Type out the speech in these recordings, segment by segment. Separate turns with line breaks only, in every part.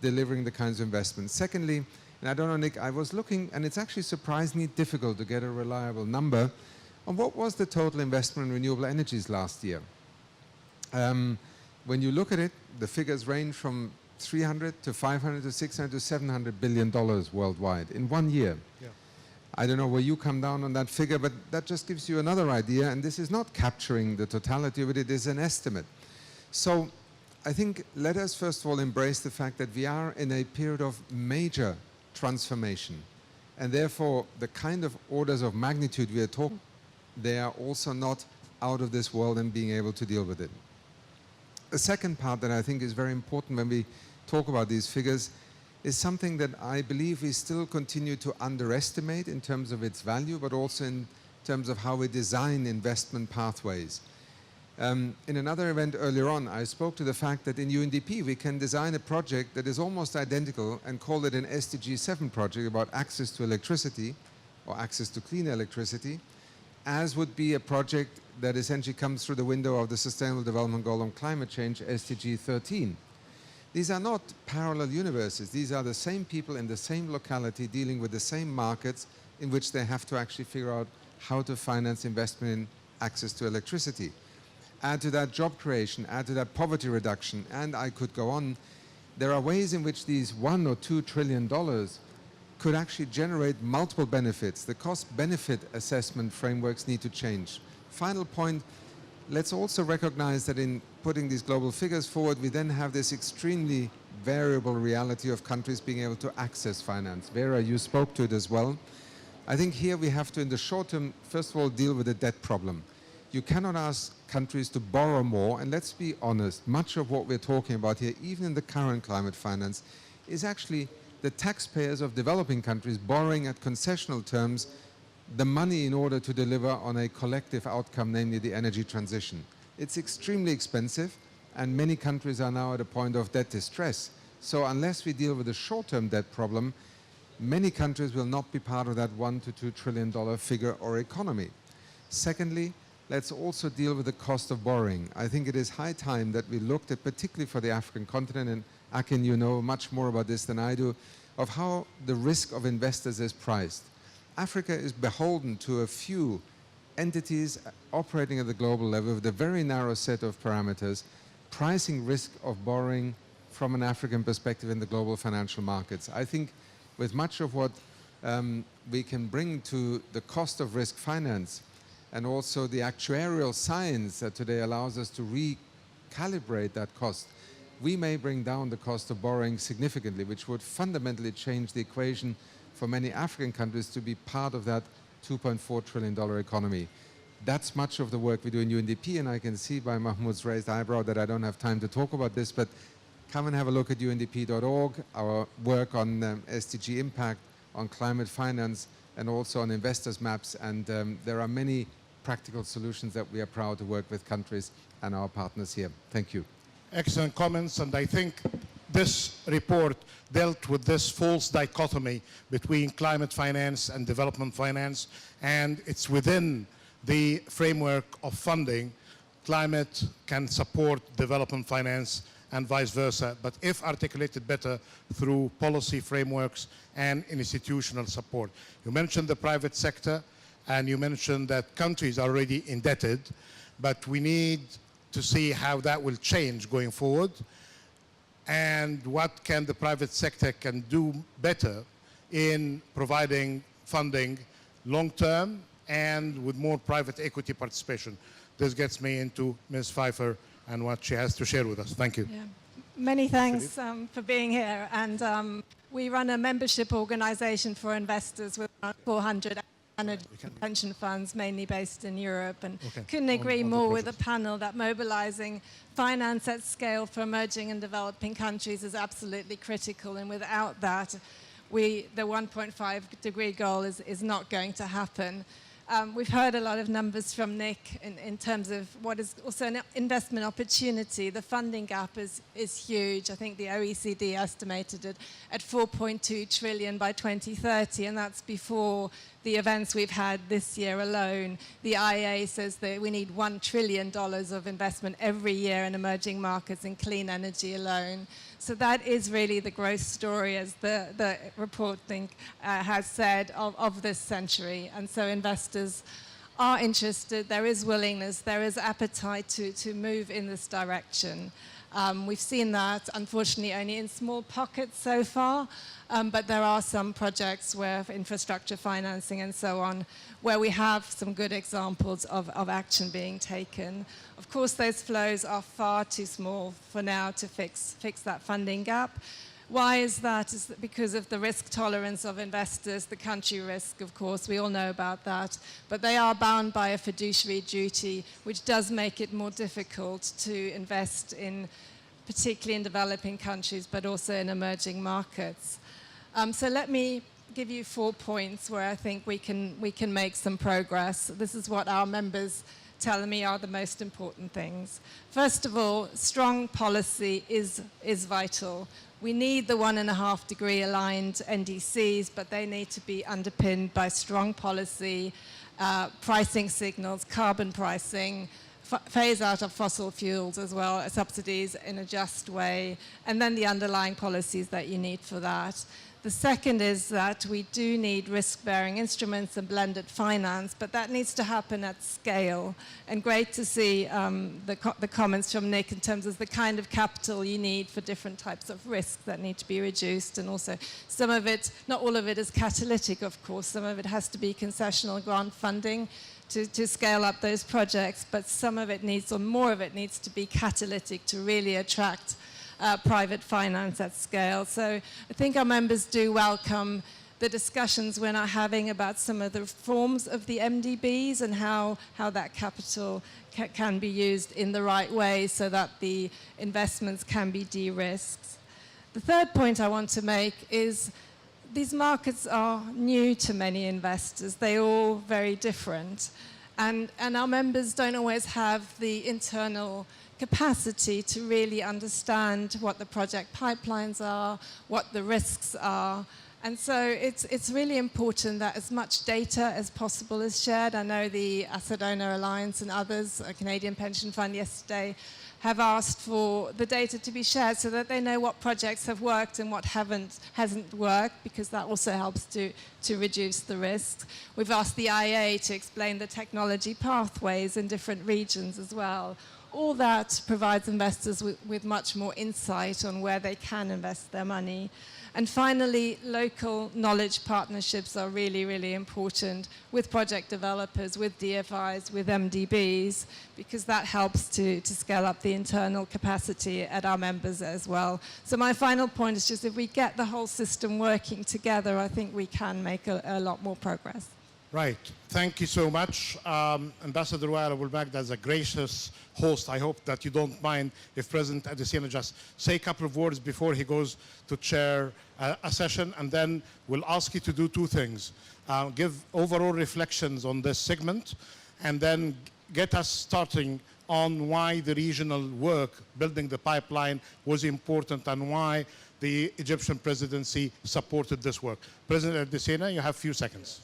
delivering the kinds of investments. Secondly, and I don't know, Nick, I was looking, and it's actually surprisingly difficult to get a reliable number on what was the total investment in renewable energies last year. When you look at it, the figures range from 300 to 500 to 600 to 700 billion dollars worldwide in 1 year.
Yeah.
I don't know where you come down on that figure, but that just gives you another idea, and this is not capturing the totality of it, it is an estimate. So I think let us first of all embrace the fact that we are in a period of major transformation, and therefore the kind of orders of magnitude we are talking, they are also not out of this world and being able to deal with it. The second part that I think is very important when we talk about these figures is something that I believe we still continue to underestimate in terms of its value, but also in terms of how we design investment pathways. In another event earlier on, I spoke to the fact that in UNDP we can design a project that is almost identical and call it an SDG 7 project about access to electricity or access to clean electricity, as would be a project that essentially comes through the window of the Sustainable Development Goal on climate change, SDG 13. These are not parallel universes. These are the same people in the same locality dealing with the same markets in which they have to actually figure out how to finance investment in access to electricity. Add to that job creation, add to that poverty reduction, and I could go on. There are ways in which these $1 or $2 trillion could actually generate multiple benefits. The cost-benefit assessment frameworks need to change. Final point, let's also recognize that in putting these global figures forward, we then have this extremely variable reality of countries being able to access finance. Vera, you spoke to it as well. I think here we have to, in the short term, first of all, deal with the debt problem. You cannot ask countries to borrow more, and let's be honest, much of what we're talking about here, even in the current climate finance, is actually the taxpayers of developing countries borrowing at concessional terms the money in order to deliver on a collective outcome, namely the energy transition. It's extremely expensive, and many countries are now at a point of debt distress. So unless we deal with the short-term debt problem, many countries will not be part of that $1 to $2 trillion figure or economy. Secondly, let's also deal with the cost of borrowing. I think it is high time that we looked at, particularly for the African continent, and Akin, you know much more about this than I do, of how the risk of investors is priced. Africa is beholden to a few entities operating at the global level with a very narrow set of parameters, pricing risk of borrowing from an African perspective in the global financial markets. I think with much of what we can bring to the cost of risk finance and also the actuarial science that today allows us to recalibrate that cost, we may bring down the cost of borrowing significantly, which would fundamentally change the equation for many African countries to be part of that $2.4 trillion economy. That's much of the work we do in UNDP, and I can see by Mahmoud's raised eyebrow that I don't have time to talk about this, but come and have a look at undp.org, our work on SDG impact, on climate finance, and also on investors maps, and there are many practical solutions that we are proud to work with countries and our partners here. Thank you.
Excellent comments, and I think this report dealt with this false dichotomy between climate finance and development finance, and it's within the framework of funding. Climate can support development finance and vice versa, but if articulated better through policy frameworks and institutional support. You mentioned the private sector, and you mentioned that countries are already indebted, but we need to see how that will change going forward, and what can the private sector can do better in providing funding long-term and with more private equity participation. This gets me into Ms. Pfeiffer and what she has to share with us. Thank you.
Yeah. Many thanks for being here. And we run a membership organization for investors with around 400 pension funds, mainly based in Europe, and couldn't agree more with the panel that mobilizing finance at scale for emerging and developing countries is absolutely critical, and without that, the 1.5 degree goal is not going to happen. We've heard a lot of numbers from Nick in terms of what is also an investment opportunity. The funding gap is huge. I think the OECD estimated it at 4.2 trillion by 2030, and that's before the events we've had this year alone. The IEA says that we need $1 trillion of investment every year in emerging markets in clean energy alone. So that is really the growth story, as the report has said, of this century. And so investors are interested, there is willingness, there is appetite to move in this direction. We've seen that, unfortunately, only in small pockets so far, but there are some projects where infrastructure financing and so on, where we have some good examples of action being taken. Of course, those flows are far too small for now to fix that funding gap. Why is that? Is that because of the risk tolerance of investors, the country risk, of course, we all know about that, but they are bound by a fiduciary duty, which does make it more difficult to invest in, particularly in developing countries, but also in emerging markets. So let me give you 4 points where I think we can make some progress. This is what our members tell me are the most important things. First of all, strong policy is vital. We need the 1.5 degree aligned NDCs, but they need to be underpinned by strong policy, pricing signals, carbon pricing, phase out of fossil fuels as well, subsidies in a just way, and then the underlying policies that you need for that. The second is that we do need risk-bearing instruments and blended finance, but that needs to happen at scale. And great to see the comments from Nick in terms of the kind of capital you need for different types of risk that need to be reduced. And also some of it, not all of it is catalytic, of course. Some of it has to be concessional grant funding to scale up those projects, but some of it needs, or more of it needs to be catalytic to really attract private finance at scale. So I think our members do welcome the discussions we're now having about some of the reforms of the MDBs and how that capital can be used in the right way so that the investments can be de-risked. The third point I want to make is these markets are new to many investors. They're all very different. And our members don't always have the internal capacity to really understand what the project pipelines are, what the risks are. And so it's really important that as much data as possible is shared. I know the Asset Owner Alliance and others, a Canadian pension fund yesterday, have asked for the data to be shared so that they know what projects have worked and what hasn't worked, because that also helps to reduce the risks. We've asked the IA to explain the technology pathways in different regions as well. All that provides investors with much more insight on where they can invest their money. And finally, local knowledge partnerships are really, really important with project developers, with DFIs, with MDBs, because that helps to scale up the internal capacity at our members as well. So my final point is just if we get the whole system working together, I think we can make a lot more progress.
Right. Thank you so much. Ambassador Wael will back as a gracious host. I hope that you don't mind if President Adesina just say a couple of words before he goes to chair a session, and then we'll ask you to do two things. Give overall reflections on this segment, and then get us starting on why the regional work, building the pipeline, was important and why the Egyptian presidency supported this work. President Adesina, you have a few seconds.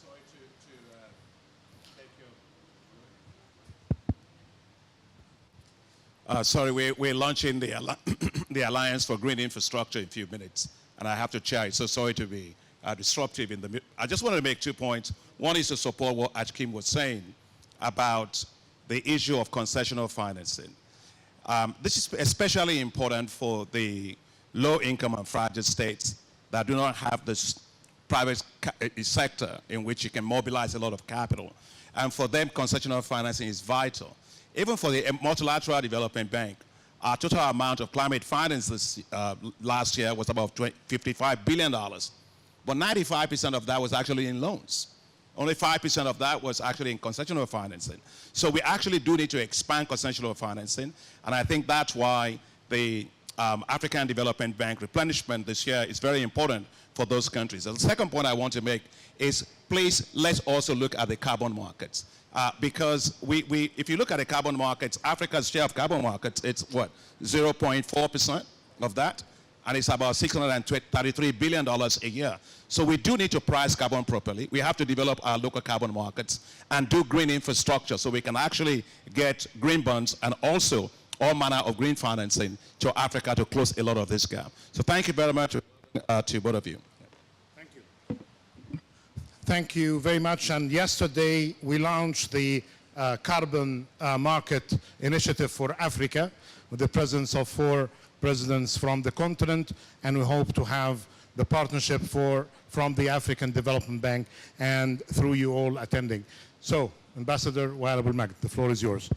Sorry, we're launching the Alliance for Green Infrastructure in a few minutes, and I have to chair it, so sorry to be disruptive in the I just wanted to make 2 points. One is to support what Achkim was saying about the issue of concessional financing. This is especially important for the low-income and fragile states that do not have this private sector in which you can mobilize a lot of capital. And for them, concessional financing is vital. Even for the Multilateral Development Bank, our total amount of climate finance this, last year was about $55 billion. But 95% of that was actually in loans. Only 5% of that was actually in concessional financing. So we actually do need to expand concessional financing, and I think that's why the African Development Bank replenishment this year is very important for those countries. And the second point I want to make is, please, let's also look at the carbon markets. Because if you look at the carbon markets, Africa's share of carbon markets, it's what, 0.4% of that? And it's about $633 billion a year. So we do need to price carbon properly. We have to develop our local carbon markets and do green infrastructure so we can actually get green bonds and also all manner of green financing to Africa to close a lot of this gap. So thank you very much to both of you.
Thank you. Thank you very much. And yesterday we launched the Carbon Market Initiative for Africa with the presence of 4 presidents from the continent, and we hope to have the partnership from the African Development Bank and through you all attending. So, Ambassador Wael Abdulmajid, the floor is yours.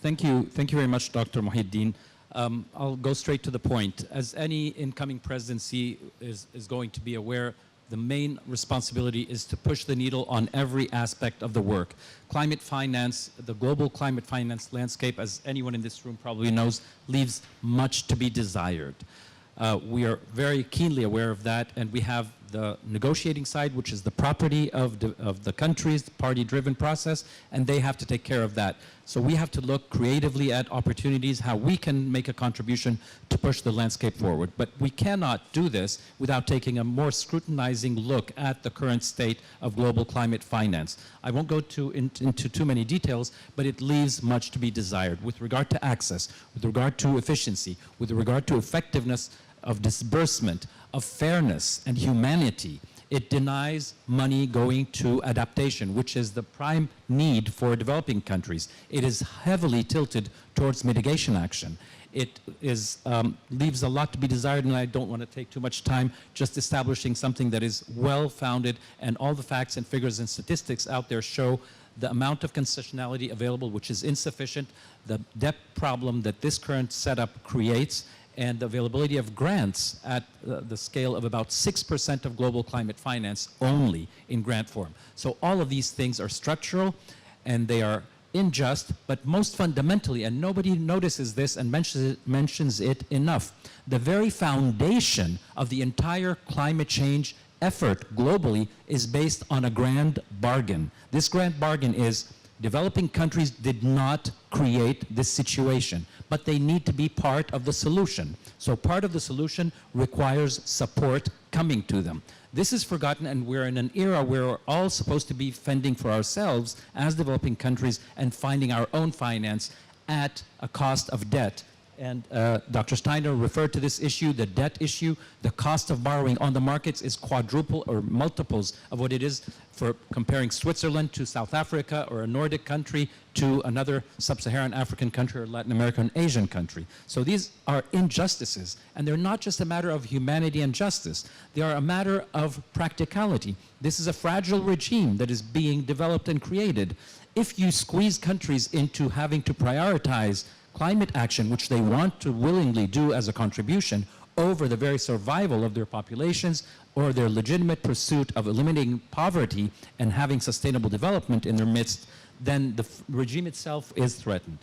Thank you very much, Dr. Muhyiddin. I'll go straight to the point. As any incoming presidency is going to be aware, the main responsibility is to push the needle on every aspect of the work. Climate finance, the global climate finance landscape, as anyone in this room probably knows, leaves much to be desired. We are very keenly aware of that, and we have the negotiating side, which is the property of the countries, the party-driven process, and they have to take care of that. So we have to look creatively at opportunities, how we can make a contribution to push the landscape forward. But we cannot do this without taking a more scrutinizing look at the current state of global climate finance. I won't go into too many details, but it leaves much to be desired with regard to access, with regard to efficiency, with regard to effectiveness of disbursement, of fairness and humanity. It denies money going to adaptation, which is the prime need for developing countries. It is heavily tilted towards mitigation action. It leaves a lot to be desired, and I don't want to take too much time just establishing something that is well-founded, and all the facts and figures and statistics out there show the amount of concessionality available, which is insufficient, the debt problem that this current setup creates, and the availability of grants at the scale of about 6% of global climate finance only in grant form. So all of these things are structural and they are unjust, but most fundamentally, and nobody notices this and mentions it enough, the very foundation of the entire climate change effort globally is based on a grand bargain. This grand bargain is developing countries did not create this situation, but they need to be part of the solution. So part of the solution requires support coming to them. This is forgotten, and we're in an era where we're all supposed to be fending for ourselves as developing countries and finding our own finance at a cost of debt. And Dr. Steiner referred to this issue, the debt issue. The cost of borrowing on the markets is quadruple or multiples of what it is for comparing Switzerland to South Africa or a Nordic country to another sub-Saharan African country or Latin American Asian country. So these are injustices, and they're not just a matter of humanity and justice. They are a matter of practicality. This is a fragile regime that is being developed and created. If you squeeze countries into having to prioritize climate action, which they want to willingly do as a contribution, over the very survival of their populations or their legitimate pursuit of eliminating poverty and having sustainable development in their midst, then the regime itself is threatened.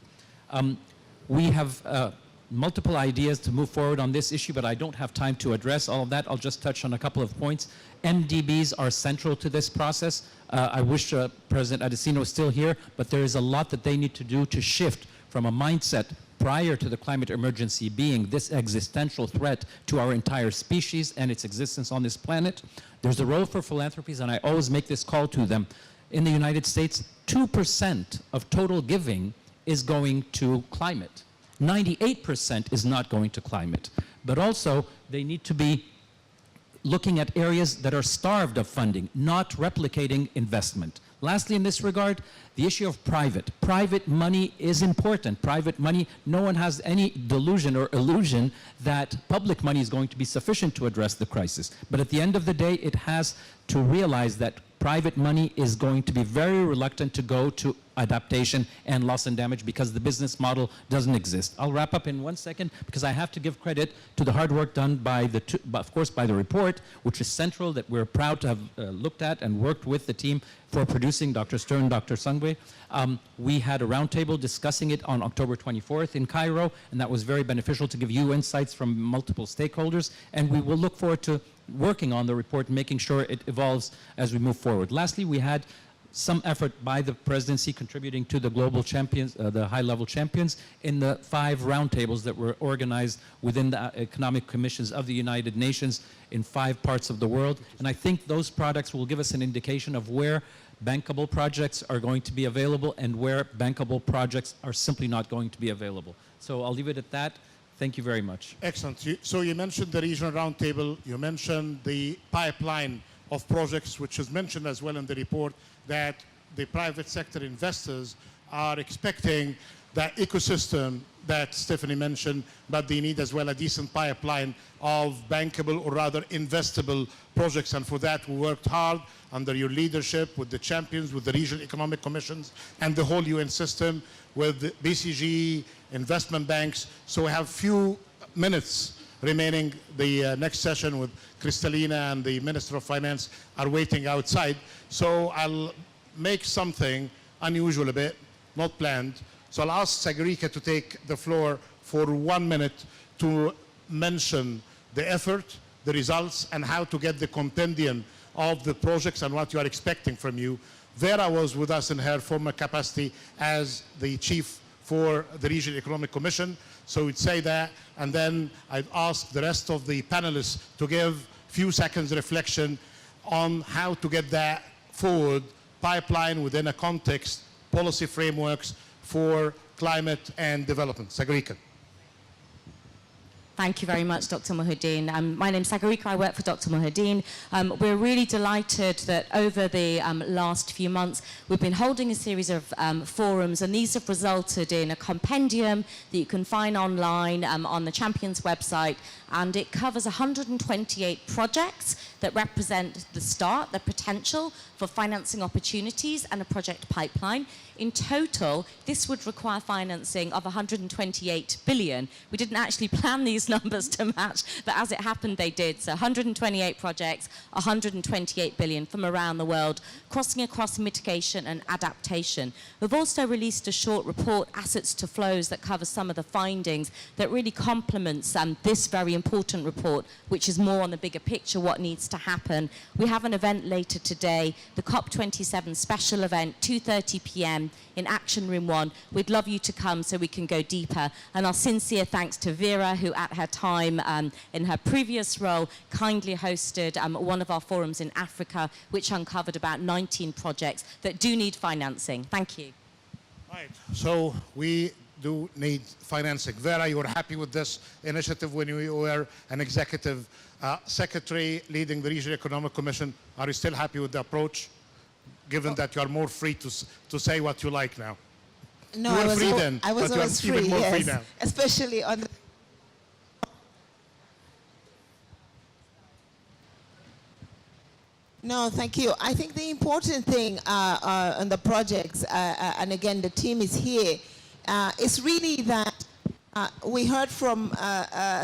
We have multiple ideas to move forward on this issue, but I don't have time to address all of that. I'll just touch on a couple of points. MDBs are central to this process. I wish President Adesina was still here, but there is a lot that they need to do to shift from a mindset prior to the climate emergency being this existential threat to our entire species and its existence on this planet. There's a role for philanthropies, and I always make this call to them. In the United States, 2% of total giving is going to climate. 98% is not going to climate. But also, they need to be looking at areas that are starved of funding, not replicating investment. Lastly, in this regard, the issue of private money is important. Private money, no one has any delusion or illusion that public money is going to be sufficient to address the crisis. But at the end of the day, it has to realize that private money is going to be very reluctant to go to adaptation and loss and damage because the business model doesn't exist. I'll wrap up in 1 second because I have to give credit to the hard work done by of course, by the report, which is central, that we're proud to have looked at and worked with the team for producing, Dr. Stern, Dr. Sangwe. We had a roundtable discussing it on October 24th in Cairo, and that was very beneficial to give you insights from multiple stakeholders, and we will look forward to working on the report and making sure it evolves as we move forward. Lastly, we had some effort by the presidency contributing to the global champions, the high-level champions, in the 5 roundtables that were organized within the economic commissions of the United Nations in 5 parts of the world. And I think those products will give us an indication of where bankable projects are going to be available and where bankable projects are simply not going to be available. So I'll leave it at that. Thank you very much.
Excellent. So you mentioned the regional roundtable. You mentioned the pipeline of projects, which is mentioned as well in the report, that the private sector investors are expecting that ecosystem that Stephanie mentioned, but they need as well a decent pipeline of bankable or rather investable projects. And for that, we worked hard under your leadership with the champions, with the regional economic commissions and the whole UN system, with the BCG, investment banks. So we have few minutes remaining. The next session with Kristalina and the Minister of Finance are waiting outside. So I'll make something unusual a bit, not planned. So I'll ask Sagarika to take the floor for 1 minute to mention the effort, the results, and how to get the compendium of the projects and what you are expecting from you. Vera was with us in her former capacity as the chief for the Regional Economic Commission. So we'd say that, and then I'd ask the rest of the panelists to give a few seconds reflection on how to get that forward pipeline within a context, policy frameworks for climate and development. Sagarika.
Thank you very much, Dr. Mohiuddin. My name's Sagarika. I work for Dr. Mohiuddin. We're really delighted that over the last few months, we've been holding a series of forums, and these have resulted in a compendium that you can find online on the Champions website, and it covers 128 projects that represent the start, the potential for financing opportunities and a project pipeline. In total, this would require financing of 128 billion. We didn't actually plan these numbers to match, but as it happened, they did. So 128 projects, 128 billion from around the world, crossing across mitigation and adaptation. We've also released a short report, Assets to Flows, that covers some of the findings that really complements this very important report, which is more on the bigger picture, what needs to happen. We have an event later today, the COP27 special event, 2:30 p.m. in Action Room 1. We'd love you to come so we can go deeper. And our sincere thanks to Vera, who at her time in her previous role kindly hosted one of our forums in Africa, which uncovered about 19 projects that do need financing. Thank you.
Right. So we do need financing. Vera, you were happy with this initiative when you were an executive secretary leading the Regional Economic Commission. Are you still happy with the approach, given that you are more free to say what you like now?
No,
you were free then,
I was
but
always
you are even
free,
more
yes,
free now.
especially on the... No, thank you. I think the important thing on the projects, and again, the team is here, is really that we heard from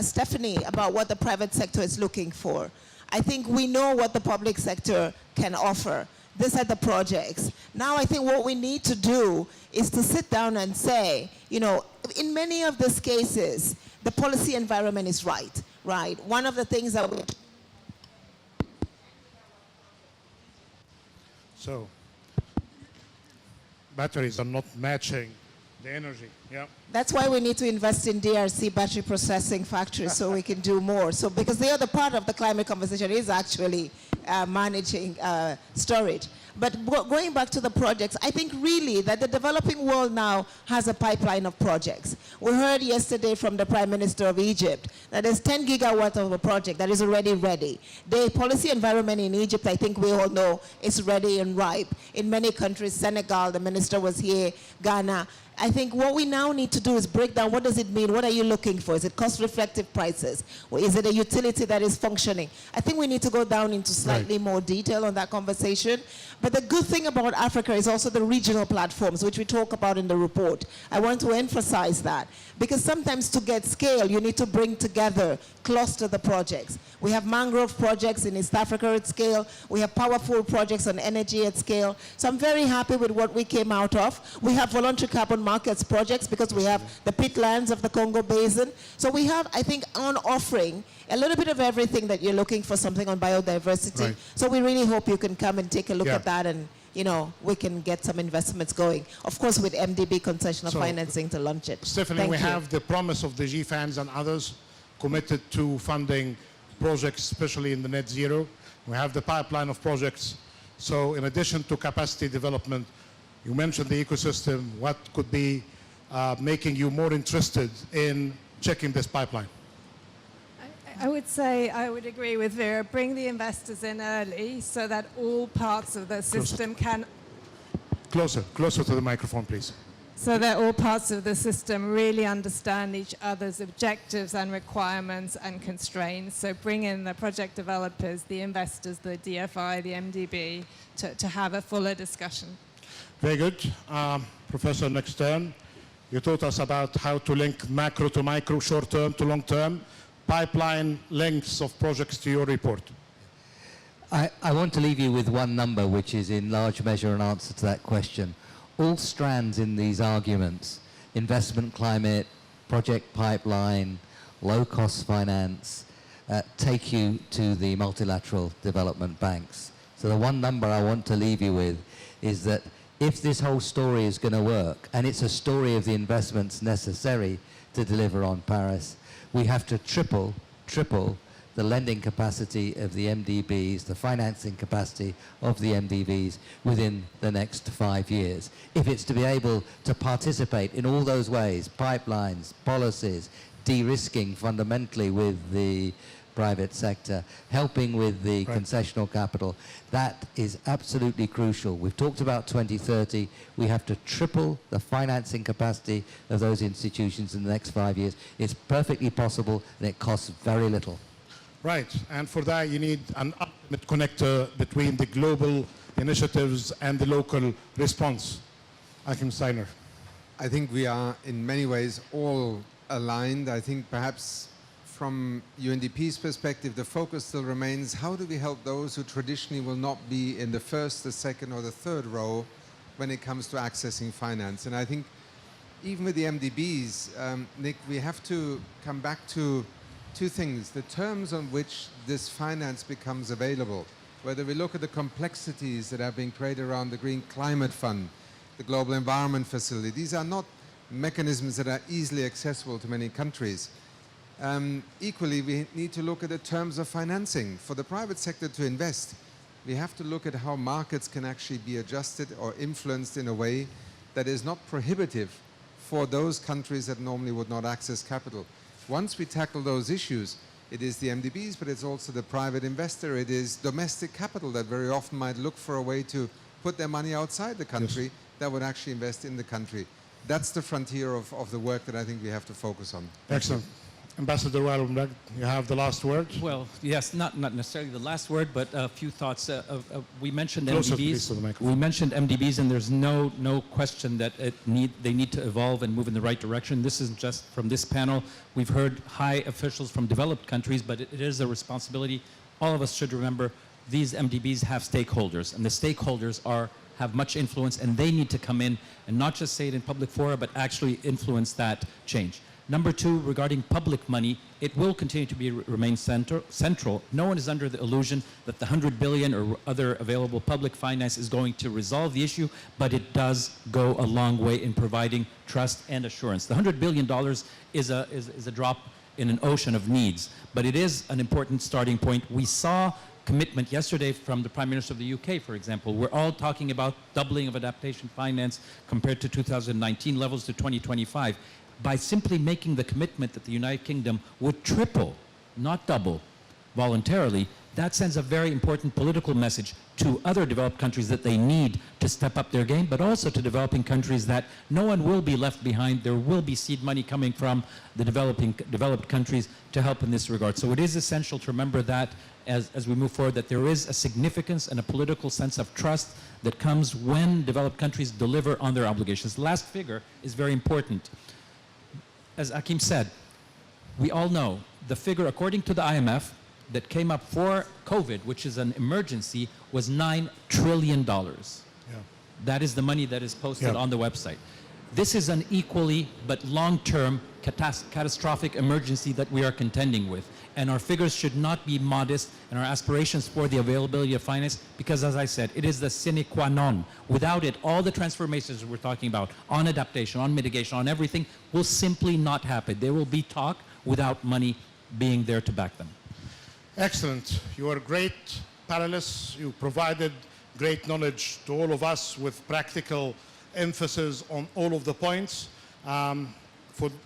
Stephanie about what the private sector is looking for. I think we know what the public sector can offer. These are the projects. Now I think what we need to do is to sit down and say, you know, in many of these cases, the policy environment is right? One of the things that we...
So, batteries are not matching the energy, yeah.
That's why we need to invest in DRC battery processing factories so we can do more. So, because the other part of the climate conversation is actually managing storage. But going back to the projects, I think really that the developing world now has a pipeline of projects. We heard yesterday from the Prime Minister of Egypt that there's 10 gigawatt of a project that is already ready. The policy environment in Egypt, I think we all know, is ready and ripe. In many countries, Senegal, the minister was here, Ghana. I think what we now need to do is break down what does it mean, what are you looking for? Is it cost-reflective prices? Or is it a utility that is functioning? I think we need to go down into slightly more detail on that conversation. But the good thing about Africa is also the regional platforms, which we talk about in the report. I want to emphasize that. Because sometimes to get scale, you need to bring together, cluster the projects. We have mangrove projects in East Africa at scale. We have powerful projects on energy at scale. So I'm very happy with what we came out of. We have voluntary carbon markets projects because we have the peatlands of the Congo Basin. So we have, I think, on offering a little bit of everything that you're looking for, something on biodiversity.
Right.
So we really hope you can come and take a look at that, and you know, we can get some investments going. Of course, with MDB concessional financing to launch it.
Stephanie, we have the promise of the GFANs and others committed to funding projects, especially in the net zero. We have the pipeline of projects So in addition to capacity development, you mentioned the ecosystem. What could be making you more interested in checking this pipeline?
I would say I would agree with Vera. Bring the investors in early so that all parts of the system can.
Closer to the microphone, please.
So that all parts of the system really understand each other's objectives and requirements and constraints. So bring in the project developers, the investors, the DFI, the MDB, to have a fuller discussion.
Very good. Professor Nextern, you taught us about how to link macro to micro, short term to long term, pipeline lengths of projects to your report.
I want to leave you with one number, which is in large measure an answer to that question. All strands in these arguments, investment climate, project pipeline, low-cost finance, take you to the multilateral development banks. So the one number I want to leave you with is that if this whole story is going to work, and it's a story of the investments necessary to deliver on Paris, we have to triple the lending capacity of the MDBs, the financing capacity of the MDBs within the next 5 years. If it's to be able to participate in all those ways, pipelines, policies, de-risking fundamentally with the private sector, helping with the concessional capital, that is absolutely crucial. We've talked about 2030. We have to triple the financing capacity of those institutions in the next 5 years. It's perfectly possible, and it costs very little.
Right, and for that you need an ultimate connector between the global initiatives and the local response. Achim Steiner.
I think we are in many ways all aligned. I think perhaps from UNDP's perspective, the focus still remains, how do we help those who traditionally will not be in the first, the second, or the third row when it comes to accessing finance? And I think even with the MDBs, Nick, we have to come back to two things: the terms on which this finance becomes available, whether we look at the complexities that are being created around the Green Climate Fund, the Global Environment Facility. These are not mechanisms that are easily accessible to many countries. Equally, we need to look at the terms of financing. For the private sector to invest, we have to look at how markets can actually be adjusted or influenced in a way that is not prohibitive for those countries that normally would not access capital. Once we tackle those issues, it is the MDBs, but it's also the private investor. It is domestic capital that very often might look for a way to put their money outside the country that would actually invest in the country. That's the frontier of the work that I think we have to focus on.
Excellent. Ambassador Wallenberg, you have the last word.
Well, yes, not necessarily the last word, but a few thoughts. We mentioned
Closer,
MDBs.
please, to the microphone.
We mentioned MDBs, and there's no question that they need to evolve and move in the right direction. This isn't just from this panel. We've heard high officials from developed countries, but it is a responsibility. All of us should remember these MDBs have stakeholders, and the stakeholders have much influence, and they need to come in and not just say it in public fora, but actually influence that change. Number two, regarding public money, it will continue to remain central. No one is under the illusion that the 100 billion or other available public finance is going to resolve the issue, but it does go a long way in providing trust and assurance. The $100 billion is a drop in an ocean of needs, but it is an important starting point. We saw commitment yesterday from the Prime Minister of the UK, for example. We're all talking about doubling of adaptation finance compared to 2019 levels to 2025. By simply making the commitment that the United Kingdom would triple, not double, voluntarily, that sends a very important political message to other developed countries that they need to step up their game, but also to developing countries that no one will be left behind. There will be seed money coming from the developed countries to help in this regard. So it is essential to remember that as we move forward, that there is a significance and a political sense of trust that comes when developed countries deliver on their obligations. The last figure is very important. As Achim said, we all know the figure, according to the IMF, that came up for COVID, which is an emergency, was $9 trillion. Yeah. That is the money that is posted on the website. This is an equally but long-term catastrophic emergency that we are contending with. And our figures should not be modest, and our aspirations for the availability of finance, because as I said, it is the sine qua non. Without it, all the transformations we're talking about on adaptation, on mitigation, on everything, will simply not happen. There will be talk without money being there to back them.
Excellent. You are great panelists. You provided great knowledge to all of us with practical emphasis on all of the points.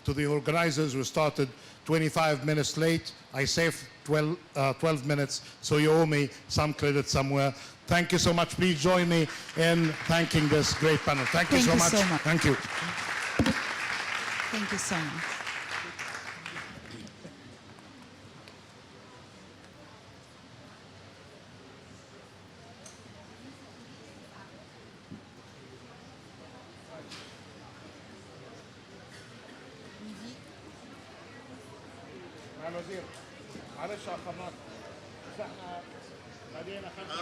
To the organizers who started 25 minutes late, I saved 12 minutes, so you owe me some credit somewhere. Thank you so much. Please join me in thanking this great panel. Thank you so much. Thank you.
Thank you so much.
وزير معلش على القناة بس احنا بدينا 5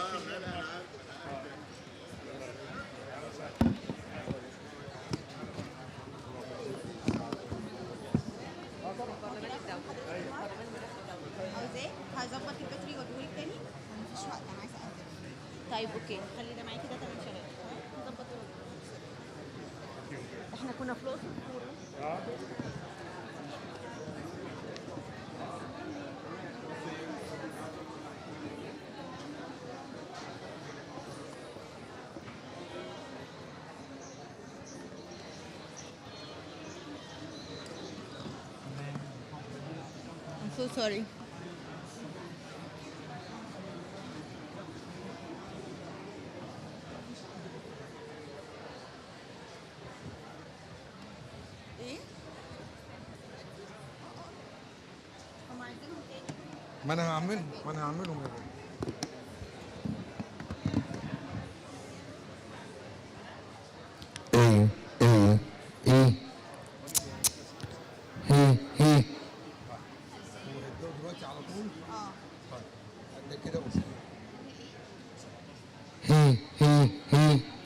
عاوز ايه؟ هظبط الباتري واديهولك تاني؟ مفيش وقت انا عايزه اقدم. طيب اوكي خلي ده معاكي ده تمام شغال تمام نظبط احنا كنا في الاقصر I'm so sorry. ايه؟ هم عايزينهم تاني.
ما انا هعملهم يا بابا.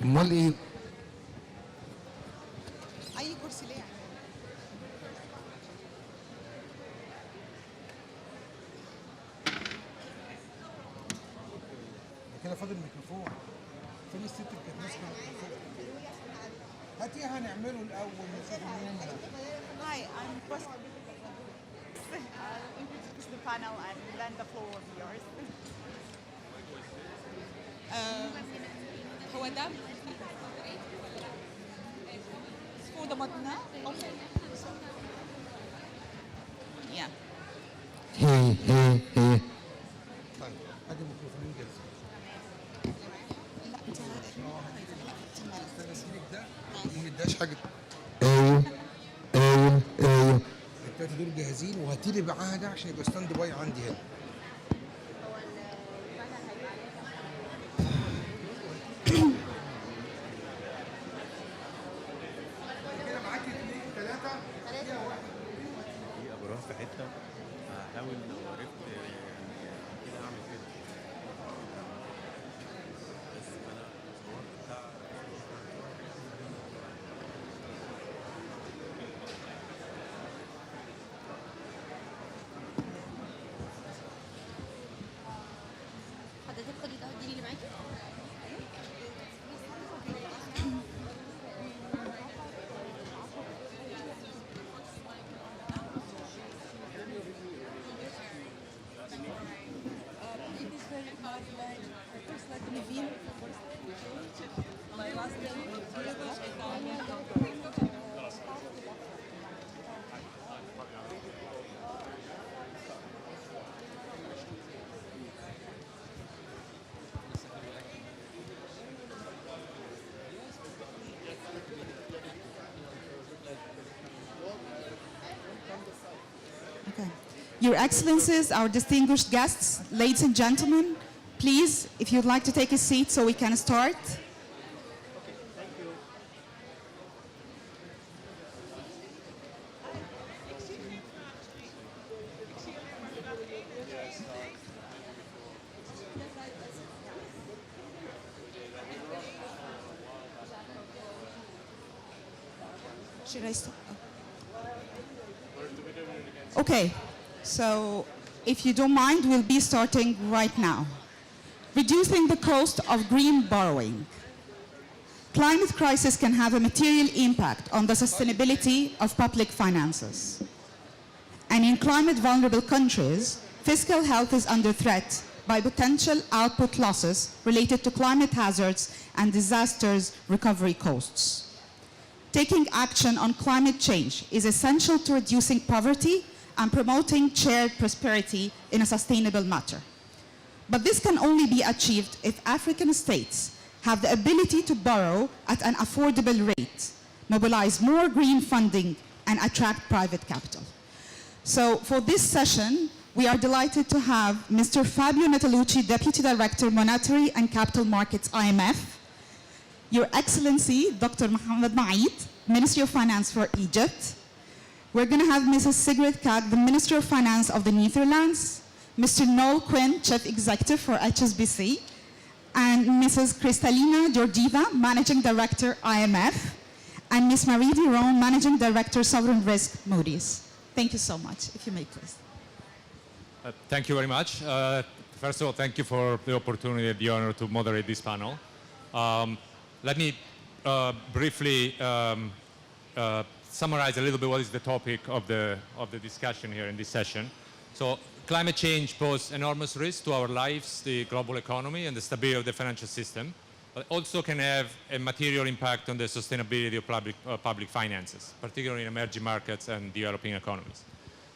امال ايه؟
اي كرسي ليه يعني؟
كده فاضل الميكروفون. فين الست اللي كانت ماسكه الميكروفون؟ هاتيها هنعمله الاول نشوف مين.
Hi, I'm President. I'll introduce the panel and then the floor will be yours. هو ده for the مدنة. Okay. Yeah.
طيب هاتي الميكروفونين جاهزين. استنى سيبك ده وما نداش حاجه. ايوه التلاته دول جاهزين وهاتي لي معاها ده عشان يبقى ستاند باي عندي هنا.
في حته هحاول لو عرفت كده اعمل كده بس انا الصور بتاع
حضرتك خدي ده اديني اللي معاكي.
Okay. Your Excellencies, our distinguished guests, ladies and gentlemen, please, if you'd like to take a seat so we can start. Should I start? Okay, so if you don't mind, we'll be starting right now. Reducing the cost of green borrowing. Climate crisis can have a material impact on the sustainability of public finances. And in climate vulnerable countries, fiscal health is under threat by potential output losses related to climate hazards and disasters recovery costs. Taking action on climate change is essential to reducing poverty and promoting shared prosperity in a sustainable manner. But this can only be achieved if African states have the ability to borrow at an affordable rate, mobilize more green funding, and attract private capital. So for this session, we are delighted to have Mr. Fabio Natalucci, Deputy Director, Monetary and Capital Markets, IMF, Your Excellency, Dr. Mohamed Maid, Ministry of Finance for Egypt. We're going to have Mrs. Sigrid Kaag, the Minister of Finance of the Netherlands, Mr. Noel Quinn, Chief Executive for HSBC, and Mrs. Kristalina Georgieva, Managing Director, IMF, and Ms. Marie Diron, Managing Director, Sovereign Risk, Moody's. Thank you so much. If you may, please.
Thank you very much. First of all, thank you for the opportunity and the honor to moderate this panel. Let me briefly summarize a little bit what is the topic of the discussion here in this session. So climate change poses enormous risk to our lives, the global economy, and the stability of the financial system, but also can have a material impact on the sustainability of public finances, particularly in emerging markets and developing economies.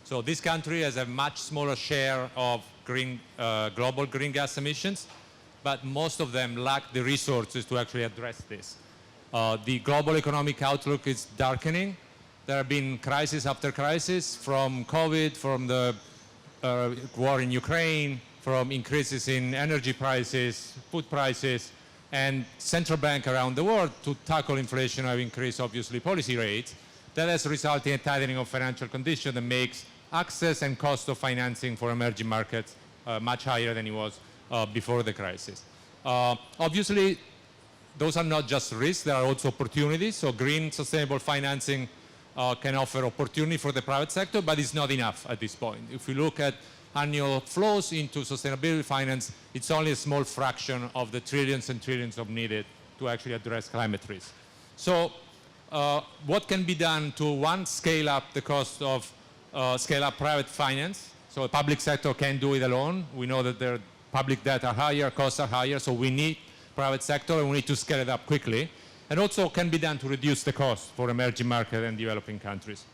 So this country has a much smaller share of global green gas emissions, but most of them lack the resources to actually address this. The global economic outlook is darkening. There have been crisis after crisis, from COVID, from the war in Ukraine, from increases in energy prices, food prices, and central banks around the world to tackle inflation have increased, obviously, policy rates. That has resulted in a tightening of financial conditions that makes access and cost of financing for emerging markets much higher than it was before the crisis. Obviously, those are not just risks, there are also opportunities. So green sustainable financing can offer opportunity for the private sector, but it's not enough at this point. If we look at annual flows into sustainability finance, it's only a small fraction of the trillions and trillions of needed to actually address climate risk. So what can be done to, one, scale up the cost of scale up private finance? So the public sector can't do it alone. We know that their public debt are higher, costs are higher, so we need private sector and we need to scale it up quickly. And also can be done to reduce the cost for emerging market and developing countries.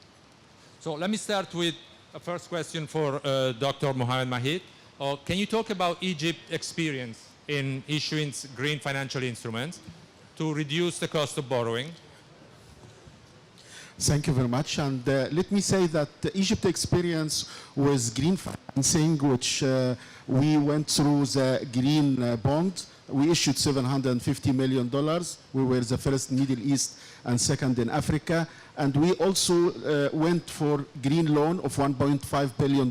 So let me start with a first question for Dr. Mohamed Maid. Can you talk about Egypt's experience in issuing green financial instruments to reduce the cost of borrowing?
Thank you very much. And let me say that Egypt's experience with green financing, which we went through the green bond. We issued $750 million. We were the first in Middle East and second in Africa. And we also went for green loan of $1.5 billion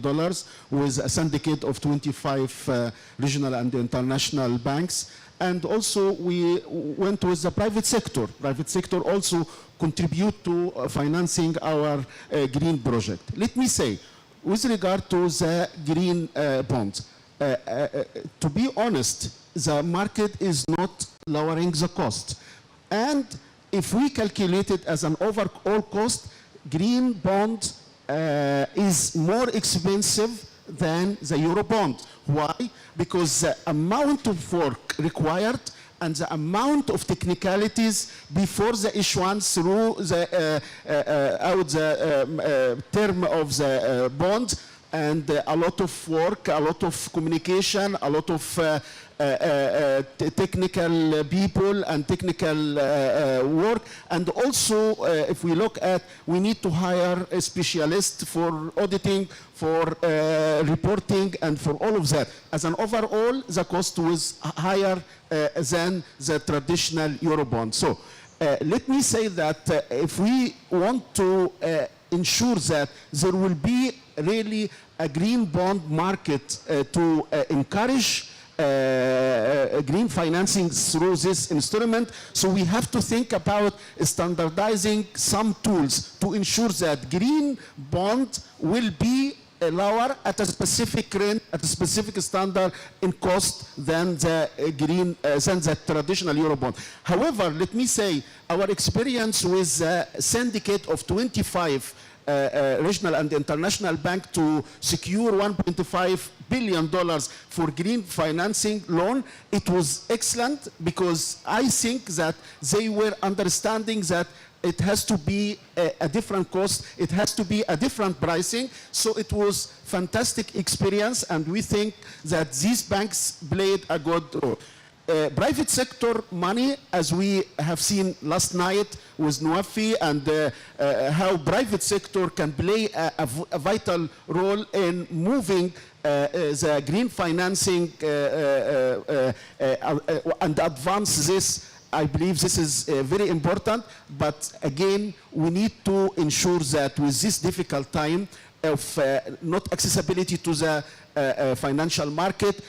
with a syndicate of 25 regional and international banks. And also we went with the private sector. Private sector also contribute to financing our green project. Let me say, with regard to the green bonds, to be honest, the market is not lowering the cost. And if we calculate it as an overall cost, green bond is more expensive than the euro bond. Why? Because the amount of work required and the amount of technicalities before the issuance through the term of the bond, and a lot of work, a lot of communication, a lot of technical people and technical work. And also, if we look at, we need to hire a specialist for auditing, for reporting, and for all of that. As an overall, the cost was higher than the traditional Eurobond. So let me say that if we want to ensure that there will be really a green bond market to encourage green financing through this instrument. So we have to think about standardizing some tools to ensure that green bond will be lower at a specific rate, at a specific standard in cost than the than the traditional Eurobond. However, let me say, our experience with a syndicate of 25 regional and international bank to secure $1.5 billion for green financing loan. It was excellent because I think that they were understanding that it has to be a different cost, it has to be a different pricing. So it was fantastic experience, and we think that these banks played a good role. Private sector money, as we have seen last night with Nuafi, and how private sector can play a vital role in moving the green financing and advance this. I believe this is very important, but again, we need to ensure that with this difficult time of not accessibility to the financial market,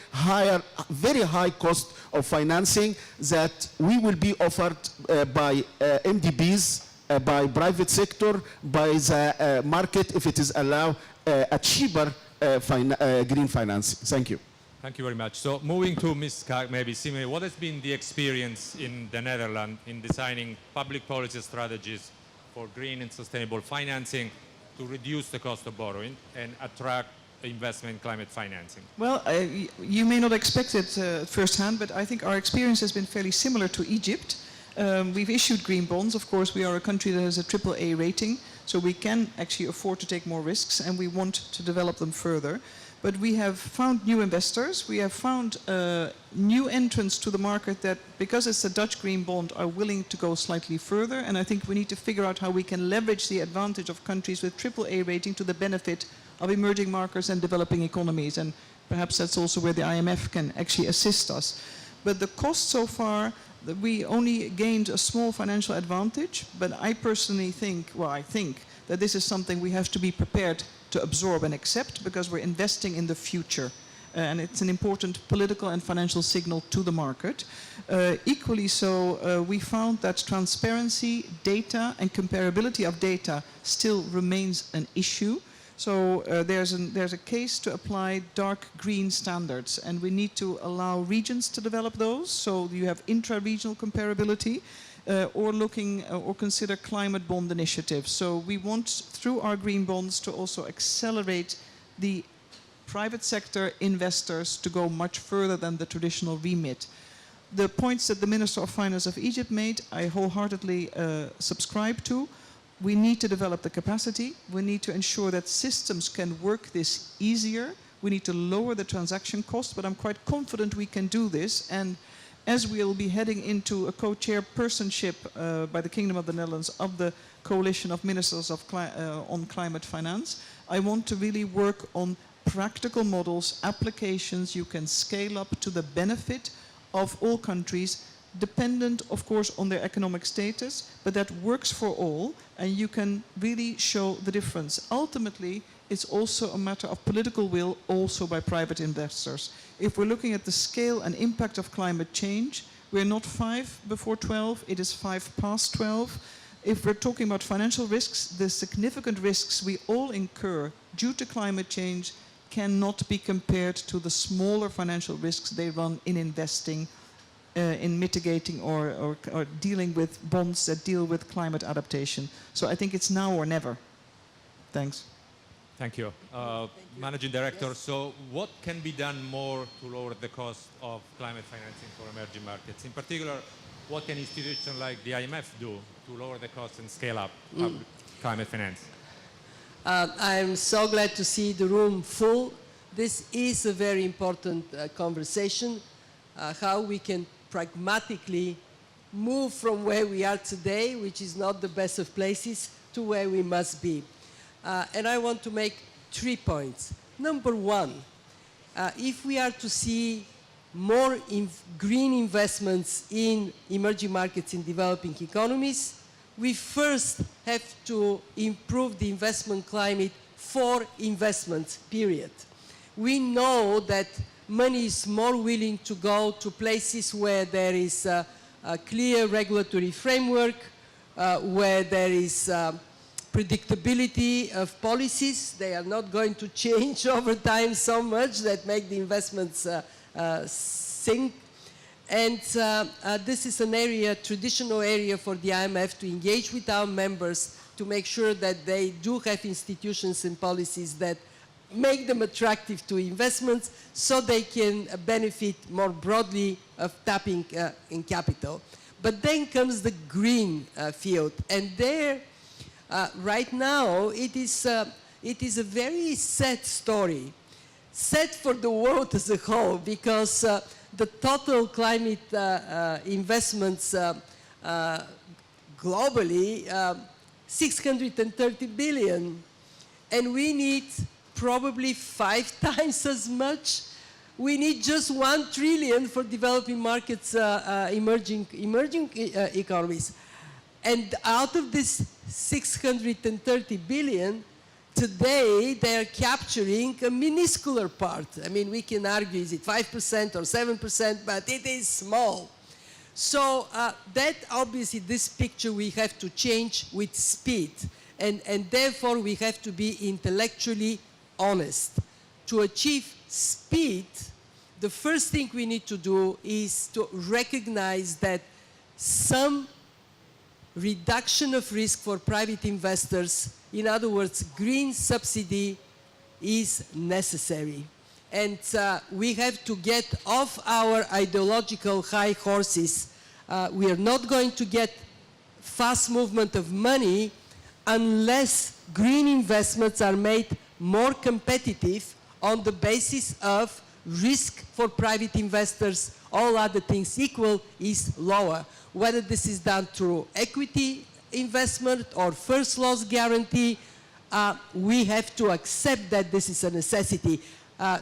very high cost of financing, that we will be offered by MDBs, by private sector, by the market, if it is allowed, a cheaper green financing. Thank you.
Thank you very much. So moving to Ms. Kaag, maybe Sime, what has been the experience in the Netherlands in designing public policy strategies for green and sustainable financing to reduce the cost of borrowing and attract investment in climate financing?
Well, you may not expect it firsthand, but I think our experience has been fairly similar to Egypt. We've issued green bonds. Of course, we are a country that has a AAA rating, so we can actually afford to take more risks, and we want to develop them further. But we have found new investors. We have found new entrants to the market that, because it's a Dutch green bond, are willing to go slightly further. And I think we need to figure out how we can leverage the advantage of countries with AAA rating to the benefit of emerging markets and developing economies. And perhaps that's also where the IMF can actually assist us. But the cost so far, we only gained a small financial advantage. But I personally think, well, I think that this is something we have to be prepared to absorb and accept, because we're investing in the future. And it's an important political and financial signal to the market. Equally so, we found that transparency, data, and comparability of data still remains an issue. So there's a case to apply dark green standards, and we need to allow regions to develop those, so you have intra-regional comparability. Or consider climate bond initiatives. So we want, through our green bonds, to also accelerate the private sector investors to go much further than the traditional remit. The points that the Minister of Finance of Egypt made, I wholeheartedly subscribe to. We need to develop the capacity. We need to ensure that systems can work this easier. We need to lower the transaction cost, but I'm quite confident we can do this. And as we'll be heading into a co-chairpersonship by the Kingdom of the Netherlands of the Coalition of Ministers on Climate Finance, I want to really work on practical models, applications you can scale up to the benefit of all countries, dependent, of course, on their economic status, but that works for all, and you can really show the difference. Ultimately, it's also a matter of political will, also by private investors. If we're looking at the scale and impact of climate change, we're not 5 before 12, it is 5 past 12. If we're talking about financial risks, the significant risks we all incur due to climate change cannot be compared to the smaller financial risks they run in investing, in mitigating or dealing with bonds that deal with climate adaptation. So I think it's now or never. Thanks.
Thank you. Managing Director, so what can be done more to lower the cost of climate financing for emerging markets? In particular, what can institutions like the IMF do to lower the cost and scale up climate finance?
I'm so glad to see the room full. This is a very important conversation, how we can pragmatically move from where we are today, which is not the best of places, to where we must be. And I want to make 3 points. Number one, if we are to see more green investments in emerging markets in developing economies, we first have to improve the investment climate for investments, period. We know that money is more willing to go to places where there is a clear regulatory framework, where there is predictability of policies. They are not going to change over time so much that make the investments sink. And this is an area, traditional area for the IMF to engage with our members to make sure that they do have institutions and policies that make them attractive to investments so they can benefit more broadly of tapping in capital. But then comes the green field, and there, right now, it is a very sad story. Sad for the world as a whole, because the total climate investments globally, 630 billion, and we need probably 5 times as much. We need just 1 trillion for developing markets, emerging economies. And out of this 630 billion, today they're capturing a minuscule part. I mean, we can argue, is it 5% or 7%, but it is small. So that obviously, this picture we have to change with speed. And therefore, we have to be intellectually honest. To achieve speed, the first thing we need to do is to recognize that some reduction of risk for private investors, in other words, green subsidy, is necessary. And we have to get off our ideological high horses. We are not going to get fast movement of money unless green investments are made more competitive on the basis of risk for private investors, all other things equal, is lower. Whether this is done through equity investment or first loss guarantee, we have to accept that this is a necessity.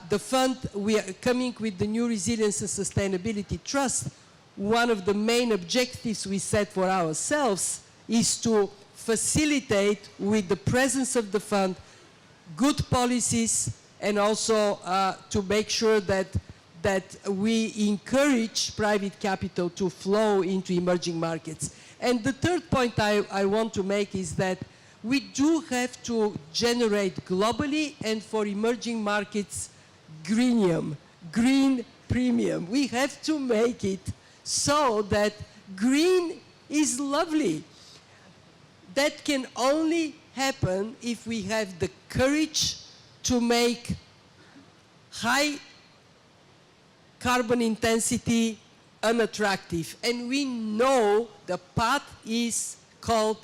The fund, we are coming with the new Resilience and Sustainability Trust. One of the main objectives we set for ourselves is to facilitate, with the presence of the fund, good policies, and also to make sure that we encourage private capital to flow into emerging markets. And the third point I want to make is that we do have to generate globally and for emerging markets greenium, green premium. We have to make it so that green is lovely. That can only happen if we have the courage to make high carbon intensity unattractive. And we know the path is called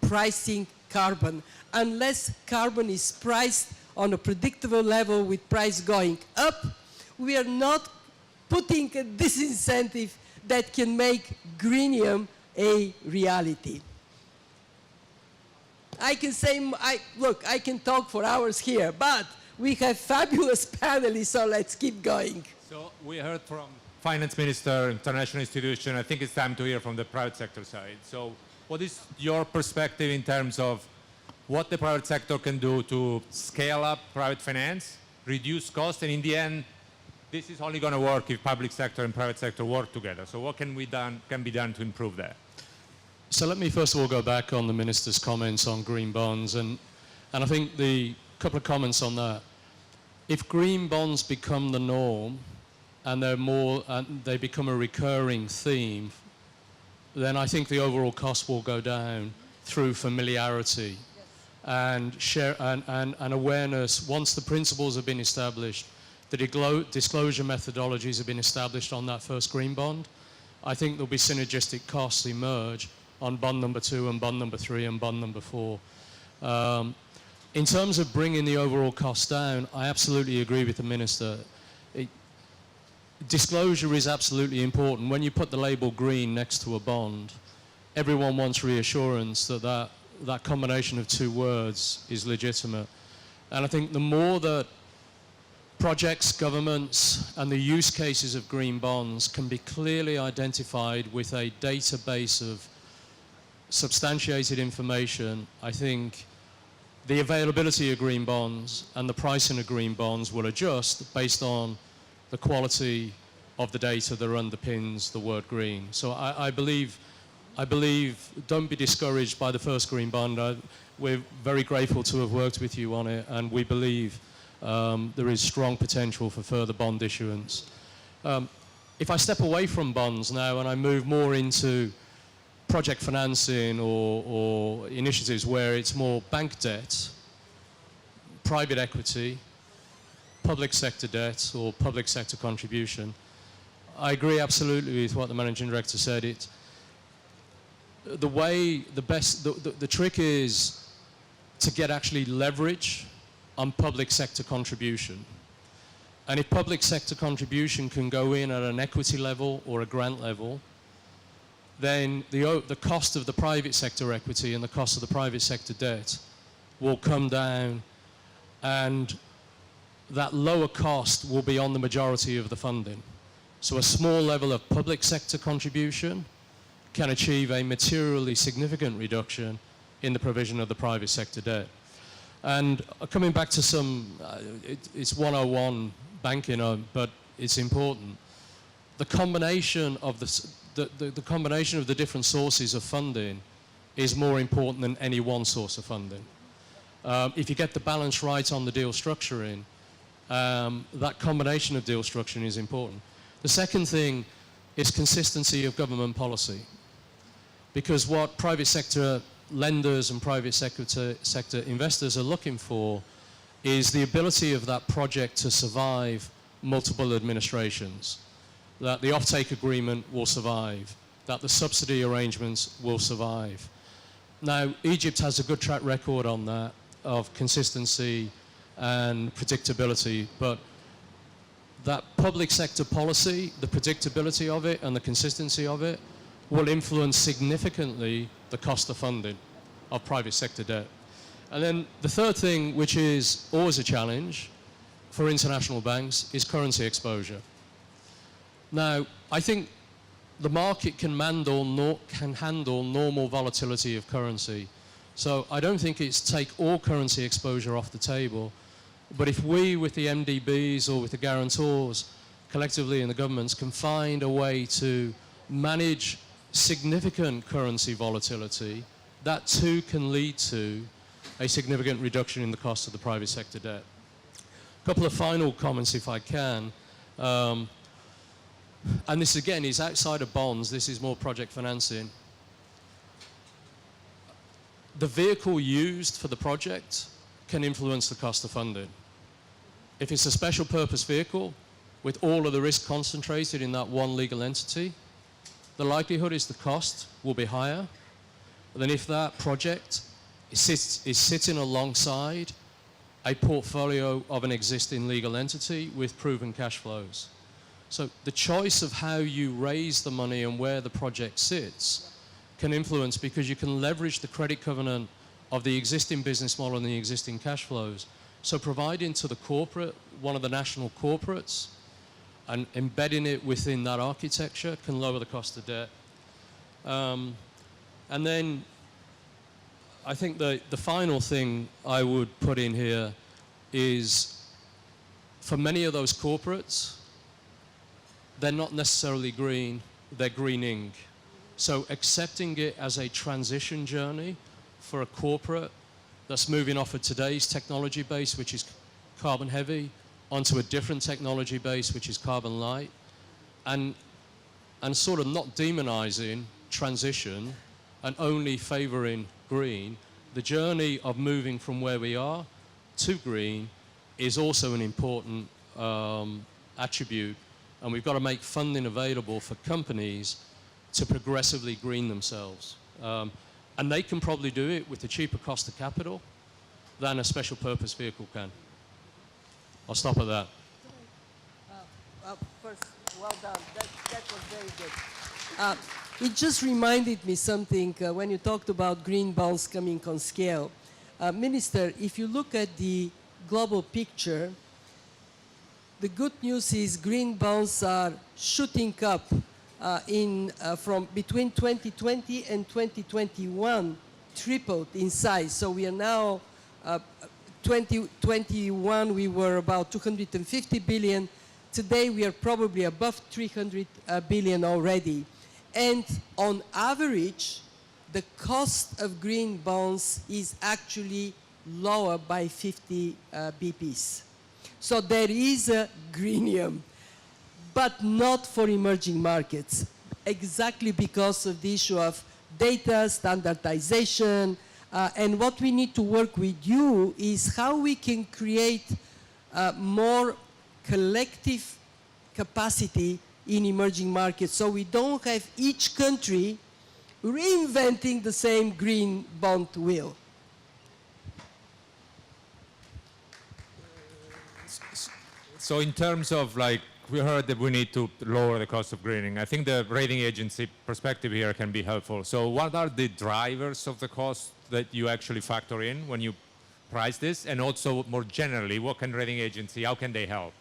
pricing carbon. Unless carbon is priced on a predictable level with price going up, we are not putting a disincentive that can make greenium a reality. I can say, look, I can talk for hours here, but we have fabulous panelists, so let's keep going.
So we heard from Finance Minister, international institution. I think it's time to hear from the private sector side. So what is your perspective in terms of what the private sector can do to scale up private finance, reduce costs, and in the end, this is only going to work if public sector and private sector work together. So what can be done to improve that?
So let me first of all go back on the Minister's comments on green bonds, and I think the couple of comments on that. If green bonds become the norm and they become a recurring theme, then I think the overall cost will go down through familiarity and awareness. Once the principles have been established, the disclosure methodologies have been established on that first green bond, I think there'll be synergistic costs emerge on bond number 2 and bond number 3 and bond number 4. In terms of bringing the overall cost down, I absolutely agree with the Minister. Disclosure is absolutely important. When you put the label green next to a bond, everyone wants reassurance that that combination of 2 words is legitimate. And I think the more that projects, governments, and the use cases of green bonds can be clearly identified with a database of substantiated information, I think the availability of green bonds and the pricing of green bonds will adjust based on the quality of the data that underpins the word green. So I believe, don't be discouraged by the first green bond. We're very grateful to have worked with you on it, and we believe there is strong potential for further bond issuance. If I step away from bonds now and I move more into project financing or initiatives where it's more bank debt, private equity, public sector debt or public sector contribution. I agree absolutely with what the Managing Director said. The trick is to get actually leverage on public sector contribution. And if public sector contribution can go in at an equity level or a grant level, then the cost of the private sector equity and the cost of the private sector debt will come down, and that lower cost will be on the majority of the funding. So a small level of public sector contribution can achieve a materially significant reduction in the provision of the private sector debt. And coming back to it's 101 banking, but it's important. The combination of the combination of the different sources of funding is more important than any one source of funding. If you get the balance right on the deal structuring, that combination of deal structuring is important. The second thing is consistency of government policy. Because what private sector lenders and private sector investors are looking for is the ability of that project to survive multiple administrations, that the offtake agreement will survive, that the subsidy arrangements will survive. Now, Egypt has a good track record on that, of consistency and predictability, but that public sector policy, the predictability of it and the consistency of it will influence significantly the cost of funding of private sector debt. And then the third thing, which is always a challenge for international banks, is currency exposure. Now, I think the market can handle normal volatility of currency. So I don't think it's take all currency exposure off the table. But if we, with the MDBs or with the guarantors, collectively in the governments, can find a way to manage significant currency volatility, that too can lead to a significant reduction in the cost of the private sector debt. A couple of final comments, if I can. And this, again, is outside of bonds. This is more project financing. The vehicle used for the project can influence the cost of funding. If it's a special purpose vehicle with all of the risk concentrated in that one legal entity, the likelihood is the cost will be higher than if that project is sitting alongside a portfolio of an existing legal entity with proven cash flows. So the choice of how you raise the money and where the project sits can influence, because you can leverage the credit covenant of the existing business model and the existing cash flows. So providing to the corporate, one of the national corporates, and embedding it within that architecture can lower the cost of debt. And then I think the final thing I would put in here is, for many of those corporates, they're not necessarily green, they're greening. So accepting it as a transition journey for a corporate that's moving off of today's technology base, which is carbon heavy, onto a different technology base, which is carbon light, and sort of not demonizing transition and only favoring green. The journey of moving from where we are to green is also an important attribute, and we've got to make funding available for companies to progressively green themselves. And they can probably do it with a cheaper cost of capital than a special purpose vehicle can. I'll stop at that.
First, well done. That was very good. It just reminded me something when you talked about green bonds coming on scale. Minister, if you look at the global picture, the good news is green bonds are shooting up from between 2020 and 2021, tripled in size. So we are now, 2021 we were about 250 billion. Today we are probably above 300 billion already. And on average, the cost of green bonds is actually lower by 50 BPs. So there is a greenium, but not for emerging markets, exactly because of the issue of data, standardization, and what we need to work with you is how we can create more collective capacity in emerging markets, so we don't have each country reinventing the same green bond wheel.
So in terms of, like, we heard that we need to lower the cost of greening. I think the rating agency perspective here can be helpful. So what are the drivers of the cost that you actually factor in when you price this? And also, more generally, what can rating agency, how can they help?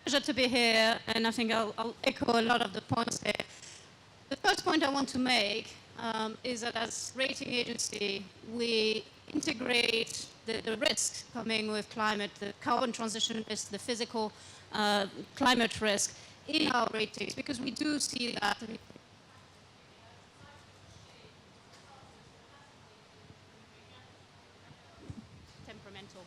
Pleasure to be here, and I think I'll echo a lot of the points there. The first point I want to make is that as rating agency, we integrate the risks coming with climate, the carbon transition risk, the physical climate risk in our ratings, because we do see that. Temperamental.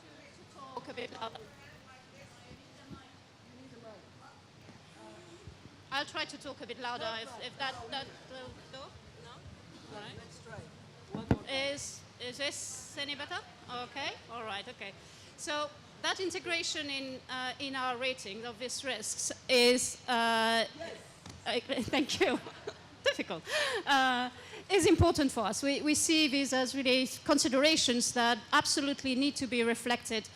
I'll try to talk a bit louder. I'll try to talk a bit louder if that will do. No? All right. Let's try. Is this any better? Okay. All right. Okay. So that integration in our rating of these risks is thank you. Difficult. Is important for us. We see these as really considerations that absolutely need to be reflected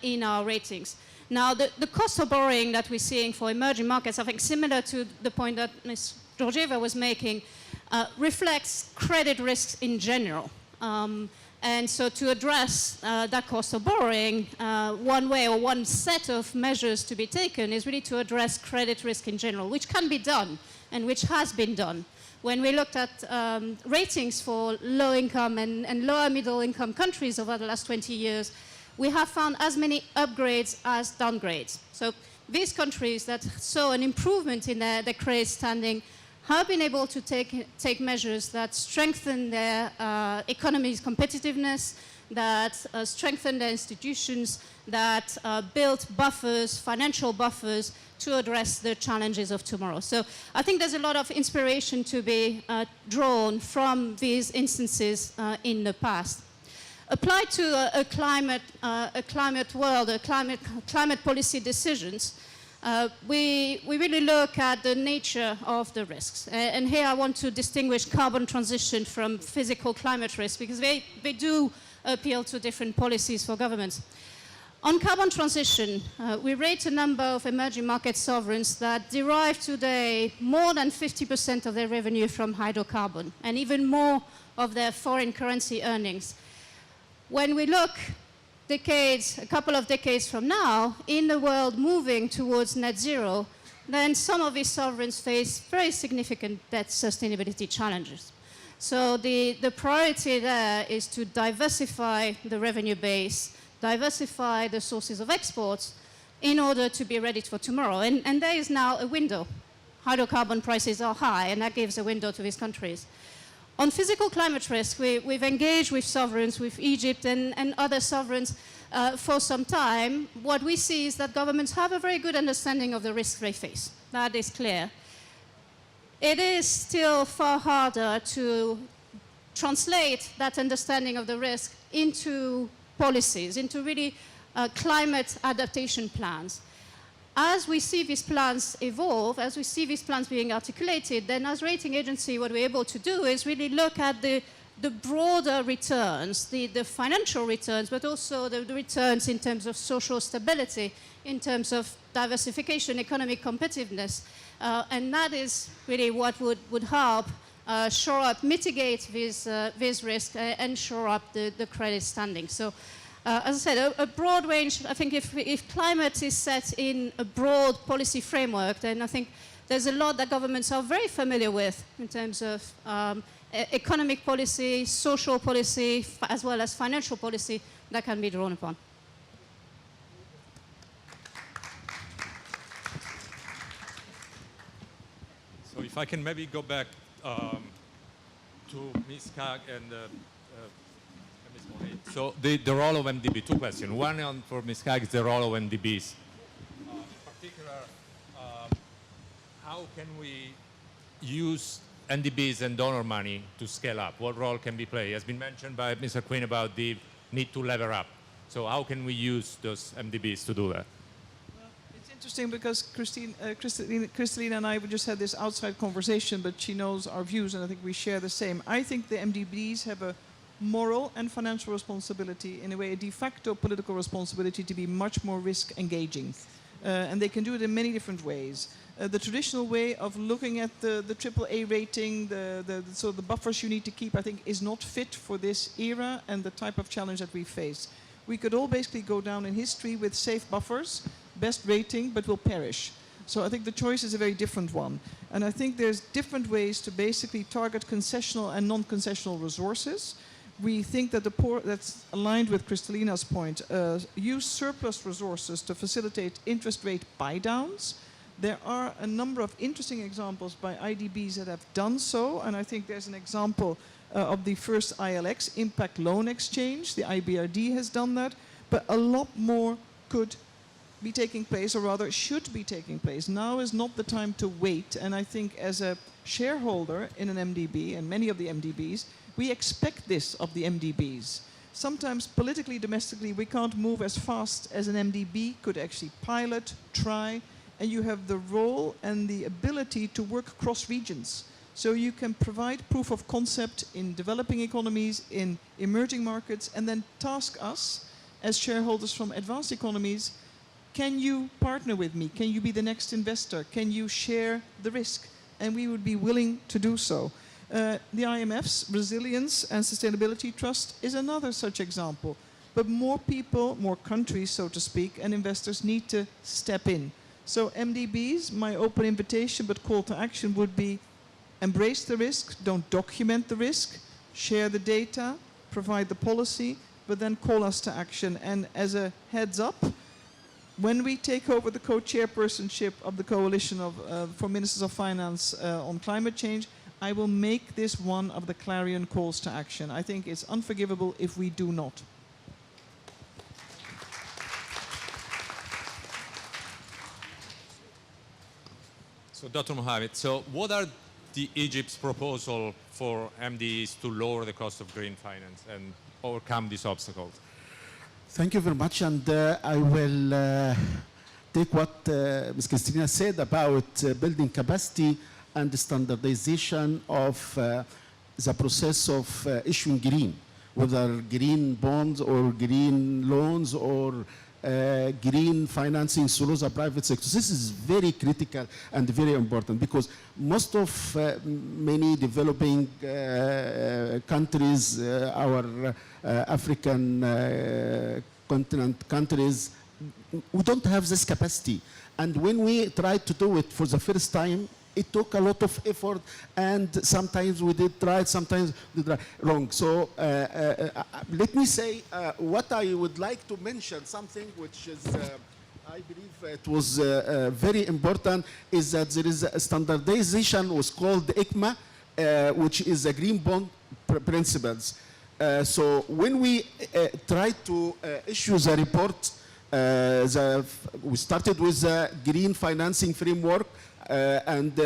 in our ratings. Now, the cost of borrowing that we're seeing for emerging markets, I think similar to the point that Ms. Georgieva was making, reflects credit risks in general. And so to address that cost of borrowing, one way or one set of measures to be taken is really to address credit risk in general, which can be done and which has been done. When we looked at ratings for low-income and lower-middle-income countries over the last 20 years, we have found as many upgrades as downgrades. So these countries that saw an improvement in their credit standing have been able to take measures that strengthen their economy's competitiveness, that strengthen their institutions, that build buffers, financial buffers, to address the challenges of tomorrow. So I think there's a lot of inspiration to be drawn from these instances in the past. Applied to a climate world, climate policy decisions, we really look at the nature of the risks. And here I want to distinguish carbon transition from physical climate risk, because they do appeal to different policies for governments. On carbon transition, we rate a number of emerging market sovereigns that derive today more than 50% of their revenue from hydrocarbon, and even more of their foreign currency earnings. When we look a couple of decades from now, in the world moving towards net zero, then some of these sovereigns face very significant debt sustainability challenges. So the priority there is to diversify the revenue base, diversify the sources of exports in order to be ready for tomorrow. And there is now a window. Hydrocarbon prices are high, and that gives a window to these countries. On physical climate risk, we've engaged with sovereigns, with Egypt and other sovereigns for some time. What we see is that governments have a very good understanding of the risks they face. That is clear. It is still far harder to translate that understanding of the risk into policies, into really climate adaptation plans. As we see these plans evolve, as we see these plans being articulated, then as rating agency, what we're able to do is really look at the broader returns, the financial returns, but also the returns in terms of social stability, in terms of diversification, economic competitiveness. And that is really what would help shore up, mitigate these risks and shore up the credit standing. So, as I said, a broad range. I think if climate is set in a broad policy framework, then I think there's a lot that governments are very familiar with in terms of economic policy, social policy, as well as financial policy that can be drawn upon.
So if I can maybe go back to Ms. Kag and Ms. Mohamed. So the role of MDB, two questions. One for Ms. Kag is the role of MDBs. In particular, how can we use NDBs and donor money to scale up? What role can we play? It has been mentioned by Mr. Quinn about the need to lever up. So how can we use those MDBs to do that?
Well, it's interesting because Kristalina and I just had this outside conversation, but she knows our views and I think we share the same. I think the MDBs have a moral and financial responsibility, in a way a de facto political responsibility to be much more risk engaging. And they can do it in many different ways. The traditional way of looking at the AAA rating, so the buffers you need to keep, I think is not fit for this era and the type of challenge that we face. We could all basically go down in history with safe buffers, best rating, but will perish. So I think the choice is a very different one. And I think there's different ways to basically target concessional and non-concessional resources. We think that that's aligned with Kristalina's point, use surplus resources to facilitate interest rate buy-downs. There are a number of interesting examples by IDBs that have done so, and I think there's an example of the first ILX, Impact Loan Exchange. The IBRD has done that, but a lot more could be taking place, or rather should be taking place. Now is not the time to wait, and I think as a shareholder in an MDB, and many of the MDBs, we expect this of the MDBs. Sometimes politically, domestically, we can't move as fast as an MDB could actually pilot, try, and you have the role and the ability to work across regions. So you can provide proof of concept in developing economies, in emerging markets, and then task us as shareholders from advanced economies, can you partner with me? Can you be the next investor? Can you share the risk? And we would be willing to do so. The IMF's Resilience and Sustainability Trust is another such example. But more people, more countries, so to speak, and investors need to step in. So MDBs, my open invitation but call to action would be embrace the risk, don't document the risk, share the data, provide the policy, but then call us to action. And as a heads up, when we take over the co-chairpersonship of the Coalition for Ministers of Finance on climate change, I will make this one of the clarion calls to action. I think it's unforgivable if we do not.
So Dr. Mohamed, so what are Egypt's proposal for MDEs to lower the cost of green finance and overcome these obstacles?
Thank you very much, and I will take what Ms. Kristalina said about building capacity and the standardization of the process of issuing green, whether green bonds or green loans or green financing through the private sector. This is very critical and very important because most of many developing countries, our African continent countries, we don't have this capacity. And when we tried to do it for the first time, it took a lot of effort, and sometimes we did right, sometimes we did wrong. So let me say what I would like to mention, something which is, I believe it was very important, is that there is a standardization was called ICMA, which is a green bond principles. So when we tried to issue the report, we started with the green financing framework, and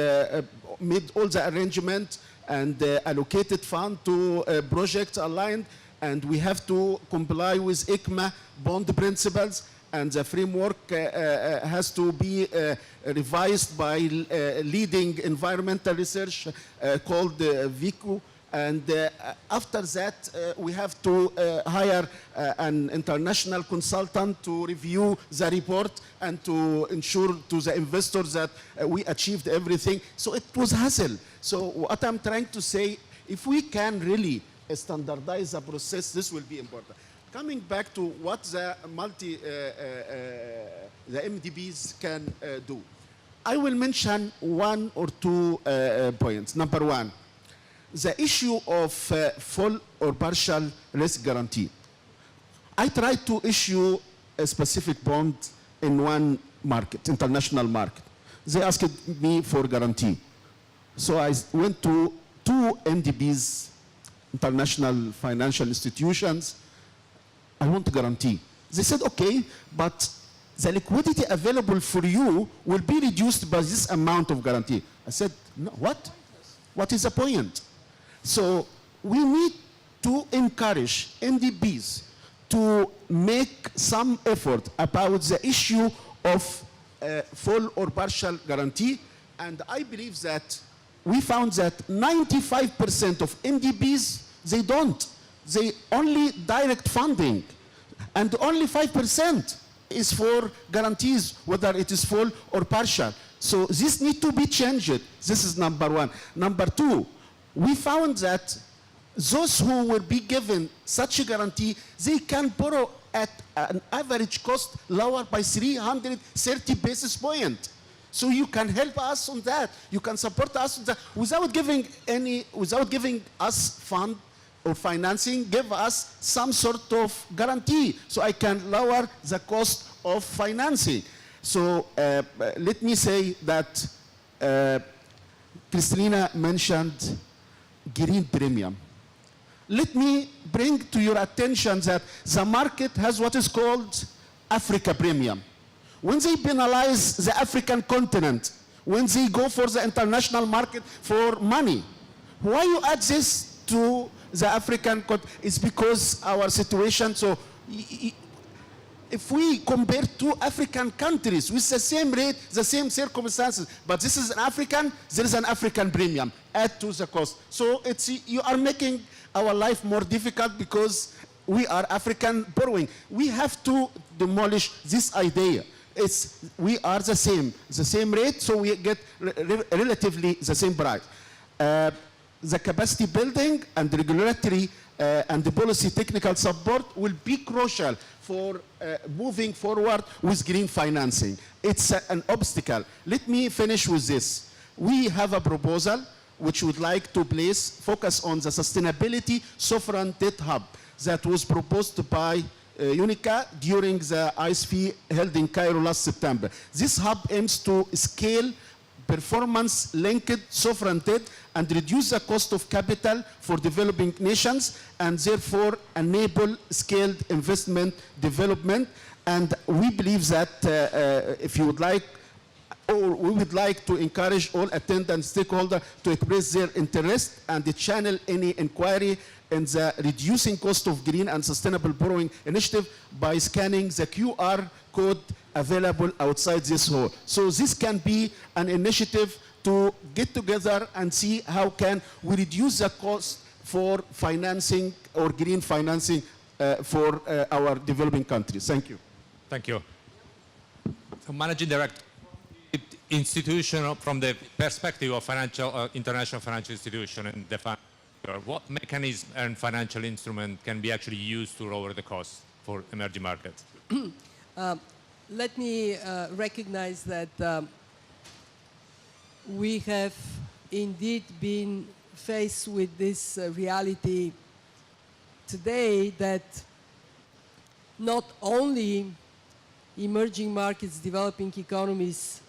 made all the arrangement and allocated fund to projects aligned, and we have to comply with ICMA bond principles, and the framework has to be revised by leading environmental research called VICU. And after that, we have to hire an international consultant to review the report and to ensure to the investors that we achieved everything. So it was hassle. So what I'm trying to say, if we can really standardize the process, this will be important. Coming back to what the MDBs can do, I will mention one or two points. Number one, the issue of full or partial risk guarantee. I tried to issue a specific bond in one market, international market. They asked me for guarantee. So I went to two MDBs international financial institutions. I want a guarantee. They said, okay, but the liquidity available for you will be reduced by this amount of guarantee. I said, no, what? What is the point? So we need to encourage NDBs to make some effort about the issue of full or partial guarantee. And I believe that we found that 95% of NDBs, they don't. They only direct funding. And only 5% is for guarantees, whether it is full or partial. So this needs to be changed. This is number one. Number two, we found that those who will be given such a guarantee, they can borrow at an average cost lower by 330 basis points. So you can help us on that. You can support us on that without giving us fund or financing. Give us some sort of guarantee so I can lower the cost of financing. So let me say that Kristina mentioned green premium. Let me bring to your attention that the market has what is called Africa premium. When they penalize the African continent, when they go for the international market for money, why you add this to the African continent? It's because our situation, so if we compare two African countries with the same rate, the same circumstances, but this is an African, there is an African premium, add to the cost. So you are making our life more difficult because we are African borrowing. We have to demolish this idea. We are the same rate, so we get relatively the same price. The capacity building and regulatory and the policy technical support will be crucial for moving forward with green financing. It's an obstacle. Let me finish with this. We have a proposal which would like to focus on the sustainability sovereign debt hub that was proposed by UNICA during the ISV held in Cairo last September. This hub aims to scale performance-linked sovereign debt and reduce the cost of capital for developing nations and therefore enable scaled investment development. And we believe that if you would like, or we would like to encourage all attendant stakeholders to express their interest and channel any inquiry in the reducing cost of green and sustainable borrowing initiative by scanning the QR code available outside this hall. So this can be an initiative to get together and see how can we reduce the cost for financing or green financing for our developing countries. Thank you.
Thank you. So Managing Director, institution from the perspective of international financial institution and the what mechanism and financial instrument can be actually used to lower the cost for emerging markets?
Let me recognize that we have indeed been faced with this reality today that not only emerging markets, developing economies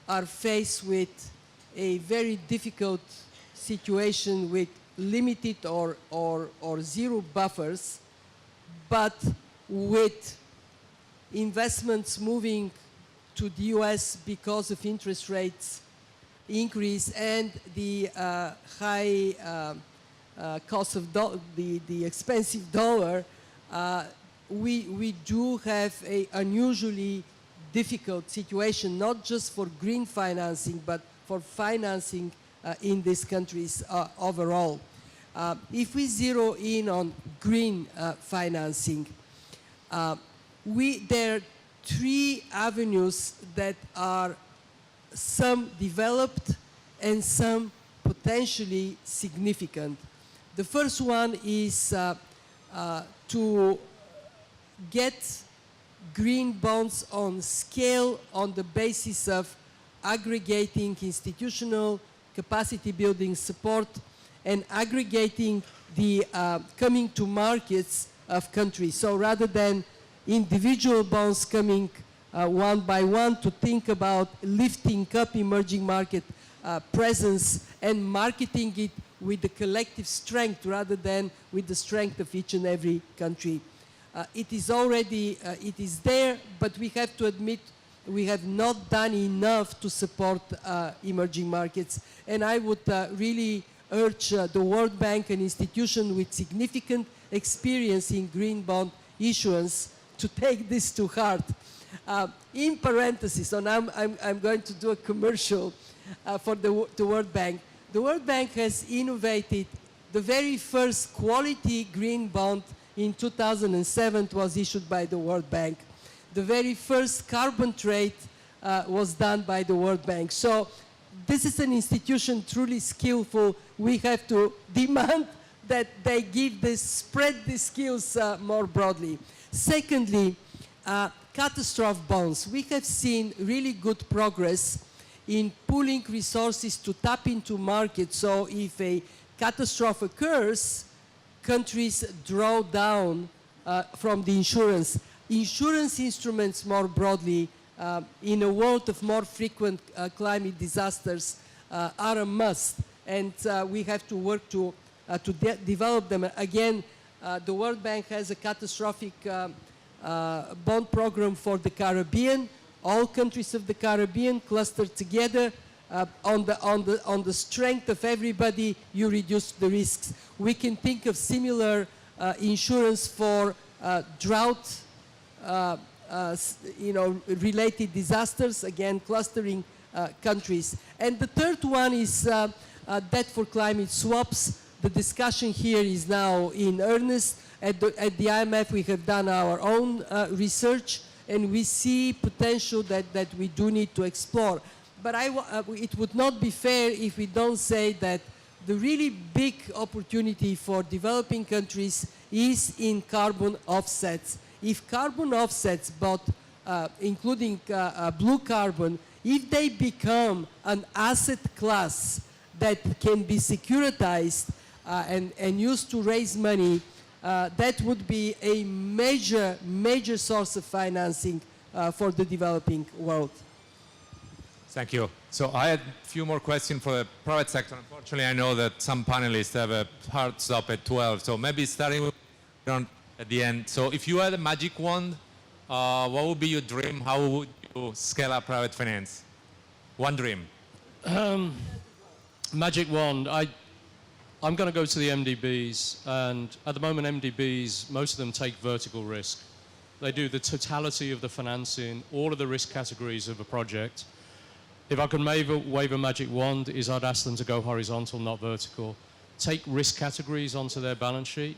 are faced with a very difficult situation with limited or zero buffers, but with investments moving to the US because of interest rates increase and the high cost of the expensive dollar, we do have an unusually difficult situation, not just for green financing, but for financing in these countries overall. If we zero in on green financing, there are three avenues that are some developed and some potentially significant. The first one is to get green bonds on scale on the basis of aggregating institutional capacity building support and aggregating the coming to markets of countries. So rather than individual bonds coming one by one, to think about lifting up emerging market presence and marketing it with the collective strength rather than with the strength of each and every country. It is already, it is there, but we have to admit we have not done enough to support emerging markets. And I would really urge the World Bank, an institution with significant experience in green bond issuance, to take this to heart. In parentheses, and I'm going to do a commercial for the World Bank. The World Bank has innovated the very first quality green bond in 2007. It was issued by the World Bank. The very first carbon trade was done by the World Bank. So this is an institution truly skillful. We have to demand that they give this, spread these skills more broadly. Secondly, catastrophe bonds. We have seen really good progress in pooling resources to tap into markets. So if a catastrophe occurs, countries draw down from the insurance. Insurance instruments more broadly in a world of more frequent climate disasters are a must, and we have to work to develop them. Again, the World Bank has a catastrophic bond program for the Caribbean. All countries of the Caribbean clustered together. On the strength of everybody, you reduce the risks. We can think of similar insurance for drought, related disasters, again, clustering countries. And the third one is debt for climate swaps. The discussion here is now in earnest. At the IMF, we have done our own research, and we see potential that we do need to explore. But it would not be fair if we don't say that the really big opportunity for developing countries is in carbon offsets. If carbon offsets, but including blue carbon, if they become an asset class that can be securitized and used to raise money, that would be a major source of financing for the developing world.
Thank you. So I had a few more questions for the private sector. Unfortunately, I know that some panelists have a hard stop at 12, so maybe starting with at the end. So if you had a magic wand, what would be your dream? How would you scale up private finance? One dream.
Magic wand. I'm going to go to the MDBs, and at the moment MDBs, most of them take vertical risk. They do the totality of the financing, all of the risk categories of a project. If I could wave a magic wand, I'd ask them to go horizontal, not vertical. Take risk categories onto their balance sheet,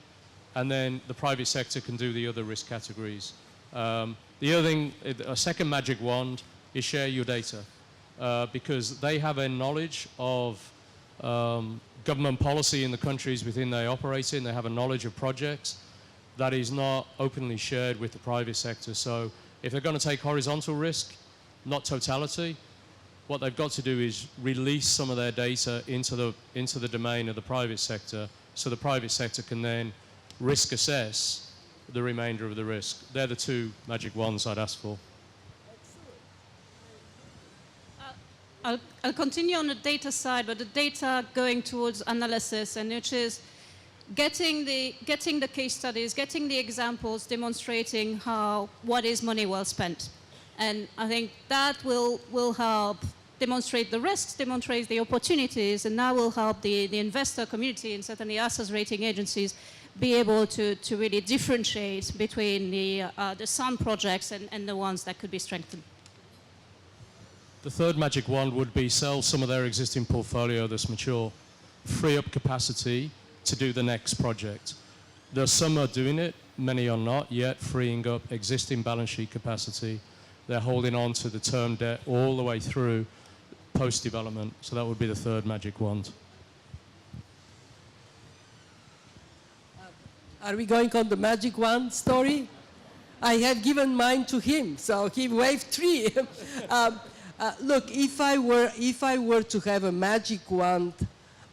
and then the private sector can do the other risk categories. The other thing, a second magic wand, is share your data, because they have a knowledge of government policy in the countries within they operate in. They have a knowledge of projects that is not openly shared with the private sector. So if they're going to take horizontal risk, not totality, what they've got to do is release some of their data into the domain of the private sector, so the private sector can then risk assess the remainder of the risk. They're the two magic wands I'd ask for.
I'll continue on the data side, but the data going towards analysis, and which is getting the case studies, getting the examples, demonstrating what is money well spent. And I think that will help demonstrate the risks, demonstrate the opportunities, and that will help the investor community and certainly us as rating agencies be able to really differentiate between the sound projects and the ones that could be strengthened.
The third magic wand would be sell some of their existing portfolio that's mature, free up capacity to do the next project. There's some are doing it, many are not yet, freeing up existing balance sheet capacity. They're holding on to the term debt all the way through post-development. So that would be the third magic wand.
Are we going on the magic wand story? I have given mine to him, so he waved 3. Look, if I were to have a magic wand,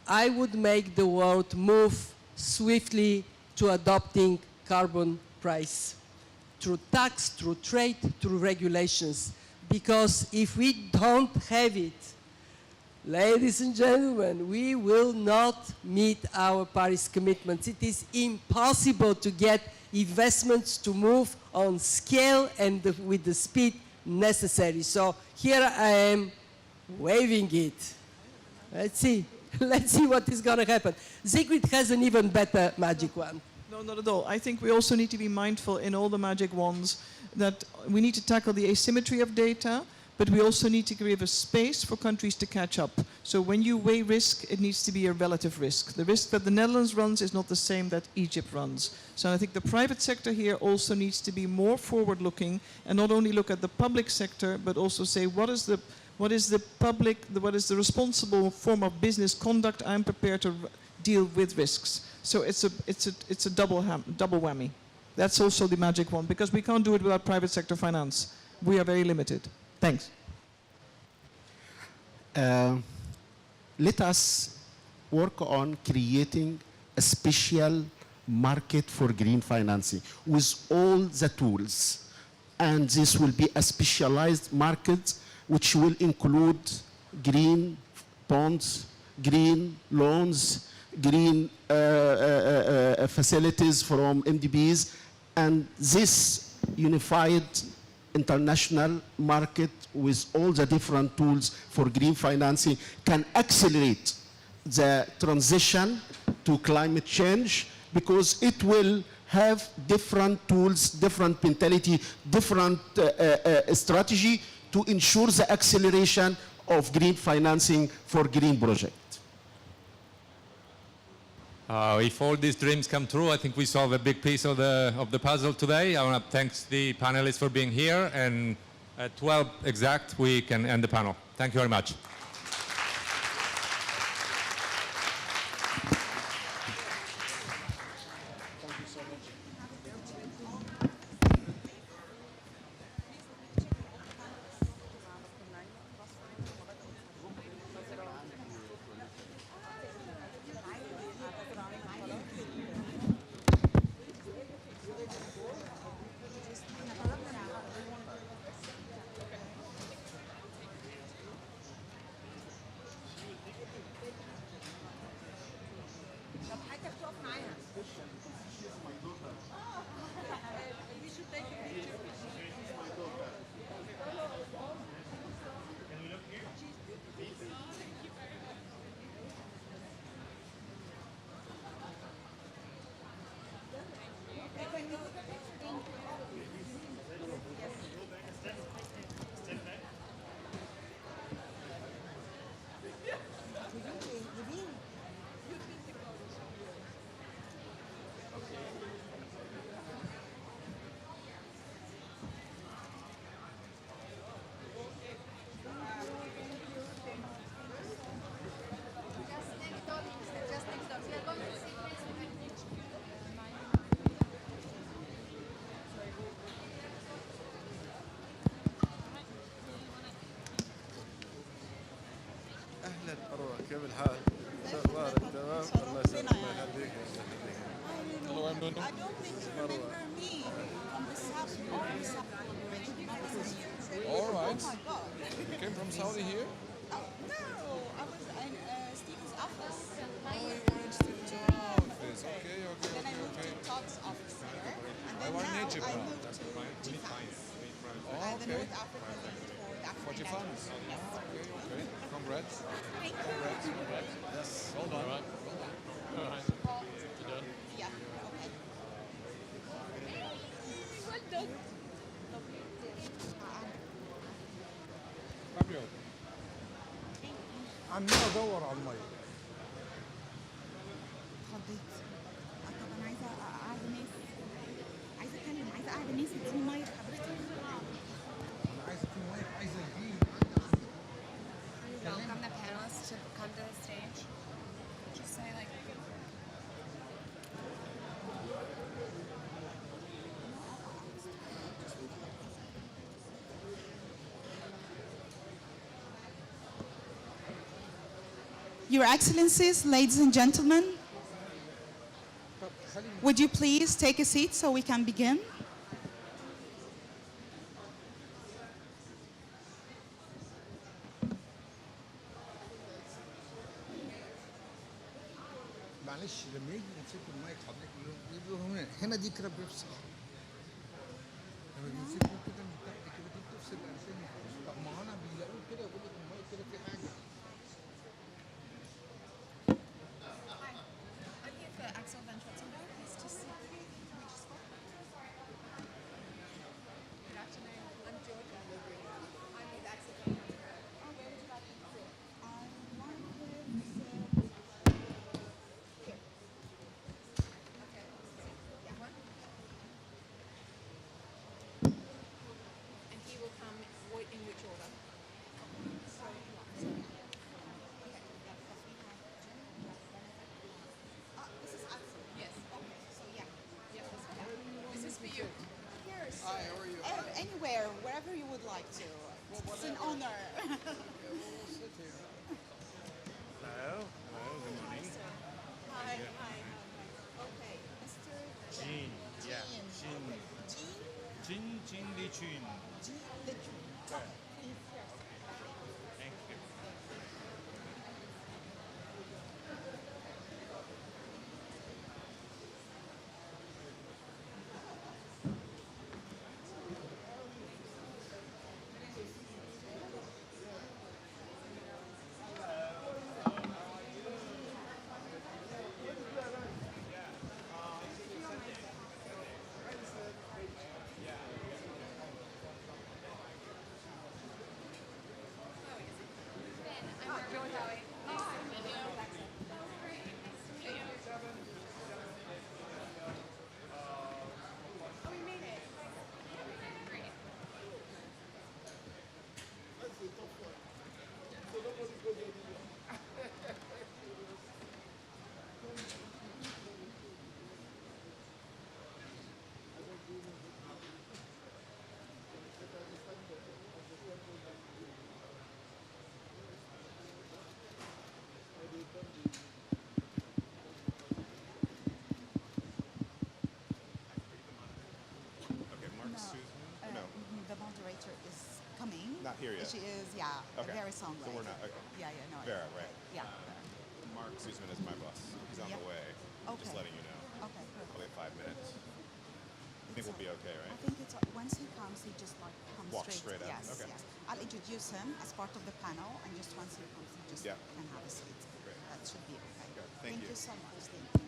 I would make the world move swiftly to adopting carbon price through tax, through trade, through regulations. Because if we don't have it, ladies and gentlemen, we will not meet our Paris commitments. It is impossible to get investments to move on scale and with the speed necessary. So here I am waving it. Let's see. Let's see what is going to happen. Sigrid has an even better magic wand.
No, not at all. I think we also need to be mindful in all the magic wands that we need to tackle the asymmetry of data, but we also need to give a space for countries to catch up. So when you weigh risk, it needs to be a relative risk. The risk that the Netherlands runs is not the same that Egypt runs. So I think the private sector here also needs to be more forward-looking and not only look at the public sector, but also say what is the responsible form of business conduct I'm prepared to deal with risks. So it's a double whammy. That's also the magic one, because we can't do it without private sector finance. We are very limited. Thanks.
Let us work on creating a special market for green financing with all the tools. And this will be a specialized market which will include green bonds, green loans, green facilities from MDBs, and this unified international market with all the different tools for green financing can accelerate the transition to climate change, because it will have different tools, different mentality, different strategy to ensure the acceleration of green financing for green projects.
If all these dreams come true, I think we solve a big piece of the puzzle today. I want to thank the panelists for being here, and at 12 exact, we can end the panel. Thank you very much.
اهلا مروه، كيف الحال؟ اخبارك تمام؟ الله يسلمك، الله يخليك. Hello, I'm Nuno. I don't think you remember me from the Saudi All right. Oh my God. You came from Saudi here?
No, I was in Stephen's office.
Oh, you were in Steve's office. Okay.
Then I moved to Todd's office there. And
I
then
was in
now
Egypt
I
now.
moved to GFANS.
Oh,
I'm the
okay.
North African lead for the
For
African
GFANS.
Yes.
Okay. Congrats.
Thank you.
Congrats. Yes. Well done. All right. All right. You done?
Yeah, okay. Well done.
Fabio.
عمال ادور على الميه.
اتخضيت. طب انا عايزه اقعد ناس، عايزه اتكلم، عايزه اقعد ناس اديني ميه حضرتك.
انا عايزه في ميه، عايزه الجيل.
Welcome the panelists to come to the stage. Just say like.
Your Excellencies, ladies and gentlemen, would you please take a seat so we can begin?
معلش لما يجي يمسكوا المايك حضرتك يقولوا هنا هنا دي كده بيفصل لما بيمسكوا كده من تحت كده دي بتفصل الانسان. طب ما انا بيلاقوه كده يقول لك المايك كده في حاجه.
I'm here for Axel Van Schwarzenberg. He's just Good afternoon. I'm Georgia. I'm with Axel Van Schwarzenberg. Oh, where would you like me to sit? I want him to sit here. Okay. Yeah. One. And he will come in which order? So, okay. This is Axel. Yes. Okay. So yeah. Yes. This is for you. Yes.
Hi, how are you?
Anywhere, wherever you would like to. It's an honor.
We'll sit here.
Hello. Hello. Good morning.
Hi. Hi. Okay. Mr.
Jean. Yeah.
Jean.
Jean. Jean Li Chun.
Jean Lichun.
Right.
He's here.
Thank you.
The moderator is coming.
Not here yet.
She is, yeah,
Okay.
very soon.
So we're not, okay.
Yeah, yeah, no.
Vera,
it's-
right.
Yeah.
Mark Sussman is my boss. He's on
Yep.
the way.
Okay.
Just letting you know.
Okay, good.
Probably 5 minutes. I think we'll be okay,
I
right?
think it's once he comes, he just like comes
Walk straight up.
Yes,
Okay.
yes. I'll introduce him as part of the panel, and just once he comes, he just
Yeah.
can have a seat. That should be okay.
Good. Thank you.
you so much. Thank you.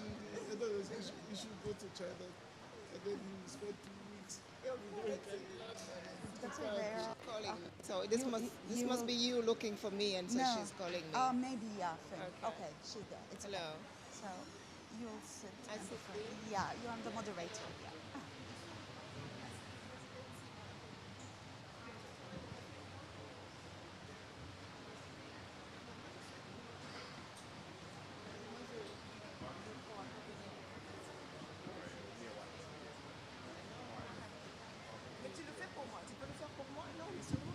You should go to China and then you spend 2 weeks.
That's rare. Calling. So this must be you looking for me, and so
No.
she's calling me.
Maybe, yeah.
Okay.
Okay, she's there. It's
Hello.
okay. So you'll sit.
I
in
sit
front.
here?
Yeah, you're the moderator. Yeah.
Mais tu le fais pour moi. Tu peux le faire pour moi? Non, mais c'est bon.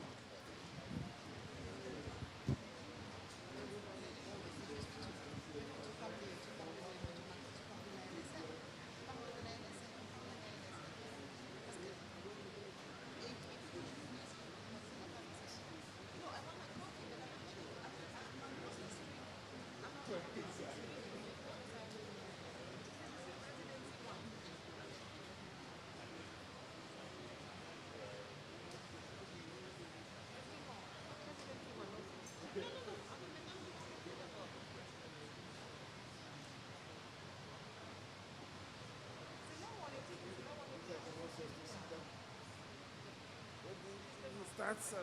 That's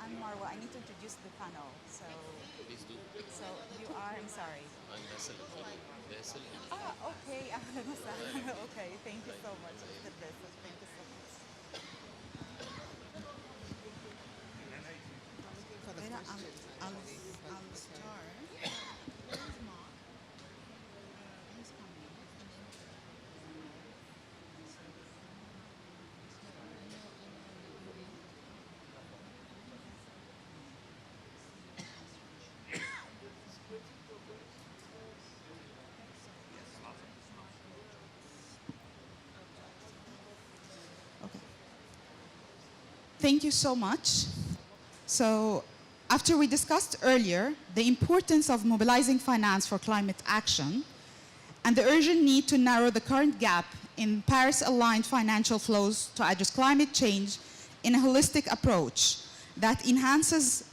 I'm Marwa. I need to introduce the panel. So,
Please do.
so you are, I'm sorry.
I'm Basil. Basil.
Ah, okay. Okay, thank you so much, Mr. Basil. Thank you so much. I'll start. Where's Mark? He's coming.
Thank you so much. So, after we discussed earlier the importance of mobilizing finance for climate action and the urgent need to narrow the current gap in Paris-aligned financial flows to address climate change in a holistic approach that enhances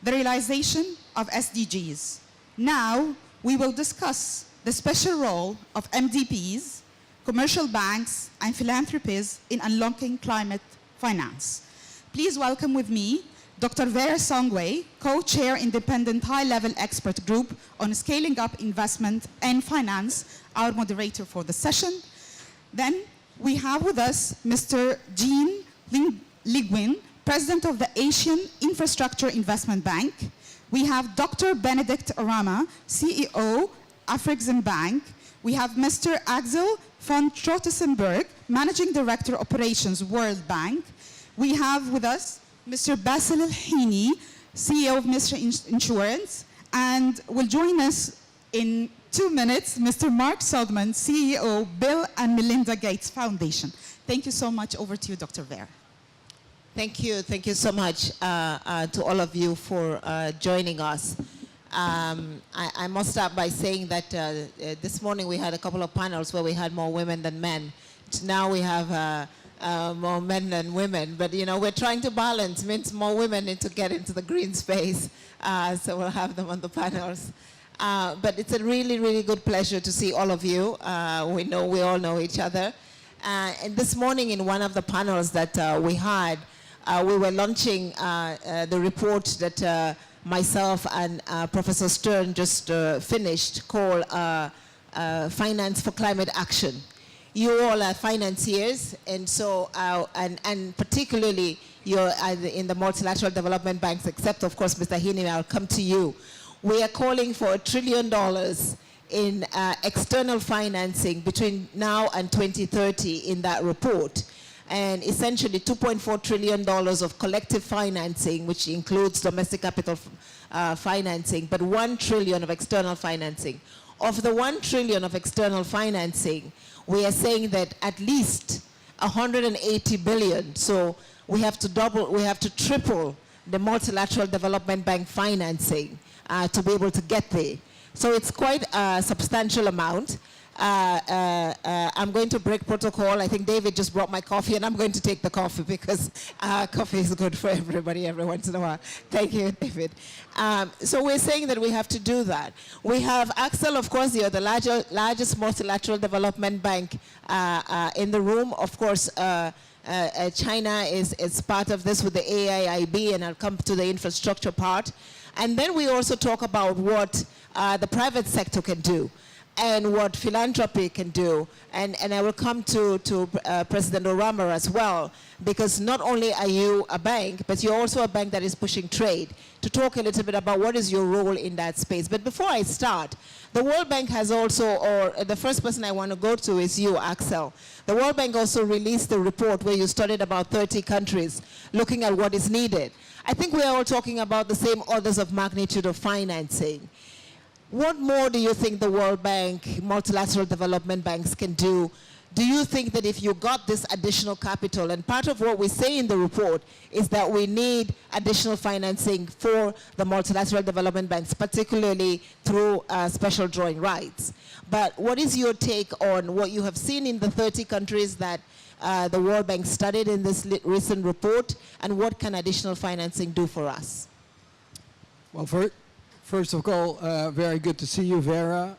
the realization of SDGs. Now, we will discuss the special role of MDPs, commercial banks, and philanthropies in unlocking climate finance. Please welcome with me Dr. Vera Songwei, Co-Chair Independent High-Level Expert Group on Scaling Up Investment and Finance, our moderator for the session. Then we have with us Mr. Jean Liguin, President of the Asian Infrastructure Investment Bank. We have Dr. Benedict Orama, CEO, Afrexim Bank. We have Mr. Axel von Trottesenberg, Managing Director, Operations, World Bank. We have with us Mr. Basil El-Hini, CEO of Mr. Insurance, and will join us in 2 minutes, Mr. Mark Sodman, CEO, Bill and Melinda Gates Foundation. Thank you so much. Over to you, Dr. Vera.
Thank you so much to all of you for joining us. I must start by saying that this morning we had a couple of panels where we had more women than men. Now we have more men than women, but you know, we're trying to balance, means more women need to get into the green space, so we'll have them on the panels. But it's a really, really good pleasure to see all of you. We all know each other. And this morning in one of the panels that we had, we were launching the report that myself and Professor Stern just finished, called Finance for Climate Action. You all are financiers, and so, and particularly you're in the multilateral development banks, except of course, Mr. Hini, I'll come to you. We are calling for $1 trillion in external financing between now and 2030 in that report. And essentially $2.4 trillion of collective financing, which includes domestic capital financing, but $1 trillion of external financing. Of the $1 trillion of external financing, we are saying that at least 180 billion, so we have to triple the multilateral development bank financing to be able to get there. So it's quite a substantial amount. I'm going to break protocol. I think David just brought my coffee, and I'm going to take the coffee because coffee is good for everybody every once in a while. Thank you, David. So we're saying that we have to do that. We have Axel, of course, you're the largest multilateral development bank in the room. Of course, China is part of this with the AIIB, and I'll come to the infrastructure part. And then we also talk about what the private sector can do, and what philanthropy can do. And I will come to President Orama as well, because not only are you a bank, but you're also a bank that is pushing trade, to talk a little bit about what is your role in that space. But before I start, the World Bank has also, or the first person I want to go to is you, Axel. The World Bank also released a report where you studied about 30 countries, looking at what is needed. I think we are all talking about the same orders of magnitude of financing. What more do you think the World Bank, multilateral development banks can do? Do you think that if you got this additional capital, and part of what we say in the report is that we need additional financing for the multilateral development banks, particularly through special drawing rights. But what is your take on what you have seen in the 30 countries that the World Bank studied in this recent report, and what can additional financing do for us?
Well, first of all, very good to see you, Vera.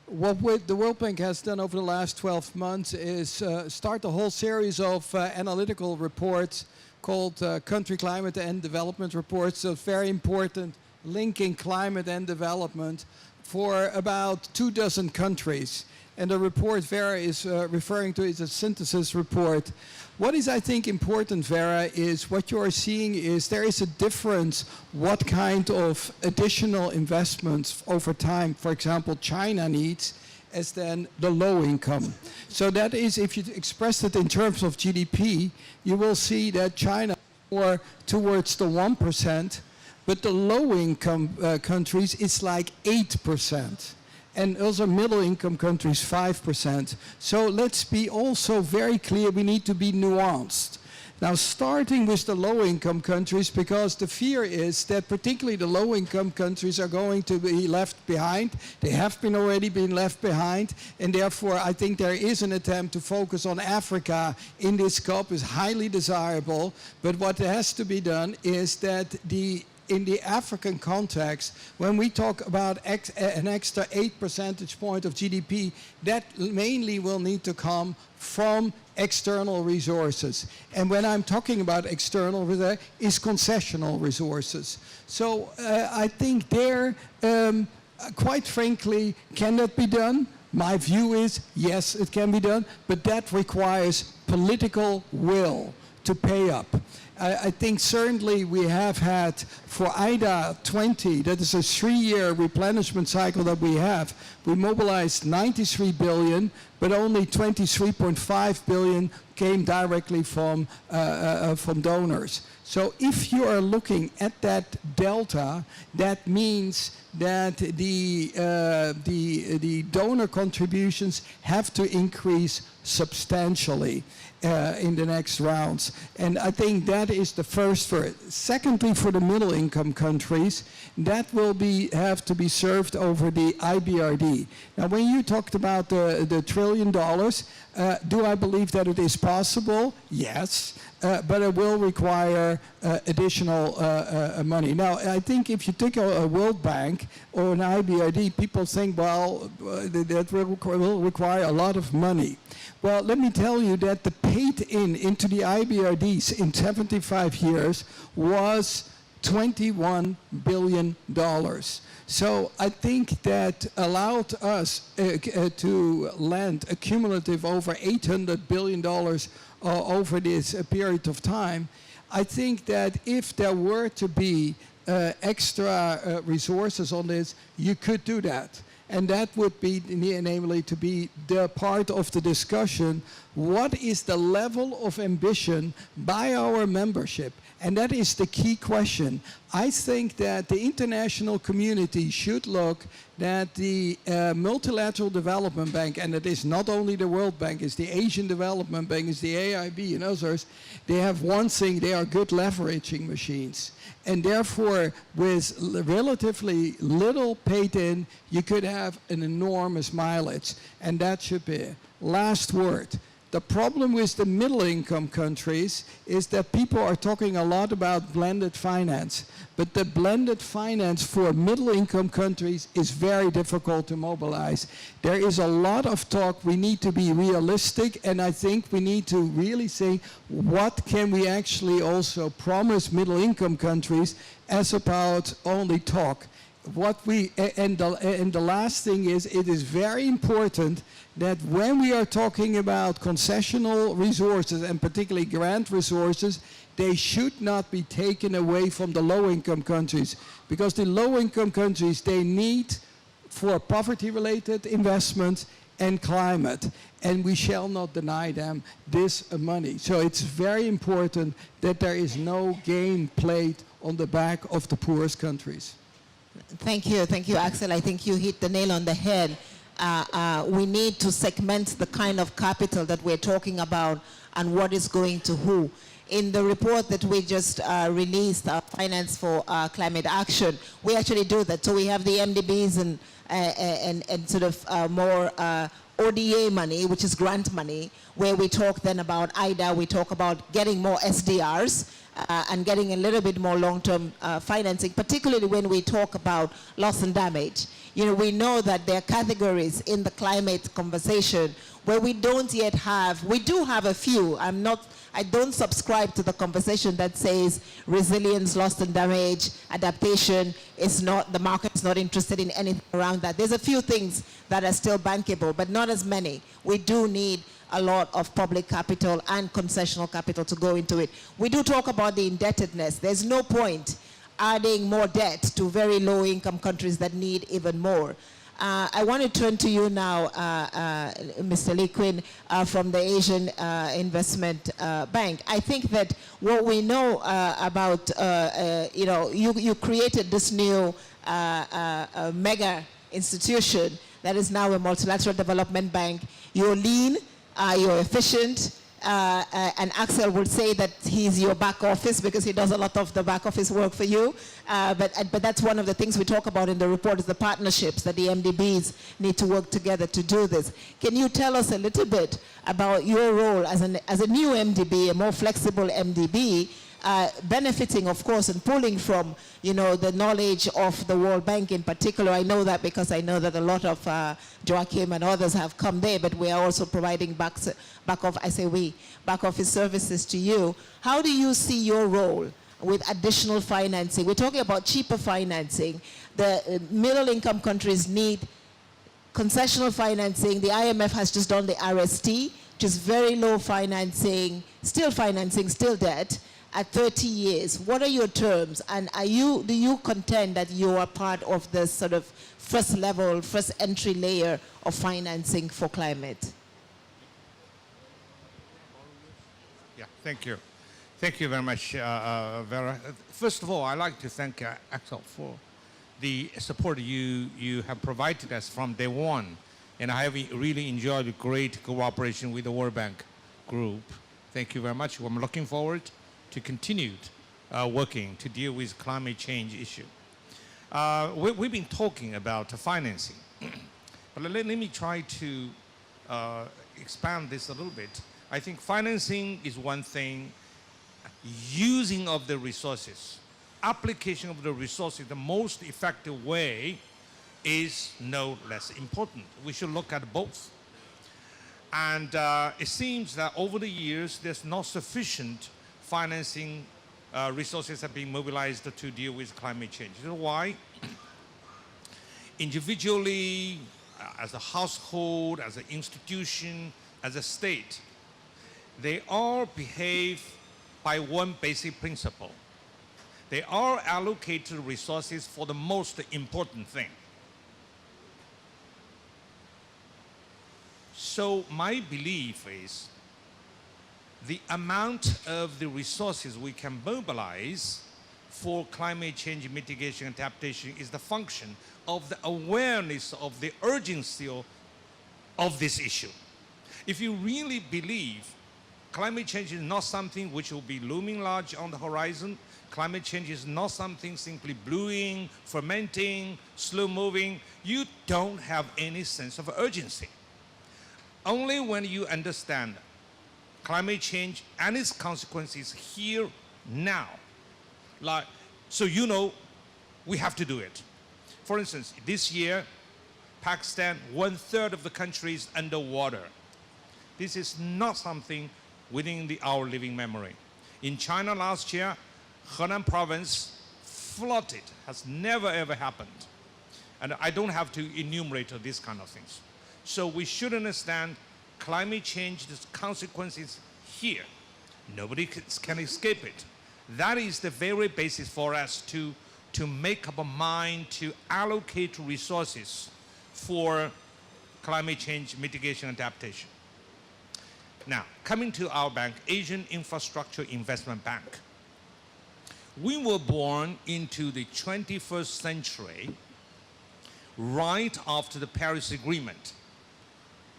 what the World Bank has done over the last 12 months is start a whole series of analytical reports called Country Climate and Development Reports. So it's very important, linking climate and development for about 24 countries. And the report Vera is referring to is a synthesis report. What is, I think, important, Vera, is what you are seeing is there is a difference what kind of additional investments over time, for example, China needs, as then the low income. So that is, if you express it in terms of GDP, you will see that China more towards the 1%, but the low income countries, it's like 8%. And also middle income countries 5%. So let's be also very clear, we need to be nuanced. Now starting with the low income countries, because the fear is that particularly the low income countries are going to be left behind. They have been already been left behind, and therefore I think there is an attempt to focus on Africa in this COP is highly desirable, but what has to be done is that in the African context, when we talk about an extra 8 percentage point of GDP, that mainly will need to come from external resources. And when I'm talking about external resources, is concessional resources. So I think there, quite frankly, can that be done? My view is, yes, it can be done, but that requires political will to pay up. I think certainly we have had for IDA 20, that is a 3-year replenishment cycle that we have, we mobilized 93 billion, but only 23.5 billion came directly from donors. So if you are looking at that delta, that means that the donor contributions have to increase substantially in the next rounds. And I think that is the first for it. Secondly, for the middle income countries, that will have to be served over the IBRD. Now, when you talked about the $1 trillion, do I believe that it is possible? Yes. But it will require additional money. Now, I think if you take a World Bank or an IBRD, people think, well, that will require a lot of money. Well, let me tell you that the paid into the IBRDs in 75 years was $21 billion. So I think that allowed us to land a cumulative over $800 billion over this period of time. I think that if there were to be extra resources on this, you could do that. And that would be namely to be the part of the discussion. What is the level of ambition by our membership? And that is the key question. I think that the international community should look that the multilateral development bank, and it is not only the World Bank, it's the Asian Development Bank, it's the AIB and others, they have one thing, they are good leveraging machines. And therefore, with relatively little paid in, you could have an enormous mileage. And that should be last word. The problem with the middle income countries is that people are talking a lot about blended finance. But the blended finance for middle income countries is very difficult to mobilize. There is a lot of talk. We need to be realistic, and I think we need to really say what can we actually also promise middle income countries as about only talk. And the last thing is, it is very important that when we are talking about concessional resources, and particularly grant resources, they should not be taken away from the low-income countries. Because the low-income countries, they need for poverty-related investments and climate. And we shall not deny them this money. So it's very important that there is no game played on the back of the poorest countries.
Thank you, Axel. I think you hit the nail on the head. We need to segment the kind of capital that we're talking about and what is going to who. In the report that we just released, Finance for Climate Action, we actually do that. So we have the MDBs and sort of more ODA money, which is grant money, where we talk then about IDA, we talk about getting more SDRs and getting a little bit more long-term financing, particularly when we talk about loss and damage. You know, we know that there are categories in the climate conversation where we don't yet have, we do have a few. I don't subscribe to the conversation that says resilience, loss and damage, adaptation is not, the market is not interested in anything around that. There's a few things that are still bankable, but not as many. We do need a lot of public capital and concessional capital to go into it. We do talk about the indebtedness. There's no point adding more debt to very low income countries that need even more. I want to turn to you now, Mr. Lee Quinn, from the Asian Investment Bank. I think that what we know about, you know, you created this new mega institution that is now a multilateral development bank. You're lean, you're efficient, and Axel would say that he's your back office because he does a lot of the back office work for you. But that's one of the things we talk about in the report is the partnerships that the MDBs need to work together to do this. Can you tell us a little bit about your role as a new MDB, a more flexible MDB, benefiting, of course, and pulling from, you know, the knowledge of the World Bank in particular? I know that because I know that a lot of Joachim and others have come there, but we are also providing back office services to you. How do you see your role with additional financing? We're talking about cheaper financing. The middle income countries need concessional financing. The IMF has just done the RST, which is very low financing, still debt, at 30 years. What are your terms? And do you contend that you are part of the sort of first entry layer of financing for climate?
Yeah, thank you. Thank you very much, Vera. First of all, I'd like to thank Axel for the support you have provided us from day one. And I have really enjoyed great cooperation with the World Bank group. Thank you very much. I'm looking forward to continue working to deal with climate change issue. We've been talking about financing, but let me try to expand this a little bit. I think financing is one thing, using of the resources, application of the resources, the most effective way is no less important. We should look at both. And it seems that over the years, there's not sufficient financing resources have been mobilized to deal with climate change. You know why? Individually, as a household, as an institution, as a state, they all behave by one basic principle. They all allocated resources for the most important thing. So my belief is the amount of the resources we can mobilize for climate change mitigation and adaptation is the function of the awareness of the urgency of this issue. If you really believe climate change is not something which will be looming large on the horizon, climate change is not something simply brewing, fermenting, slow moving, you don't have any sense of urgency. Only when you understand climate change and its consequences here, now. So you know we have to do it. For instance, this year, Pakistan, 1/3 of the country is underwater. This is not something within our living memory. In China last year, Henan province flooded, has never ever happened. And I don't have to enumerate these kind of things. So we should understand climate change, the consequences here. Nobody can escape it. That is the very basis for us to make up a mind to allocate resources for climate change mitigation and adaptation. Now, coming to our bank, Asian Infrastructure Investment Bank. We were born into the 21st century right after the Paris Agreement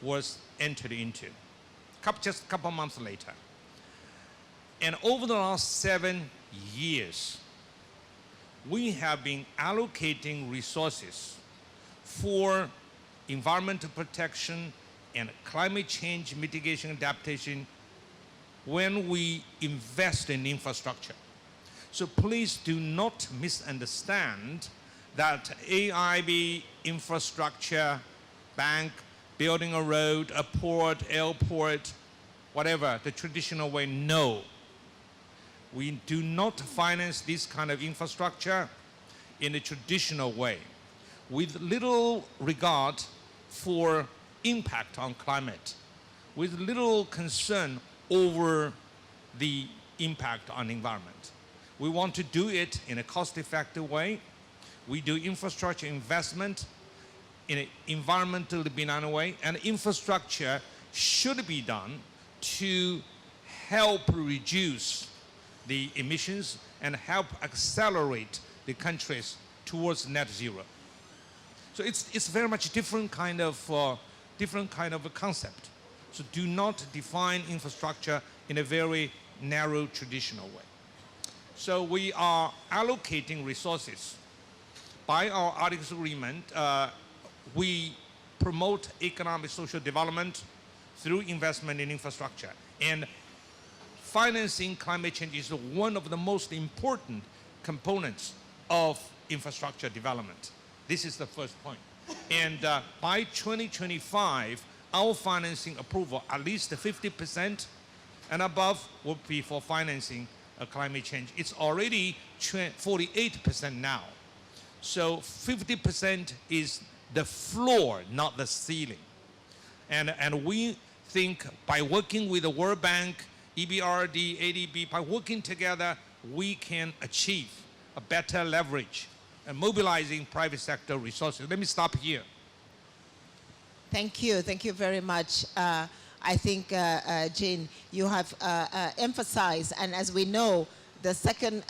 was entered into, just a couple months later. And over the last 7 years, we have been allocating resources for environmental protection, and climate change mitigation adaptation when we invest in infrastructure. So please do not misunderstand that AIB infrastructure, bank, building a road, a port, airport, whatever, the traditional way, no. We do not finance this kind of infrastructure in a traditional way, with little regard for impact on climate, with little concern over the impact on environment. We want to do it in a cost-effective way. We do infrastructure investment in an environmentally benign way, and infrastructure should be done to help reduce the emissions and help accelerate the countries towards net zero. So it's very much different kind of a concept. So do not define infrastructure in a very narrow traditional way. So we are allocating resources. By our Articles of Agreement, we promote economic social development through investment in infrastructure. And financing climate change is one of the most important components of infrastructure development. This is the first point. And by 2025, our financing approval, at least 50% and above, will be for financing climate change. It's already 48% now. So 50% is the floor, not the ceiling. And we think by working with the World Bank, EBRD, ADB, by working together, we can achieve a better leverage and mobilizing private sector resources. Let me stop here.
Thank you. Thank you very much. I think, Jane, you have emphasized, and as we know, the second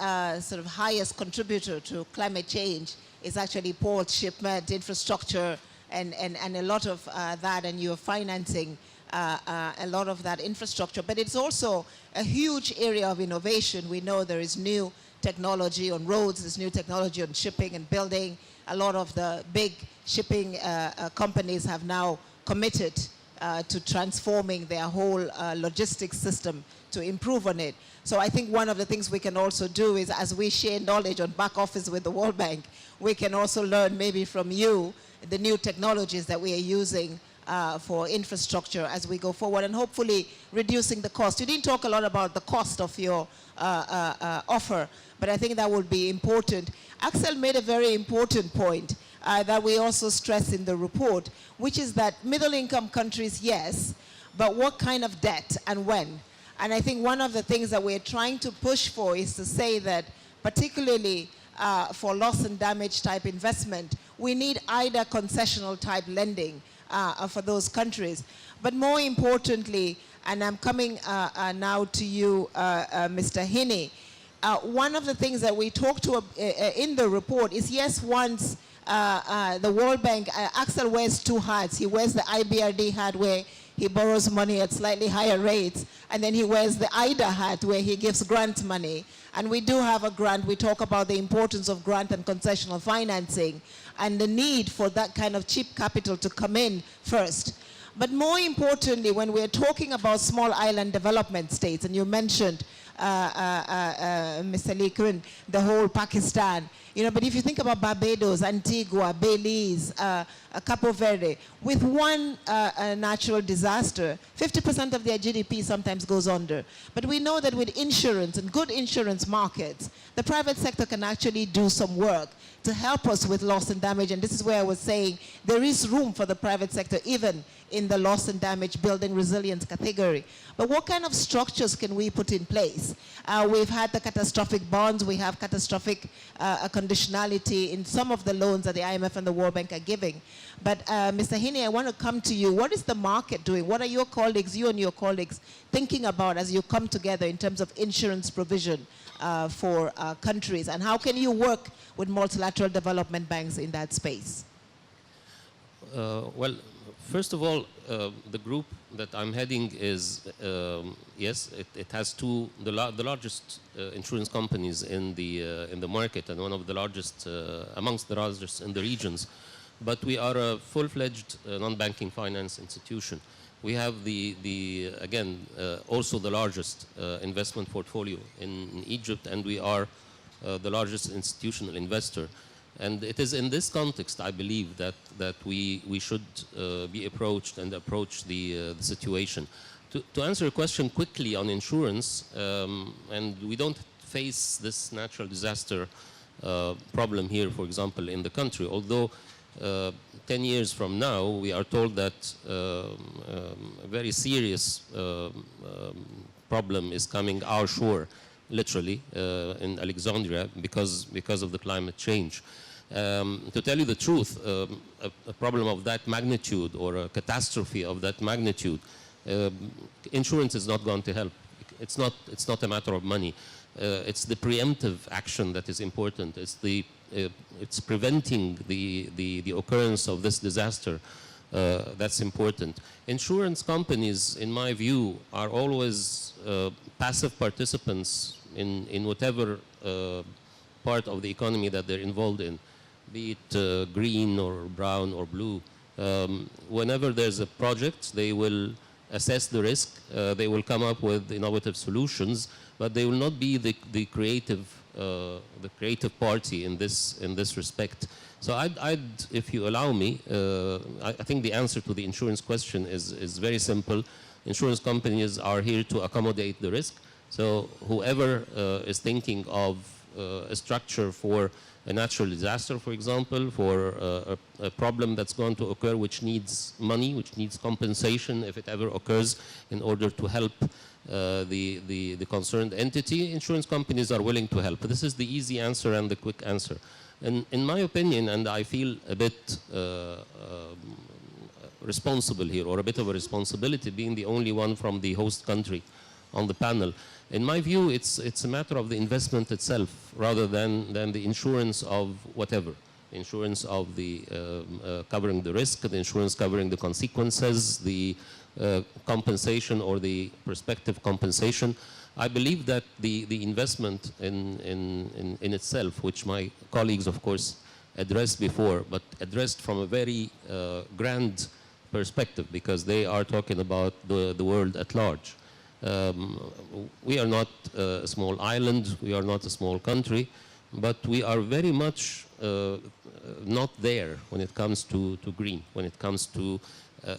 sort of highest contributor to climate change is actually port, shipment, infrastructure, and a lot of that, and you're financing a lot of that infrastructure. But it's also a huge area of innovation. We know there is new technology on roads, there's new technology on shipping and building. A lot of the big shipping companies have now committed to transforming their whole logistics system to improve on it. So I think one of the things we can also do is, as we share knowledge on back office with the World Bank, we can also learn maybe from you the new technologies that we are using for infrastructure as we go forward, and hopefully reducing the cost. You didn't talk a lot about the cost of your offer, but I think that would be important. Axel made a very important point that we also stress in the report, which is that middle-income countries, yes, but what kind of debt and when? And I think one of the things that we're trying to push for is to say that, particularly for loss and damage type investment, we need either concessional type lending for those countries. But more importantly, and I'm coming now to you, Mr. Hinney, one of the things that we talked to in the report is, yes, once the World Bank, Axel wears two hats. He wears the IBRD hat where he borrows money at slightly higher rates, and then he wears the IDA hat where he gives grant money. And we do have a grant. We talk about the importance of grant and concessional financing and the need for that kind of cheap capital to come in first. But more importantly, when we're talking about small island development states, and you mentioned, Mr. Lee Kun, the whole Pakistan, you know, but if you think about Barbados, Antigua, Belize, Capo Verde, with one natural disaster, 50% of their GDP sometimes goes under. But we know that with insurance and good insurance markets, the private sector can actually do some work to help us with loss and damage. And this is where I was saying there is room for the private sector, even in the loss and damage building resilience category. But what kind of structures can we put in place? We've had the catastrophic bonds, we have catastrophic conditionality in some of the loans that the IMF and the World Bank are giving. But Mr. Hinney, I want to come to you. What is the market doing? What are your colleagues, you and your colleagues, thinking about as you come together in terms of insurance provision for countries? And how can you work with multilateral development banks in that space?
Well, first of all, the group that I'm heading is, yes, it has the largest insurance companies in the market, and one of the largest, amongst the largest in the regions. but we are a full-fledged non-banking finance institution. We have again, also the largest investment portfolio in Egypt, and we are the largest institutional investor. And it is in this context, I believe, that we should be approached and approach the situation. To answer your question quickly on insurance, and we don't face this natural disaster problem here, for example, in the country, although 10 years from now, we are told that a very serious problem is coming our shore, literally, in Alexandria because of the climate change. To tell you the truth, a problem of that magnitude or a catastrophe of that magnitude, insurance is not going to help. It's not a matter of money. It's the preemptive action that is important. It's preventing the occurrence of this disaster that's important. Insurance companies, in my view, are always passive participants in whatever part of the economy that they're involved in, be it green or brown or blue. Whenever there's a project, they will assess the risk, they will come up with innovative solutions, but they will not be the creative party in this respect. So if you allow me, I think the answer to the insurance question is very simple. Insurance companies are here to accommodate the risk. So whoever is thinking of a structure for a natural disaster, for example, for a problem that's going to occur which needs money, which needs compensation if it ever occurs in order to help the concerned entity, insurance companies are willing to help. This is the easy answer and the quick answer. And in my opinion, and I feel a bit responsible here, or a bit of a responsibility being the only one from the host country on the panel. In my view, it's a matter of the investment itself rather than the insurance of whatever. The insurance of the covering the risk, the insurance covering the consequences, the compensation or the prospective compensation. I believe that the investment in itself, which my colleagues, of course, addressed before, but addressed from a very grand perspective, because they are talking about the world at large. We are not a small island, we are not a small country, but we are very much not there when it comes to green, when it comes to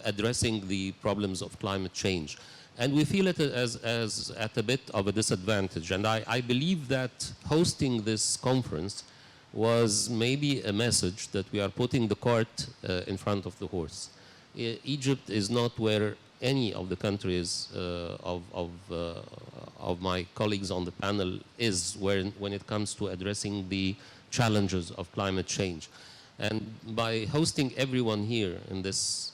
addressing the problems of climate change. And we feel it as at a bit of a disadvantage. And I believe that hosting this conference was maybe a message that we are putting the cart in front of the horse. Egypt is not where any of the countries of my colleagues on the panel is when it comes to addressing the challenges of climate change. And by hosting everyone here in this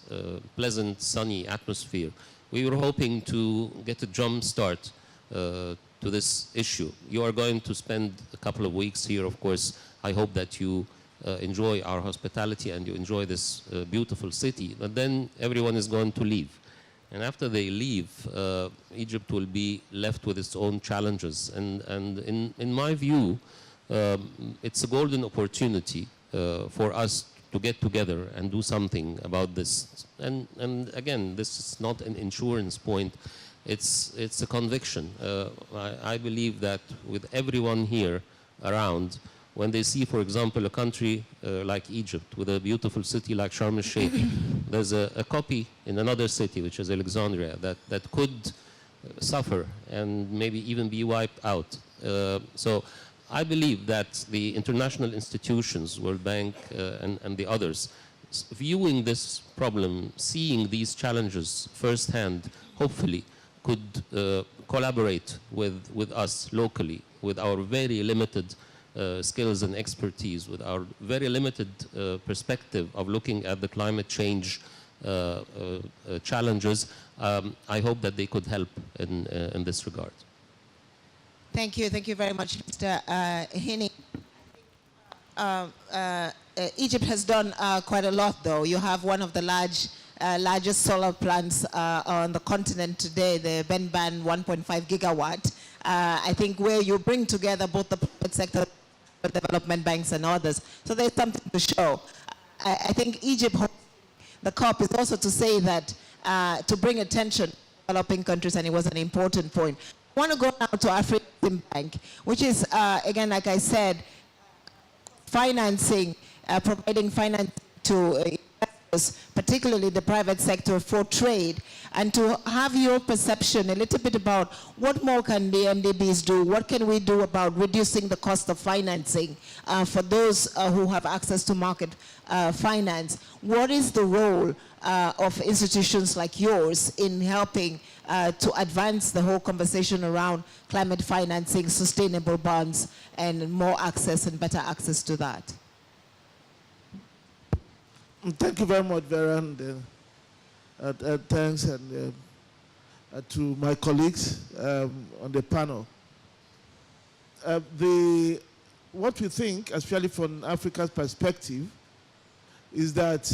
pleasant, sunny atmosphere, we were hoping to get a jump start to this issue. You are going to spend a couple of weeks here, of course. I hope that you enjoy our hospitality and you enjoy this beautiful city, but then everyone is going to leave. And after they leave, Egypt will be left with its own challenges. And in my view, it's a golden opportunity for us to get together and do something about this. And again, this is not an insurance point. It's a conviction. I believe that with everyone here around, when they see, for example, a country like Egypt with a beautiful city like Sharm el-Sheikh, there's a copy in another city, which is Alexandria, that could suffer and maybe even be wiped out. So I believe that the international institutions, World Bank and the others, viewing this problem, seeing these challenges firsthand, hopefully could collaborate with us locally, with our very limited skills and expertise, with our very limited perspective of looking at the climate change challenges. I hope that they could help in this regard.
Thank you very much, Mr. Hini. Egypt has done quite a lot, though. You have one of the largest solar plants on the continent today, the Benban 1.5 gigawatt. I think where you bring together both the private sector, development banks and others. So there's something to show. I think Egypt, the COP, is also to say that, to bring attention to developing countries, and it was an important point. I want to go now to African Bank, which is, again, like I said, financing, providing finance to investors, particularly the private sector, for trade, and to have your perception a little bit about what more can the MDBs do, what can we do about reducing the cost of financing for those who have access to market finance. What is the role of institutions like yours in helping to advance the whole conversation around climate financing, sustainable bonds, and more access and better access to that?
Thank you very much, Vera, and thanks to my colleagues on the panel. What we think, especially from Africa's perspective, is that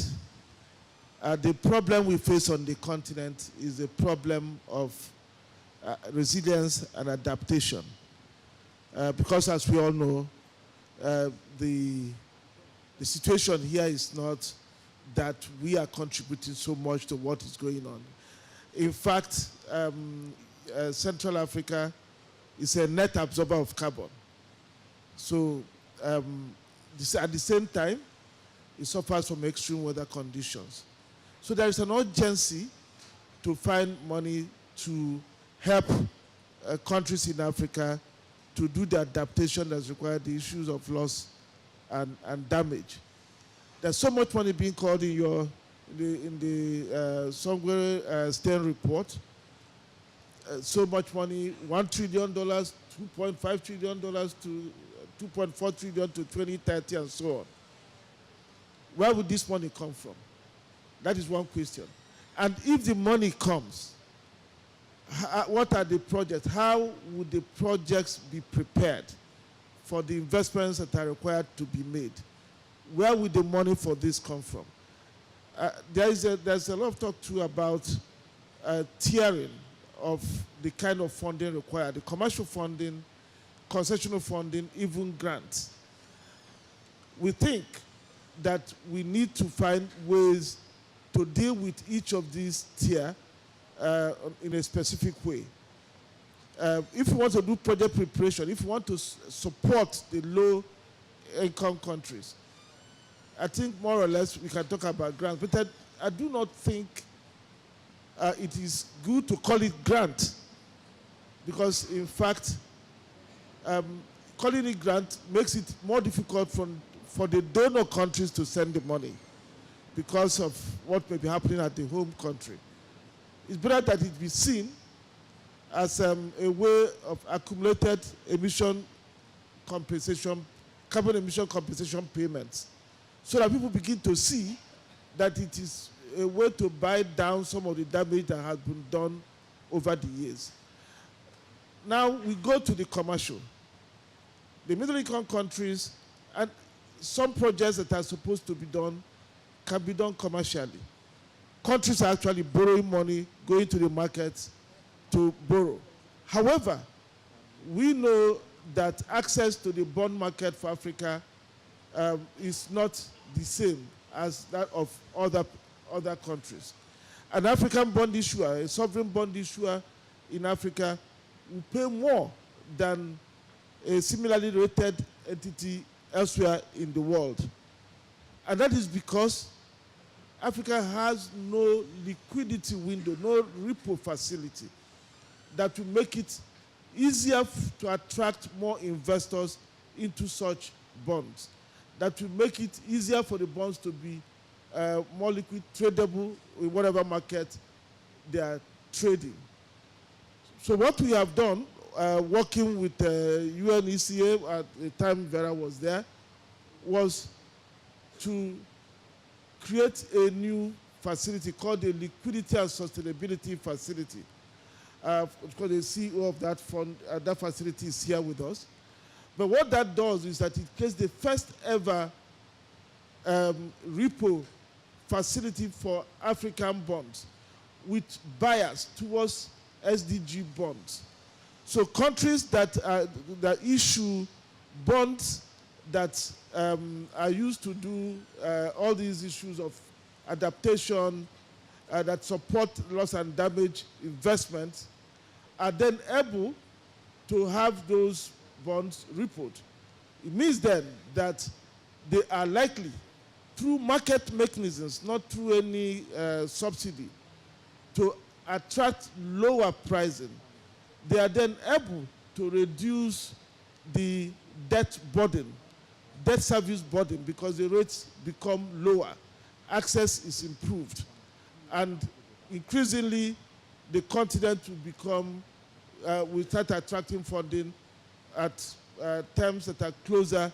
the problem we face on the continent is a problem of resilience and adaptation. Because as we all know, the situation here is not that we are contributing so much to what is going on. In fact, Central Africa is a net absorber of carbon. So at the same time, it suffers from extreme weather conditions. So there is an urgency to find money to help countries in Africa to do the adaptation that's required, the issues of loss and damage. There's so much money being called in the somewhere Stern report. So much money, $1 trillion, $2.5 trillion to $2.4 trillion to 2030 and so on. Where would this money come from? That is one question. And if the money comes, what are the projects? How would the projects be prepared for the investments that are required to be made? Where would the money for this come from? There's a lot of talk too about tiering of the kind of funding required, the commercial funding, concessional funding, even grants. We think that we need to find ways to deal with each of these tiers in a specific way. If we want to do project preparation, if we want to support the low-income countries, I think more or less we can talk about grants, but I do not think it is good to call it grant, because in fact, calling it grant makes it more difficult for the donor countries to send the money because of what may be happening at the home country. It's better that it be seen as a way of accumulated emission compensation, carbon emission compensation payments, so that people begin to see that it is a way to buy down some of the damage that has been done over the years. Now we go to the commercial. The middle-income countries, and some projects that are supposed to be done can be done commercially. Countries are actually borrowing money, going to the markets to borrow. However, we know that access to the bond market for Africa is not the same as that of other countries. An African bond issuer, a sovereign bond issuer in Africa, will pay more than a similarly rated entity elsewhere in the world. And that is because Africa has no liquidity window, no repo facility that will make it easier to attract more investors into such bonds, that will make it easier for the bonds to be more liquid, tradable in whatever market they are trading. So what we have done, working with UNECA at the time Vera was there, was to create a new facility called the Liquidity and Sustainability Facility. Of course, the CEO of that fund, that facility is here with us. But what that does is that it creates the first ever repo facility for African bonds with bias towards SDG bonds. So countries that issue bonds that are used to do all these issues of adaptation that support loss and damage investments are then able to have those bonds repoed. It means then that they are likely, through market mechanisms, not through any subsidy, to attract lower pricing. They are then able to reduce the debt burden, debt service burden, because the rates become lower. Access is improved. And increasingly, the continent will become, will start attracting funding at terms that are closer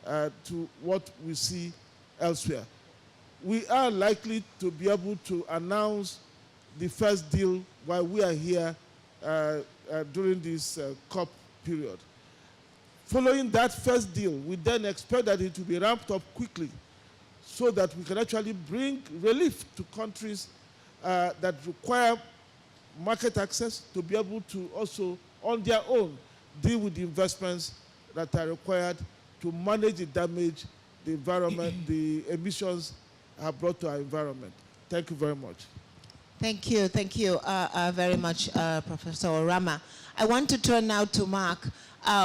to what we see elsewhere. We are likely to be able to announce the first deal while we are here during this COP period. Following that first deal, we then expect that it will be ramped up quickly so that we can actually bring relief to countries that require market access to be able to also, on their own, deal with the investments that are required to manage the damage the environment, the emissions have brought to our environment. Thank you very much.
Thank you very much, Professor Orama. I want to turn now to Mark.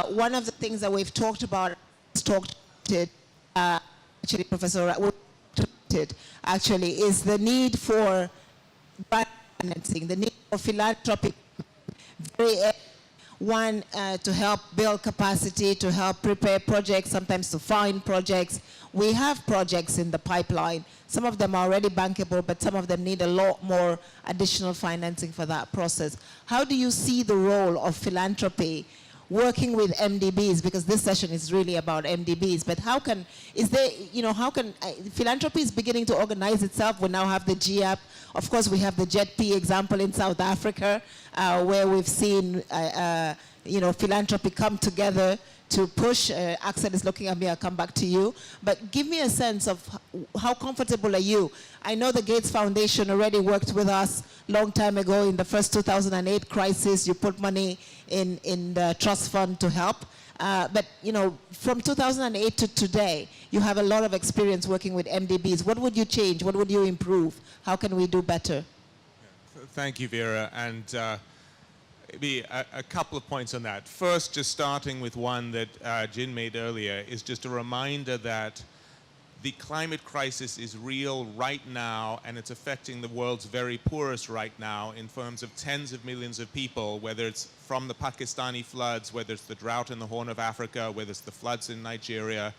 One of the things that we've talked about, actually, Professor Orama, actually, is the need for financing, the need for philanthropic, one, to help build capacity, to help prepare projects, sometimes to find projects. We have projects in the pipeline. Some of them are already bankable, but some of them need a lot more additional financing for that process. How do you see the role of philanthropy working with MDBs? Because this session is really about MDBs, but how can, philanthropy is beginning to organize itself. We now have the GAP. Of course, we have the JETP example in South Africa, where we've seen, philanthropy come together to push. Axel is looking at me, I'll come back to you. But give me a sense of how comfortable are you? I know the Gates Foundation already worked with us a long time ago in the first 2008 crisis. You put money in the trust fund to help. But from 2008 to today, you have a lot of experience working with MDBs. What would you change? What would you improve? How can we do better?
Thank you, Vera. And maybe a couple of points on that. First, just starting with one that Jin made earlier, is just a reminder that the climate crisis is real right now, and it's affecting the world's very poorest right now in terms of tens of millions of people, whether it's from the Pakistani floods, whether it's the drought in the Horn of Africa, whether it's the floods in Nigeria.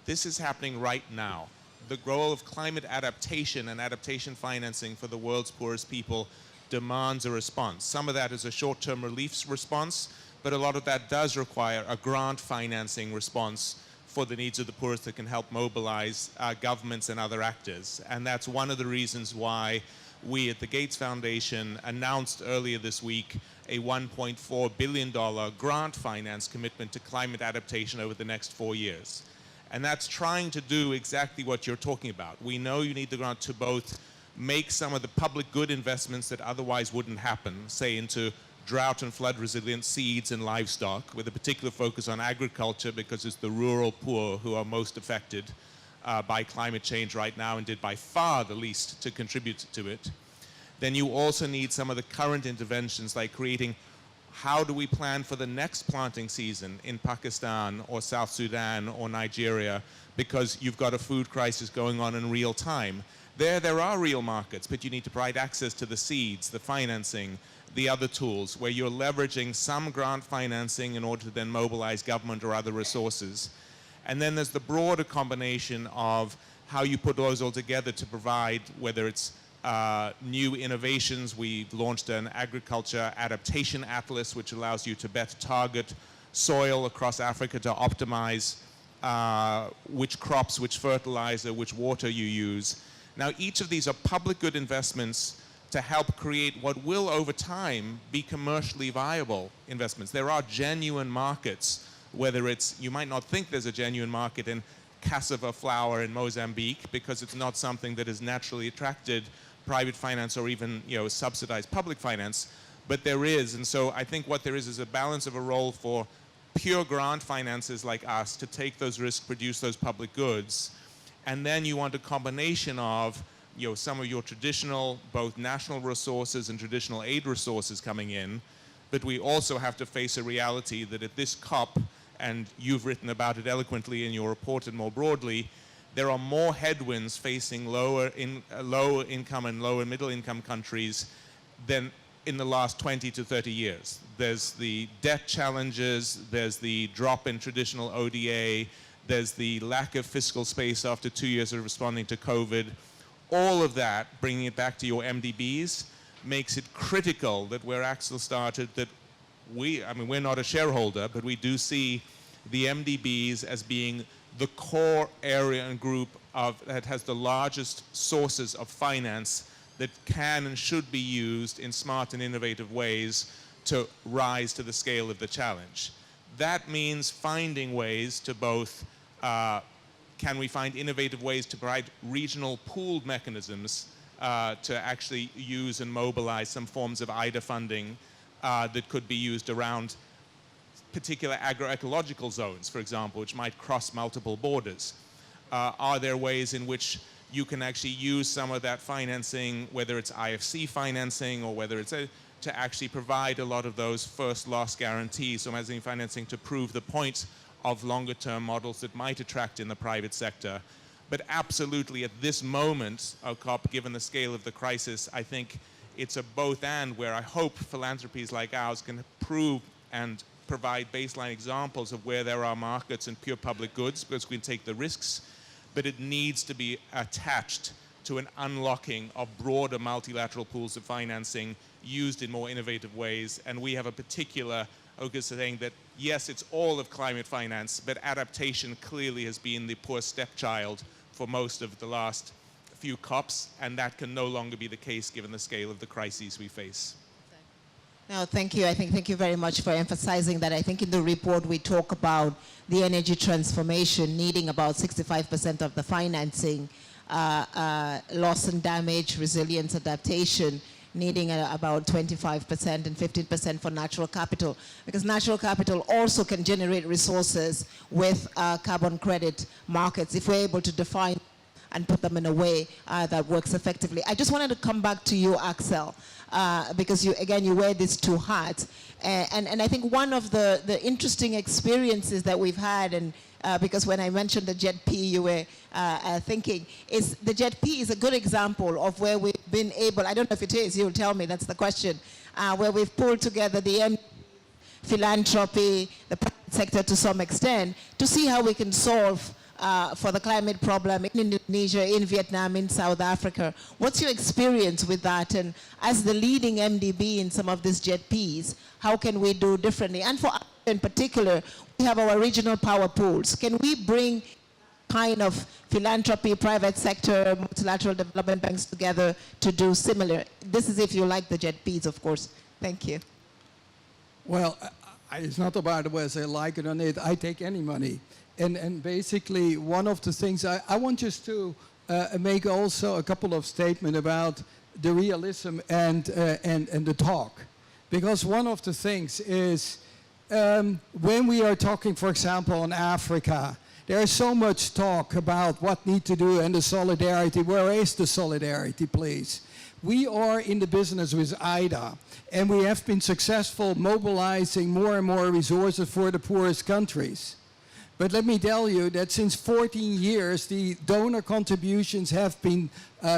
This is happening right now. The role of climate adaptation and adaptation financing for the world's poorest people demands a response. Some of that is a short-term relief response, but a lot of that does require a grant financing response for the needs of the poorest that can help mobilize governments and other actors. And that's one of the reasons why we at the Gates Foundation announced earlier this week a $1.4 billion grant finance commitment to climate adaptation over the next 4 years. And that's trying to do exactly what you're talking about. We know you need the grant to both make some of the public good investments that otherwise wouldn't happen, say into drought and flood resilient seeds and livestock, with a particular focus on agriculture because it's the rural poor who are most affected by climate change right now and did by far the least to contribute to it. Then you also need some of the current interventions like creating how do we plan for the next planting season in Pakistan or South Sudan or Nigeria, because you've got a food crisis going on in real time. There are real markets, but you need to provide access to the seeds, the financing, the other tools, where you're leveraging some grant financing in order to then mobilize government or other resources. And then there's the broader combination of how you put those all together to provide, whether it's new innovations. We've launched an agriculture adaptation atlas, which allows you to better target soil across Africa to optimize which crops, which fertilizer, which water you use. Now, each of these are public good investments to help create what will, over time, be commercially viable investments. There are genuine markets, whether it's, you might not think there's a genuine market in cassava flour in Mozambique because it's not something that has naturally attracted private finance or even, subsidized public finance, but there is. And so I think what there is a balance of a role for pure grant finances like us to take those risks, produce those public goods, and then you want a combination of some of your traditional, both national resources and traditional aid resources coming in, but we also have to face a reality that at this COP, and you've written about it eloquently in your report and more broadly, there are more headwinds facing lower income and lower middle income countries than in the last 20 to 30 years. There's the debt challenges, there's the drop in traditional ODA, there's the lack of fiscal space after 2 years of responding to COVID. All of that, bringing it back to your MDBs, makes it critical that where Axel started, that we're not a shareholder, but we do see the MDBs as being the core area and group that has the largest sources of finance that can and should be used in smart and innovative ways to rise to the scale of the challenge. That means finding ways to both, can we find innovative ways to provide regional pooled mechanisms to actually use and mobilize some forms of IDA funding that could be used around particular agroecological zones, for example, which might cross multiple borders? Are there ways in which you can actually use some of that financing, whether it's IFC financing or whether it's to actually provide a lot of those first loss guarantees, so mezzanine financing to prove the point of longer term models that might attract in the private sector? But absolutely at this moment, COP, given the scale of the crisis, I think it's a both and, where I hope philanthropies like ours can prove and provide baseline examples of where there are markets and pure public goods, because we can take the risks, but it needs to be attached to an unlocking of broader multilateral pools of financing used in more innovative ways. And we have a particular focus saying that, yes, it's all of climate finance, but adaptation clearly has been the poor stepchild for most of the last few COPs, and that can no longer be the case given the scale of the crises we face.
No, thank you. Thank you very much for emphasizing that. I think in the report we talk about the energy transformation needing about 65% of the financing, loss and damage, resilience, adaptation, needing about 25% and 15% for natural capital, because natural capital also can generate resources with carbon credit markets if we're able to define and put them in a way that works effectively. I just wanted to come back to you, Axel, because you wear these two hats. And I think one of the interesting experiences that we've had, and because when I mentioned the JET-P, you were thinking, is the JET-P is a good example of where we've been able, I don't know if it is, you'll tell me, that's the question, where we've pulled together the philanthropy, the private sector to some extent, to see how we can solve for the climate problem in Indonesia, in Vietnam, in South Africa. What's your experience with that? And as the leading MDB in some of these JET-Ps, how can we do differently? And for us in particular, we have our regional power pools. Can we bring kind of philanthropy, private sector, multilateral development banks together to do similar? This is if you like the JET-Ps, of course. Thank you.
Well, it's not about whether I like it or not. I take any money. And basically, one of the things I want just to make also a couple of statements about the realism and the talk. Because one of the things is when we are talking, for example, on Africa, there is so much talk about what need to do and the solidarity. Where is the solidarity, please? We are in the business with IDA, and we have been successful mobilizing more and more resources for the poorest countries. But let me tell you that since 14 years, the donor contributions have been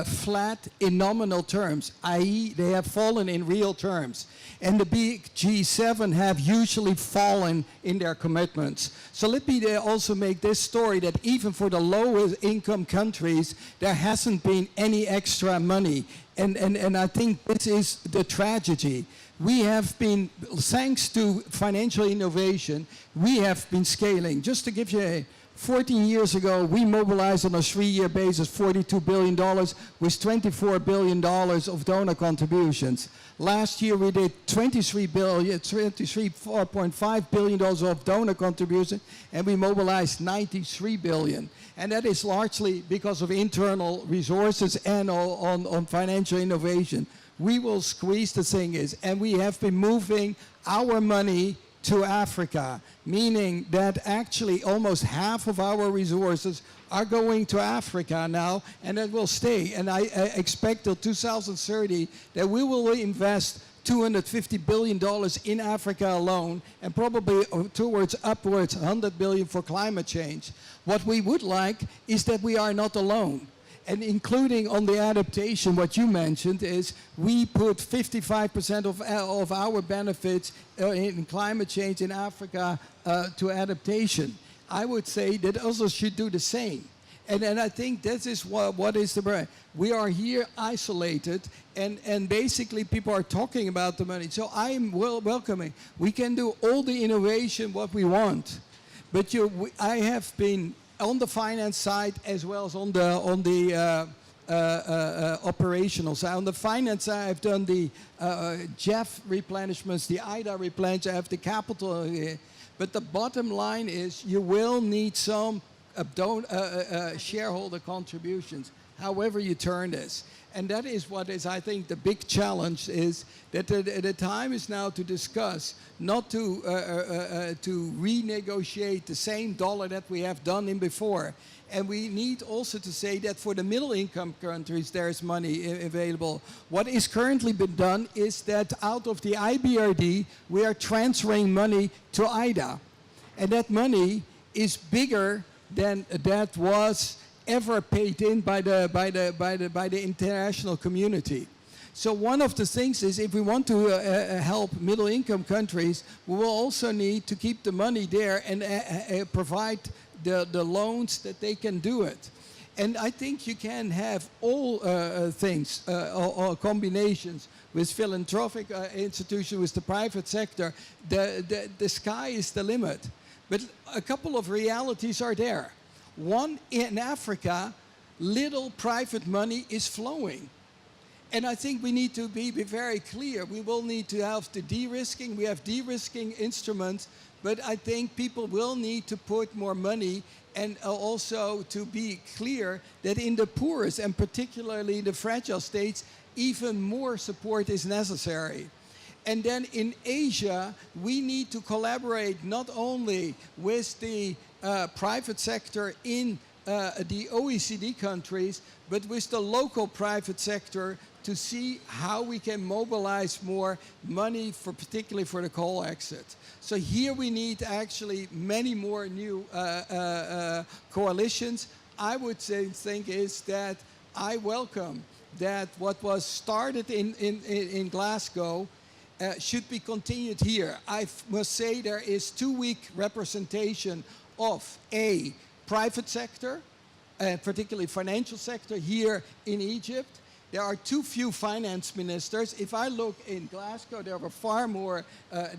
flat in nominal terms, i.e. they have fallen in real terms. And the big G7 have usually fallen in their commitments. So let me also make this story that even for the lowest income countries, there hasn't been any extra money. And I think this is the tragedy. We have been, thanks to financial innovation, we have been scaling. Just to give you 14 years ago, we mobilized on a 3-year basis $42 billion with $24 billion of donor contributions. Last year we did $23.5 billion of donor contributions, and we mobilized $93 billion. And that is largely because of internal resources and on financial innovation. We will squeeze the thing is, and we have been moving our money to Africa, meaning that actually almost half of our resources are going to Africa now, and that will stay. And I expect till 2030 that we will invest $250 billion in Africa alone, and probably upwards 100 billion for climate change. What we would like is that we are not alone. And including on the adaptation, what you mentioned is we put 55% of our benefits in climate change in Africa to adaptation. I would say that others should do the same. And I think this is what is the... We are here isolated, and basically people are talking about the money. So I'm welcoming. We can do all the innovation what we want. But I have been on the finance side as well as on the operational side. On the finance side, I've done the JEF replenishments, the IDA replenishments, I have the capital here. But the bottom line is you will need some shareholder contributions, however you turn this. And that is what is, I think, the big challenge is that the time is now to discuss, not to renegotiate the same dollar that we have done in before. And we need also to say that for the middle income countries, there is money available. What is currently been done is that out of the IBRD, we are transferring money to IDA. And that money is bigger than that was ever paid in by the international community. So one of the things is if we want to help middle income countries, we will also need to keep the money there and provide the loans that they can do it. And I think you can have all things, or combinations with philanthropic institutions, with the private sector. The sky is the limit. But a couple of realities are there. One, in Africa, little private money is flowing. And I think we need to be very clear. We will need to have the de-risking. We have de-risking instruments, but I think people will need to put more money, and also to be clear that in the poorest, and particularly the fragile states, even more support is necessary. And then in Asia, we need to collaborate not only with the private sector in the OECD countries, but with the local private sector to see how we can mobilize more money, particularly for the coal exit. So here we need actually many more new coalitions. I would think is that I welcome that what was started in Glasgow should be continued here. I must say there is too weak representation of a private sector, particularly financial sector here in Egypt. There are too few finance ministers. If I look in Glasgow, there were far more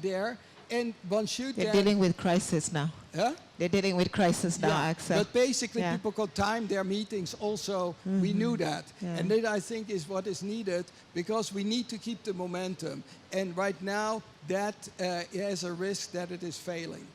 there. And one should...
They're dealing with crisis now.
Huh?
They're dealing with crisis now, Axel.
But basically people could time their meetings also. We knew that. And that, I think, is what is needed, because we need to keep the momentum. And right now, that has a risk that it is failing.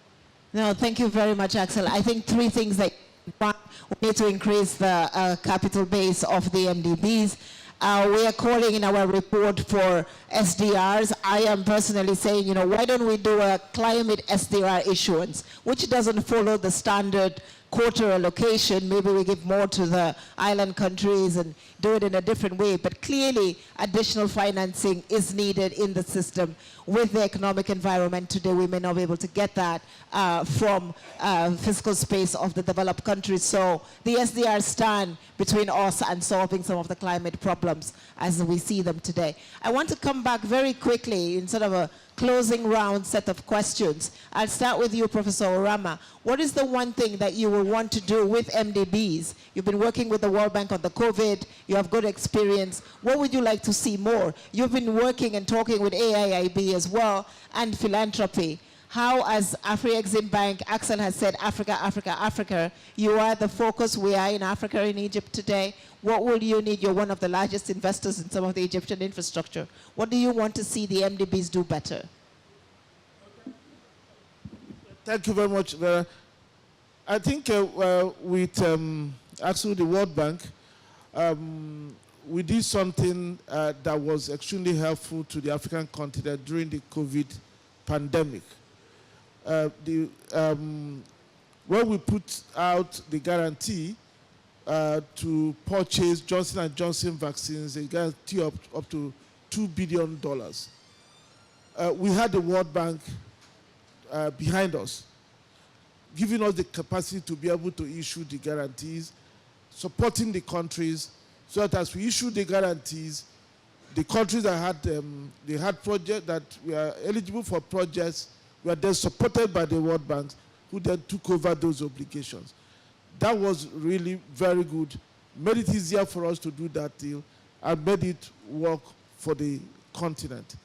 No, thank you very much, Axel. I think three things that we need to increase the capital base of the MDBs. We are calling in our report for SDRs. I am personally saying, you know, why don't we do a climate SDR issuance, which doesn't follow the standard quarter allocation. Maybe we give more to the island countries and do it in a different way. But clearly, additional financing is needed in the system. With the economic environment today, we may not be able to get that from fiscal space of the developed countries. So the SDRs stand between us and solving some of the climate problems as we see them today. I want to come back very quickly in sort of a closing round set of questions. I'll start with you, Professor Orama. What is the one thing that you will want to do with MDBs? You've been working with the World Bank on the COVID. You have good experience. What would you like to see more? You've been working and talking with AIIB as well, and philanthropy. How, as Afri-Exim Bank, Axel has said, Africa, Africa, Africa, you are the focus. We are in Africa, in Egypt today. What will you need? You're one of the largest investors in some of the Egyptian infrastructure. What do you want to see the MDBs do better?
Thank you very much, Vera. I think with actually the World Bank, we did something that was extremely helpful to the African continent during the COVID pandemic. when we put out the guarantee to purchase Johnson & Johnson vaccines, a guarantee up to $2 billion, we had the World Bank behind us, giving us the capacity to be able to issue the guarantees, supporting the countries, so that as we issue the guarantees, the countries that had they had projects that were eligible for projects were then supported by the World Bank, who then took over those obligations. That was really very good, made it easier for us to do that deal, and made it work for the continent.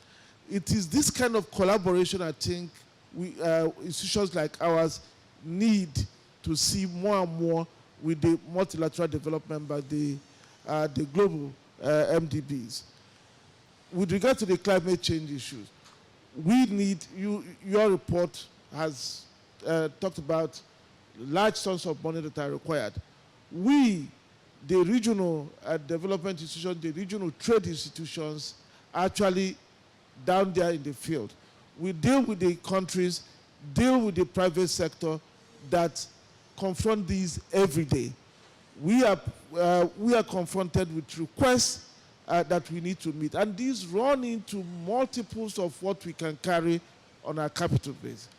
It is this kind of collaboration I think institutions like ours need to see more and more with the multilateral development by the global MDBs. With regard to the climate change issues, we need, your report has talked about large sums of money that are required. We, the regional development institutions, the regional trade institutions, actually down there in the field. We deal with the countries, deal with the private sector that confront these every day. We are confronted with requests that we need to meet, and these run into multiples of what we can carry on our capital base.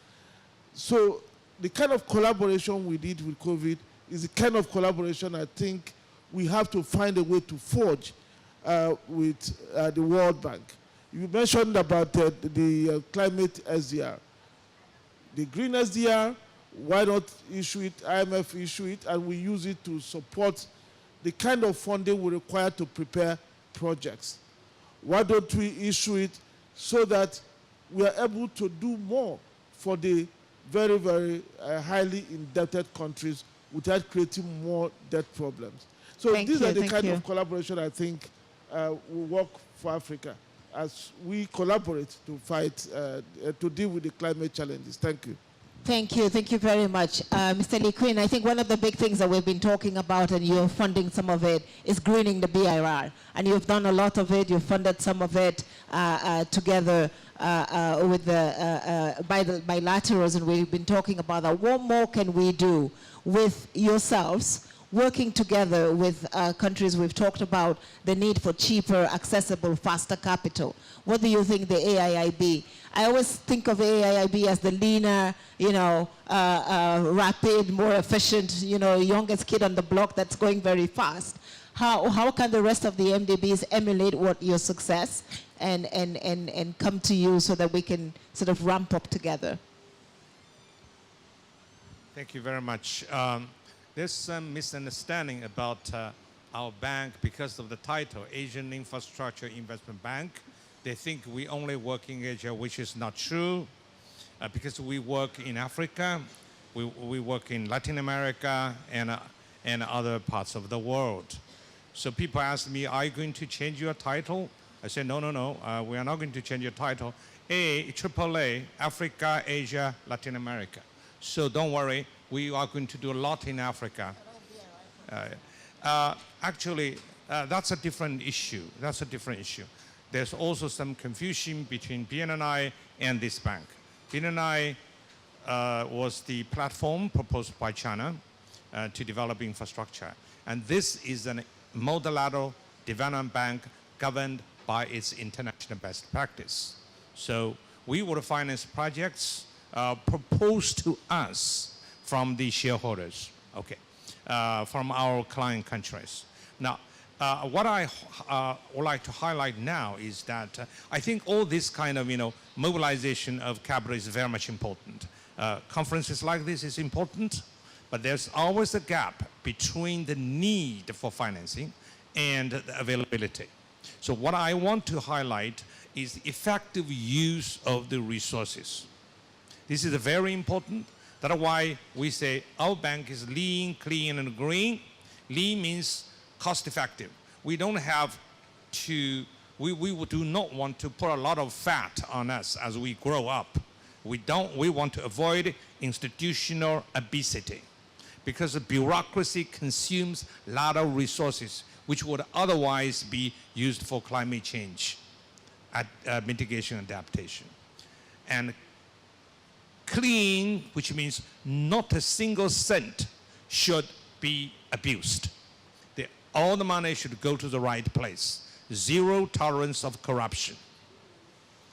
So the kind of collaboration we did with COVID is the kind of collaboration I think we have to find a way to forge with the World Bank. You mentioned about the climate SDR. The green SDR, why not issue it, IMF issue it, and we use it to support the kind of funding we require to prepare projects. Why don't we issue it so that we are able to do more for the very, very highly indebted countries without creating more debt problems? So these are the kind of collaboration I think will work for Africa as we collaborate to fight, to deal with the climate challenges. Thank you.
Thank you very much. Mr. Lee Quinn, I think one of the big things that we've been talking about, and you're funding some of it, is greening the BIR. And you've done a lot of it, you've funded some of it together with the bilaterals, and we've been talking about that. What more can we do with yourselves, working together with countries? We've talked about the need for cheaper, accessible, faster capital. What do you think the AIIB? I always think of AIIB as the leaner, rapid, more efficient, youngest kid on the block that's going very fast. How can the rest of the MDBs emulate what your success and come to you so that we can sort of ramp up together?
Thank you very much. There's some misunderstanding about our bank because of the title, Asian Infrastructure Investment Bank. They think we only work in Asia, which is not true, because we work in Africa, we work in Latin America, and other parts of the world. So people ask me, are you going to change your title? I say, no, we are not going to change your title. AAA, Africa, Asia, Latin America. So don't worry, we are going to do a lot in Africa. Actually, that's a different issue. That's a different issue. There's also some confusion between BNI and this bank. BNI was the platform proposed by China to develop infrastructure. And this is a multilateral development bank governed by its international best practice. So we will finance projects proposed to us from the shareholders, from our client countries. Now, what I would like to highlight now is that I think all this kind of, mobilization of capital is very much important. Conferences like this is important, but there's always a gap between the need for financing and the availability. So what I want to highlight is the effective use of the resources. This is very important. That's why we say our bank is lean, clean, and green. Lean means cost effective. We don't have to, we do not want to put a lot of fat on us as we grow up. We want to avoid institutional obesity because the bureaucracy consumes a lot of resources which would otherwise be used for climate change, mitigation, adaptation. And clean, which means not a single cent should be abused. All the money should go to the right place. Zero tolerance of corruption.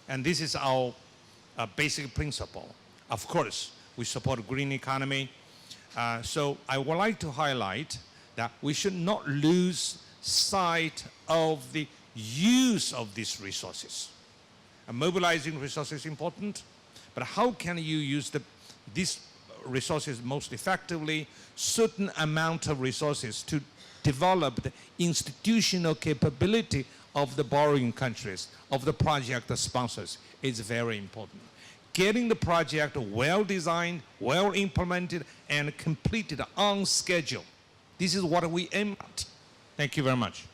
And this is our basic principle. Of course, we support green economy. So I would like to highlight that we should not lose sight of the use of these resources. Mobilizing resources is important, but how can you use these resources most effectively? Certain amount of resources to develop the institutional capability of the borrowing countries, of the project sponsors, is very important. Getting the project well designed, well implemented, and completed on schedule. This is what we aim at. Thank you very much.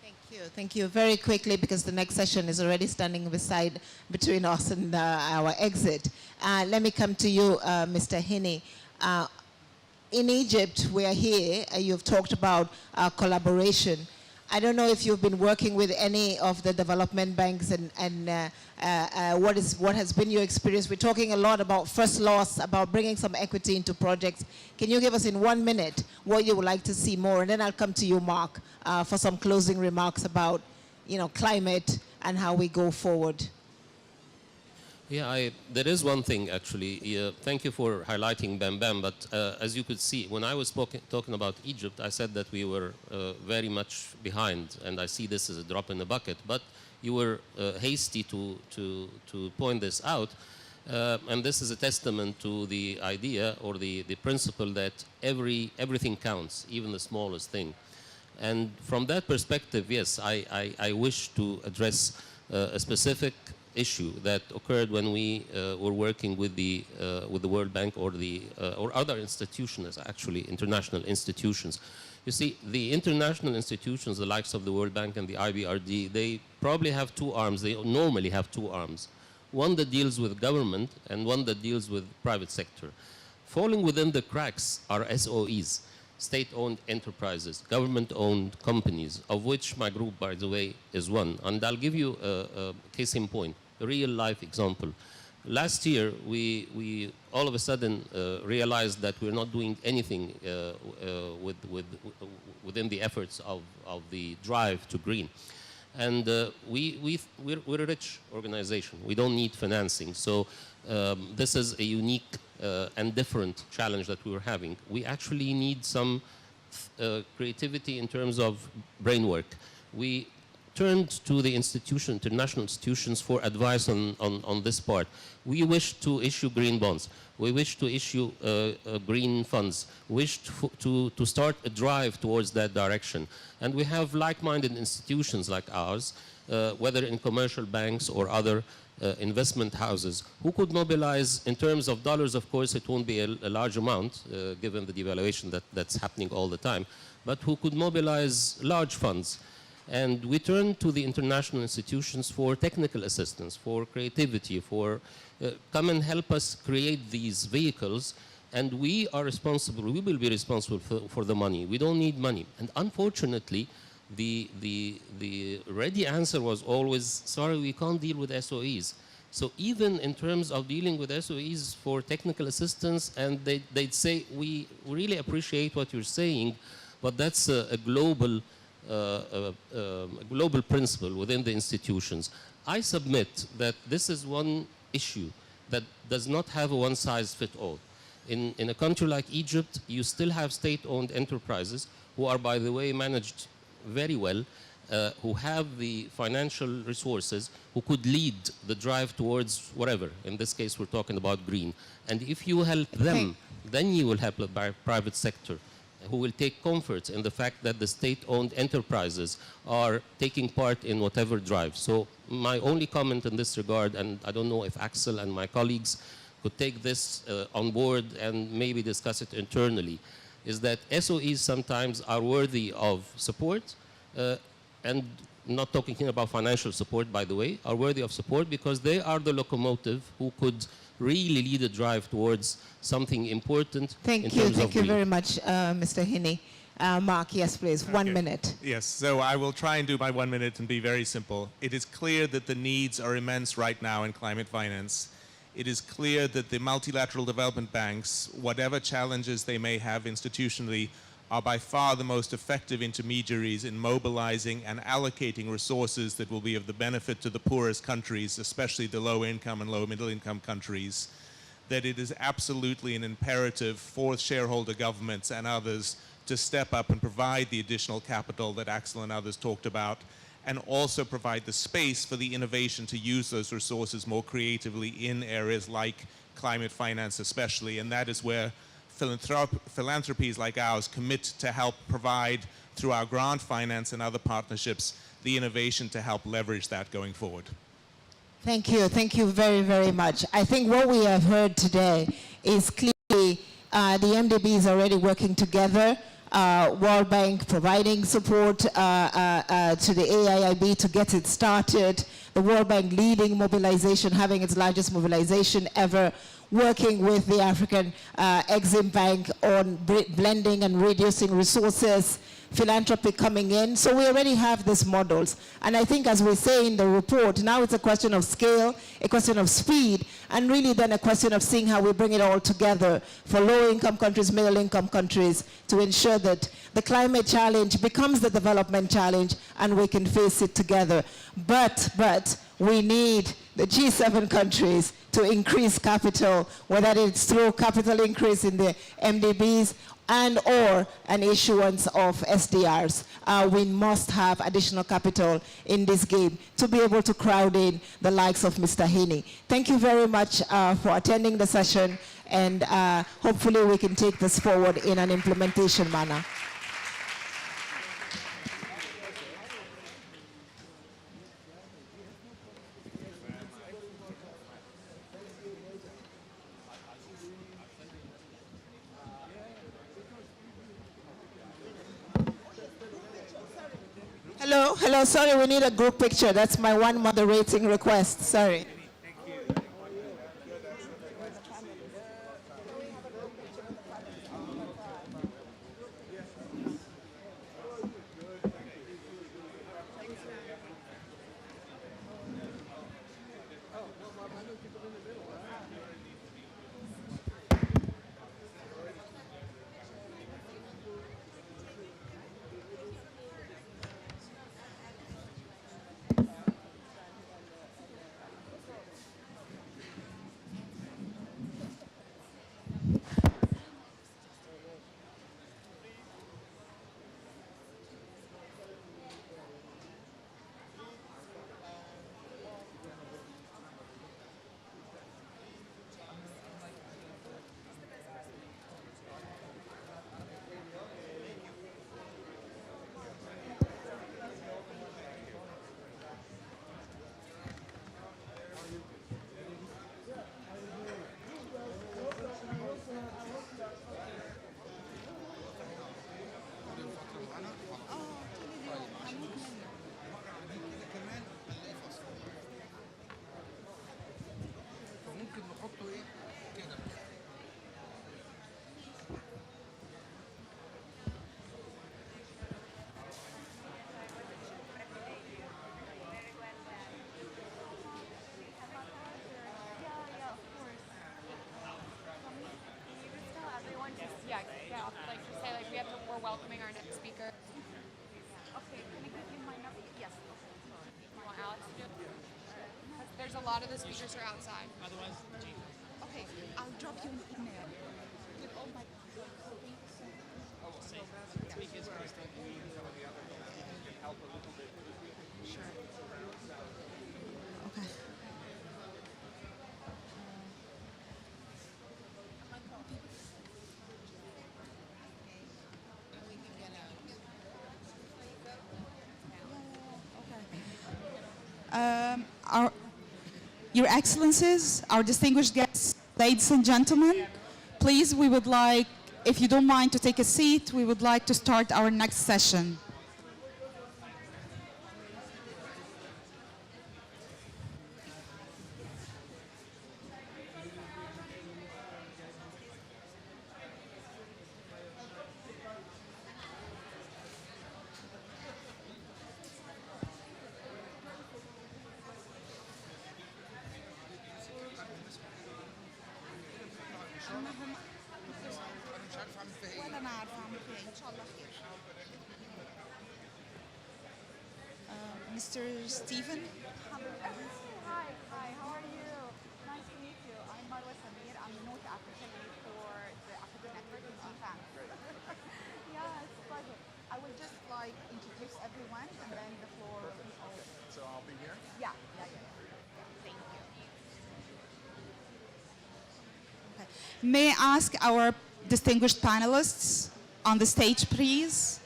Thank you. Thank you. Very quickly, because the next session is already standing beside between us and our exit. Let me come to you, Mr. Hinney. In Egypt, we are here. You've talked about collaboration. I don't know if you've been working with any of the development banks and what has been your experience? We're talking a lot about first loss, about bringing some equity into projects. Can you give us in 1 minute what you would like to see more? And then I'll come to you, Mark, for some closing remarks about, climate and how we go forward.
Yeah, there is one thing actually. Thank you for highlighting Bam Bam, but as you could see, when I was talking about Egypt, I said that we were very much behind, and I see this as a drop in the bucket, but you were hasty to point this out, and this is a testament to the idea or the principle that everything counts, even the smallest thing. And from that perspective, yes, I wish to address a specific issue that occurred when we were working with the World Bank or other institutions, actually international institutions. You see, the international institutions, the likes of the World Bank and the IBRD, they probably have two arms. They normally have two arms. One that deals with government and one that deals with private sector. Falling within the cracks are SOEs, state-owned enterprises, government-owned companies, of which my group, by the way, is one. And I'll give you a case in point, a real-life example. Last year, we all of a sudden realized that we're not doing anything within the efforts of the drive to green. And we're a rich organization. We don't need financing. So this is a unique and different challenge that we were having. We actually need some creativity in terms of brain work. We turned to the international institutions for advice on this part. We wish to issue green bonds. We wish to issue green funds. We wish to start a drive towards that direction. And we have like-minded institutions like ours, whether in commercial banks or other investment houses, who could mobilize in terms of dollars. Of course, it won't be a large amount given the devaluation that's happening all the time, but who could mobilize large funds. And we turn to the international institutions for technical assistance, for creativity, for come and help us create these vehicles. And we are responsible, we will be responsible for the money. We don't need money. And unfortunately, the ready answer was always, sorry, we can't deal with SOEs. So even in terms of dealing with SOEs for technical assistance, and they'd say, we really appreciate what you're saying, but that's a global principle within the institutions. I submit that this is one issue that does not have a one-size-fits-all. In a country like Egypt, you still have state-owned enterprises who are, by the way, managed very well, who have the financial resources, who could lead the drive towards whatever. In this case, we're talking about green. And if you help them, then you will help the private sector, who will take comfort in the fact that the state-owned enterprises are taking part in whatever drive. So my only comment in this regard, and I don't know if Axel and my colleagues could take this on board and maybe discuss it internally, is that SOEs sometimes are worthy of support, and not talking here about financial support, by the way, are worthy of support because they are the locomotive who could really lead a drive towards something important.
Thank you very much, Mr. Hinney. Mark, yes, please, 1 minute.
Yes, so I will try and do my 1 minute and be very simple. It is clear that the needs are immense right now in climate finance. it is clear that the multilateral development banks, whatever challenges they may have institutionally, are by far the most effective intermediaries in mobilizing and allocating resources that will be of the benefit to the poorest countries, especially the low-income and low-middle-income countries, that it is absolutely an imperative for shareholder governments and others to step up and provide the additional capital that Axel and others talked about, and also provide the space for the innovation to use those resources more creatively in areas like climate finance especially, and that is where philanthropies like ours commit to help provide, through our grant finance and other partnerships, the innovation to help leverage that going forward.
Thank you very, very much. I think what we have heard today is clearly the MDB is already working together, World Bank providing support to the AIIB to get it started, the World Bank leading mobilization, having its largest mobilization ever, working with the African Exim Bank on blending and reducing resources, philanthropy coming in. So we already have these models. And I think, as we say in the report, now it's a question of scale, a question of speed, and really then a question of seeing how we bring it all together for low-income countries, middle-income countries, to ensure that the climate challenge becomes the development challenge and we can face it together. But we need the G7 countries to increase capital, whether it's through capital increase in the MDBs and or an issuance of SDRs. We must have additional capital in this game to be able to crowd in the likes of Mr. Haney. Thank you very much for attending the session, and hopefully we can take this forward in an implementation manner. Hello, sorry, we need a group picture. That's my one moderating request, sorry.
We're welcoming our next speaker. Okay, can I give you my number? Yes. You want Alex to do it? There's a lot of the speakers are outside. Otherwise, okay, I'll drop you an email with all my links. Speakers, help a little bit. Sure. Okay. Your Excellencies, our distinguished guests, ladies and gentlemen, please, we would like, if you don't mind, to take a seat. We would like to start our next session.
Mr. Stephen?
Hi, how are you? Nice to meet you. I'm Marwa Samir. I'm North African lead for the African Network in Japan. Yeah, it's a pleasure. I will just like introduce everyone and then the floor will be open.
So I'll be here?
Yeah. Thank you.
May I ask our distinguished panelists on the stage, please?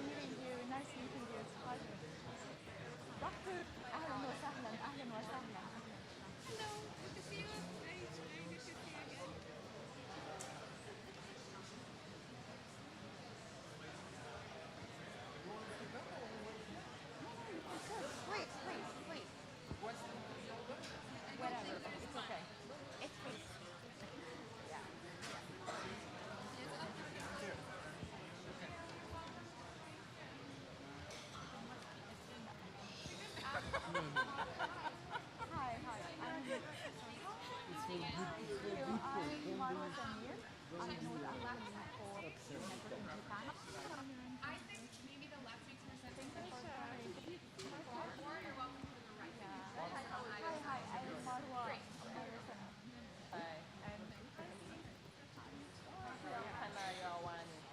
Meeting you. Nice meeting you. It's a pleasure. Doctor, أهلا وسهلا.
Hello, good to see you. Very good to see you again.
Please. Whatever. It's okay. It's please. Yeah. Hi. I'm Marwa Samir. I'm North African for Network in Japan.
I think maybe the left makes more sense.
Thank you for coming.
Or you're welcome to the right.
Hi. I'm Marwa.
Great.
I'm Marwa Samir.
Hi.
And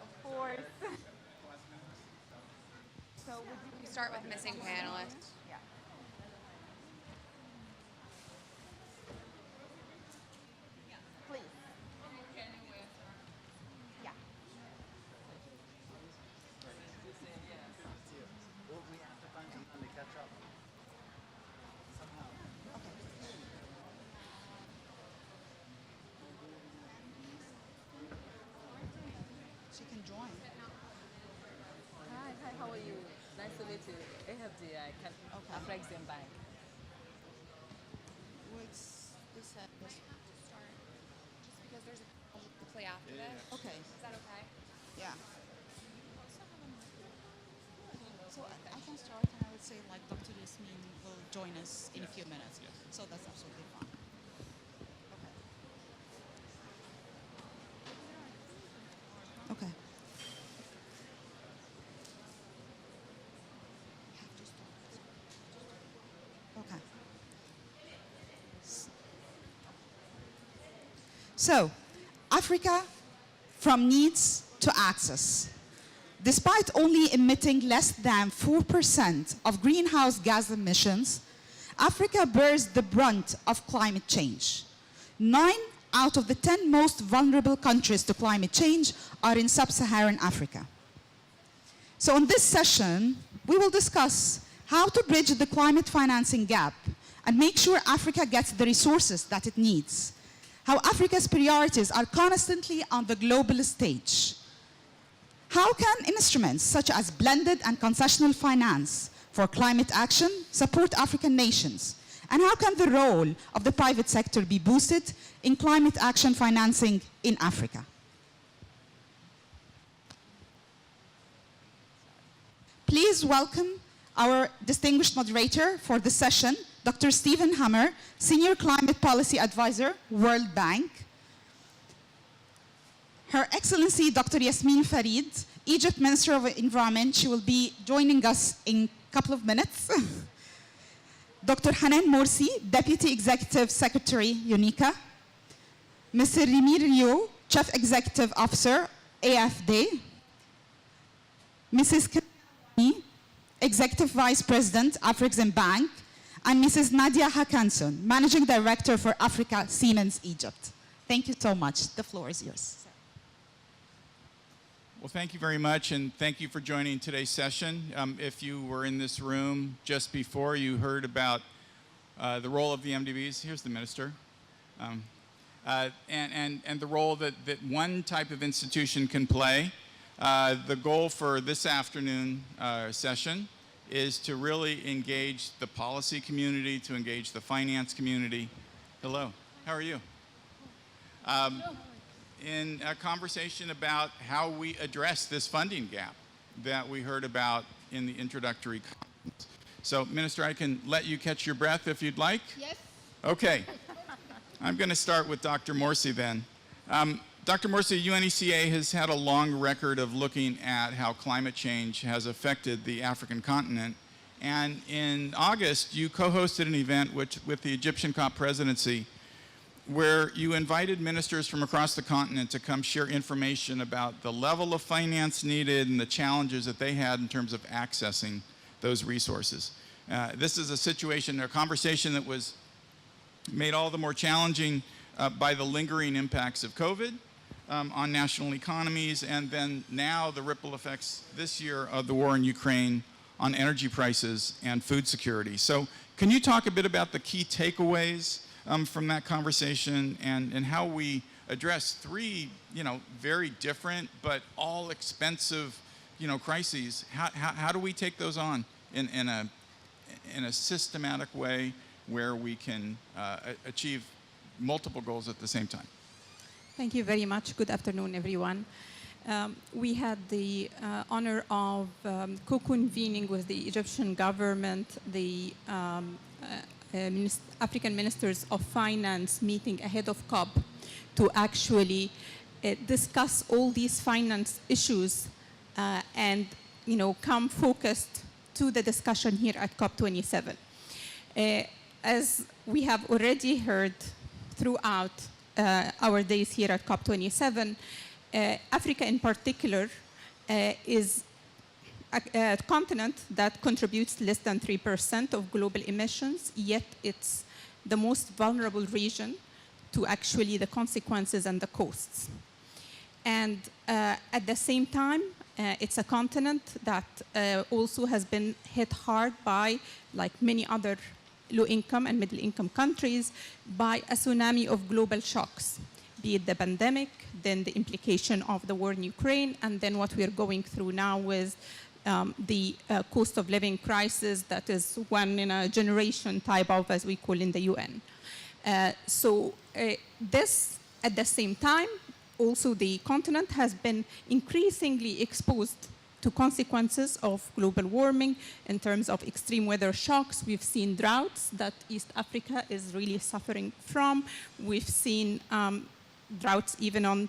of course. So would you
Start with missing panelists.
Yeah. Please. Yeah.
We have to find someone to catch up.
She can join.
Hi, how are you? Nice to meet you. I have the Afrexim Bank.
What's this?
Just because there's a play after this.
Okay.
Is that okay?
Yeah.
So I can start, and I would say like Dr. Yasmin will join us in a few minutes. So that's absolutely fine.
Okay. Okay. So, Africa from needs to access. Despite only emitting less than 4% of greenhouse gas emissions, Africa bears the brunt of climate change. 9 out of the 10 most vulnerable countries to climate change are in sub-Saharan Africa. So in this session, we will discuss how to bridge the climate financing gap and make sure Africa gets the resources that it needs. How Africa's priorities are constantly on the global stage. How can instruments such as blended and concessional finance for climate action support African nations? And how can the role of the private sector be boosted in climate action financing in Africa? Please welcome our distinguished moderator for the session, Dr. Stephen Hammer, Senior Climate Policy Advisor, World Bank. Her Excellency Dr. Yasmin Farid, Egypt Minister of Environment. She will be joining us in a couple of minutes. Dr. Hanan Morsi, Deputy Executive Secretary, UNICA. Mr. Rimi Rio, Chief Executive Officer, AFD. Mrs. Kani, Executive Vice President, Afrexim Bank. And Mrs. Nadia Hakanson, Managing Director for Africa, Siemens Egypt. Thank you so much. The floor is yours.
Well, thank you very much, and thank you for joining today's session. If you were in this room just before, you heard about the role of the MDBs. Here's the minister. And the role that one type of institution can play. The goal for this afternoon session is to really engage the policy community, to engage the finance community. Hello, how are you? In a conversation about how we address this funding gap that we heard about in the introductory comments. So, Minister, I can let you catch your breath if you'd like.
Yes.
Okay. I'm going to start with Dr. Morsi then. Dr. Morsi, UNECA has had a long record of looking at how climate change has affected the African continent. And in August, you co-hosted an event with the Egyptian COP presidency where you invited ministers from across the continent to come share information about the level of finance needed and the challenges that they had in terms of accessing those resources. This is a situation, a conversation that was made all the more challenging by the lingering impacts of COVID on national economies, and then now the ripple effects this year of the war in Ukraine on energy prices and food security. So can you talk a bit about the key takeaways from that conversation and how we address three, very different but all expensive, crises? How do we take those on in a systematic way where we can achieve multiple goals at the same time?
Thank you very much. Good afternoon, everyone. We had the honor of co-convening with the Egyptian government the African Ministers of Finance meeting ahead of COP to actually discuss all these finance issues and come focused to the discussion here at COP27. As we have already heard throughout our days here at COP27, Africa in particular is a continent that contributes less than 3% of global emissions, yet it's the most vulnerable region to actually the consequences and the costs. And at the same time, it's a continent that also has been hit hard by, like many other low-income and middle-income countries, by a tsunami of global shocks, be it the pandemic, then the implication of the war in Ukraine, and then what we're going through now with the cost of living crisis that is one in a generation type of, as we call in the UN. This, at the same time, also the continent has been increasingly exposed to consequences of global warming in terms of extreme weather shocks. We've seen droughts that East Africa is really suffering from. We've seen droughts even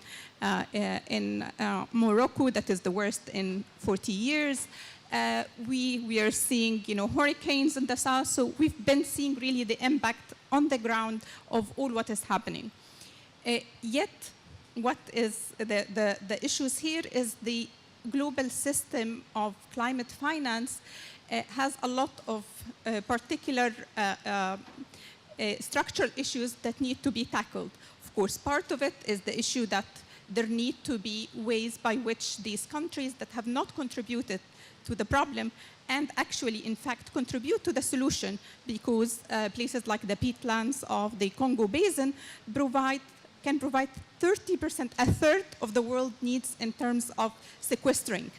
in Morocco that is the worst in 40 years. We are seeing hurricanes in the south, so we've been seeing really the impact on the ground of all what is happening. Yet, what is the issues here is the global system of climate finance has a lot of particular structural issues that need to be tackled. Of course, part of it is the issue that there need to be ways by which these countries that have not contributed to the problem and actually, in fact, contribute to the solution, because places like the peatlands of the Congo Basin can provide 30%, a third of the world needs in terms of sequestering.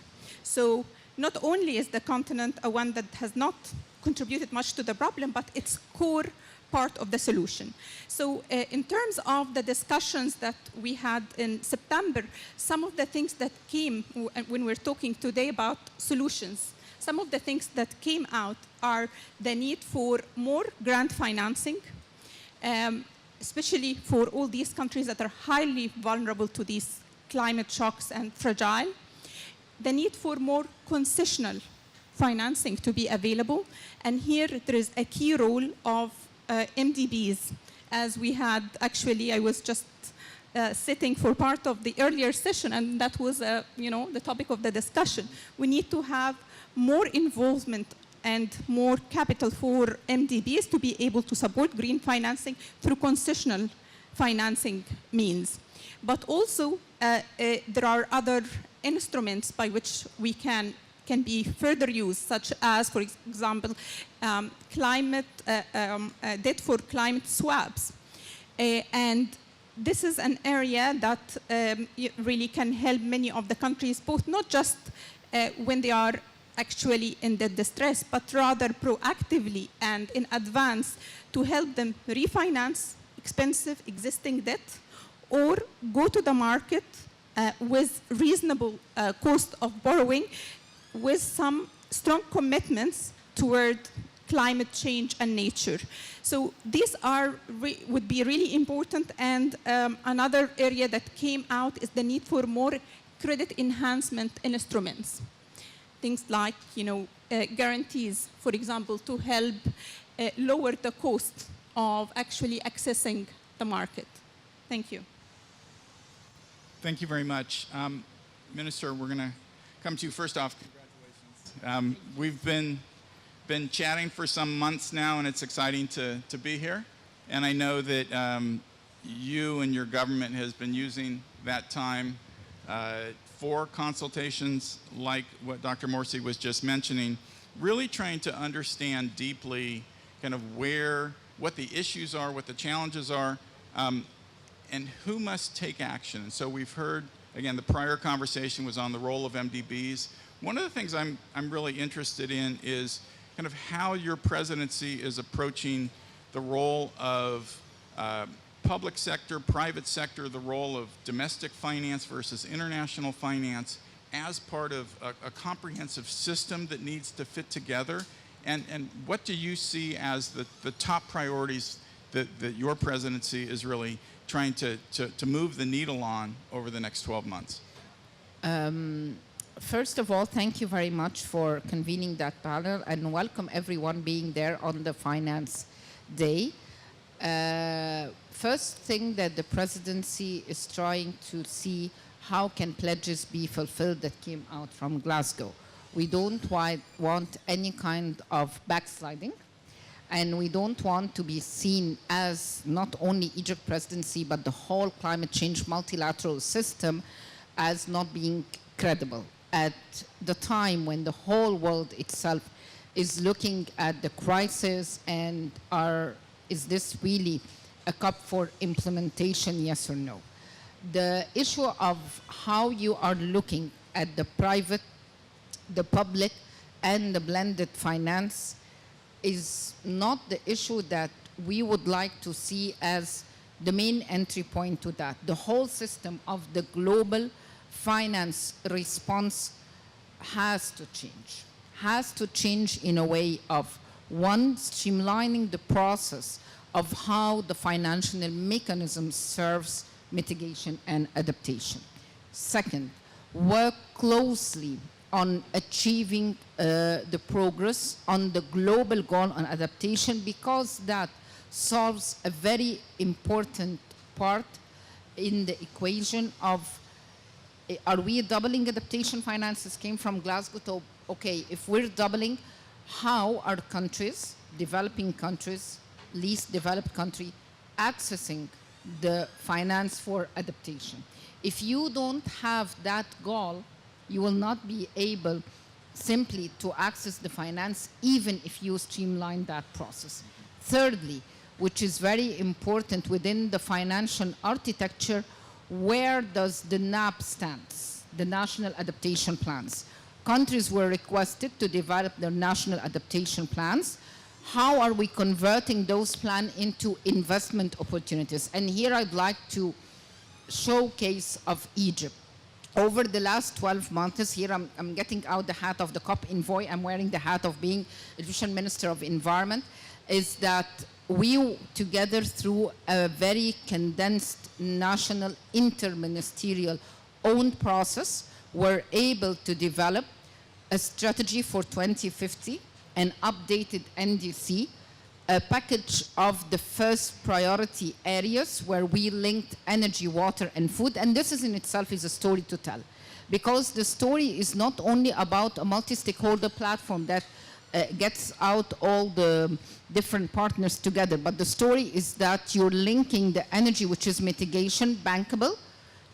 So not only is the continent a one that has not contributed much to the problem, but it's core part of the solution. So in terms of the discussions that we had in September, some of the things that came when we're talking today about solutions, some of the things that came out are the need for more grant financing, especially for all these countries that are highly vulnerable to these climate shocks and fragile. The need for more concessional financing to be available. And here there is a key role of MDBs. As we had, actually, I was just sitting for part of the earlier session, and that was, the topic of the discussion. We need to have more involvement and more capital for MDBs to be able to support green financing through concessional financing means. But also, there are other instruments by which we can be further used, such as, for example, debt for climate swaps. And this is an area that really can help many of the countries, both not just when they are actually in the distress, but rather proactively and in advance to help them refinance expensive existing debt or go to the market with reasonable cost of borrowing with some strong commitments toward climate change and nature. So these are would be really important. And another area that came out is the need for more credit enhancement instruments. Things like, guarantees, for example, to help lower the cost of actually accessing the market. Thank you.
Thank you very much. Minister, we're going to come to you. First off, congratulations. We've been chatting for some months now, and it's exciting to be here. And I know that you and your government has been using that time for consultations like what Dr. Morsi was just mentioning, really trying to understand deeply kind of what the issues are, what the challenges are, and who must take action. And so we've heard, again, the prior conversation was on the role of MDBs. One of the things I'm really interested in is kind of how your presidency is approaching the role of public sector, private sector, the role of domestic finance versus international finance as part of a comprehensive system that needs to fit together. And what do you see as the top priorities that your presidency is really trying to move the needle on over the next 12 months?
First of all, thank you very much for convening that panel, and welcome everyone being there on the Finance Day. First thing that the presidency is trying to see, how can pledges be fulfilled that came out from Glasgow. We don't want any kind of backsliding, and we don't want to be seen as not only Egypt presidency, but the whole climate change multilateral system as not being credible at the time when the whole world itself is looking at the crisis and is this really a cup for implementation, yes or no? The issue of how you are looking at the private, the public, and the blended finance is not the issue that we would like to see as the main entry point to that. The whole system of the global finance response has to change in a way of, one, streamlining the process of how the financial mechanism serves mitigation and adaptation. Second, work closely on achieving the progress on the global goal on adaptation, because that solves a very important part in the equation of, are we doubling adaptation finances? Came from Glasgow to, okay, if we're doubling, how are countries, developing countries, least developed country, accessing the finance for adaptation? If you don't have that goal, you will not be able simply to access the finance, even if you streamline that process. Thirdly, which is very important within the financial architecture, where does the NAP stand, the National Adaptation Plans? Countries were requested to develop their national adaptation plans. How are we converting those plans into investment opportunities? And here I'd like to showcase of Egypt. Over the last 12 months, here I'm getting out the hat of the COP envoy, I'm wearing the hat of being Egyptian Minister of Environment, is that we, together through a very condensed national interministerial owned process, were able to develop a strategy for 2050, an updated NDC, a package of the first priority areas where we linked energy, water, and food. And this is in itself is a story to tell, because the story is not only about a multi-stakeholder platform that gets out all the different partners together, but the story is that you're linking the energy, which is mitigation, bankable,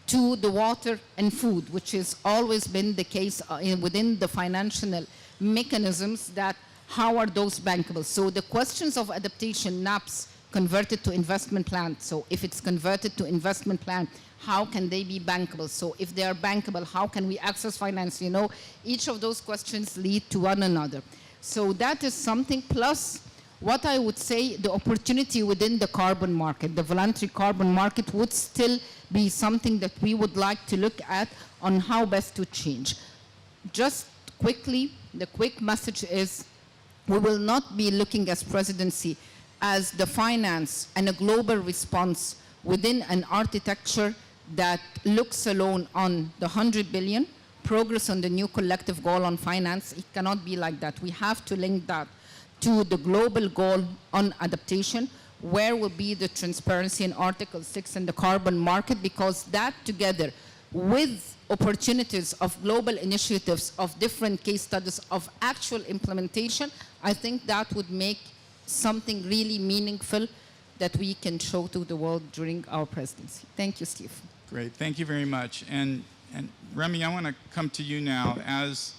to the water and food, which has always been the case within the financial mechanisms, that how are those bankable? So the questions of adaptation, NAPs converted to investment plan. So if it's converted to investment plan, how can they be bankable? So if they are bankable, how can we access finance? You know, each of those questions lead to one another. So that is something, plus what I would say, the opportunity within the carbon market, the voluntary carbon market would still be something that we would like to look at on how best to change. Just quickly, the quick message is, We will not be looking as presidency as the finance and a global response within an architecture that looks alone on the 100 billion, progress on the new collective goal on finance. It cannot be like that. We have to link that to the global goal on adaptation, where will be the transparency in Article 6 and the carbon market, because that together with opportunities of global initiatives, of different case studies, of actual implementation, I think that would make something really meaningful that we can show to the world during our presidency. Thank you, Steve.
Great, thank you very much. And Remy, I want to come to you now. As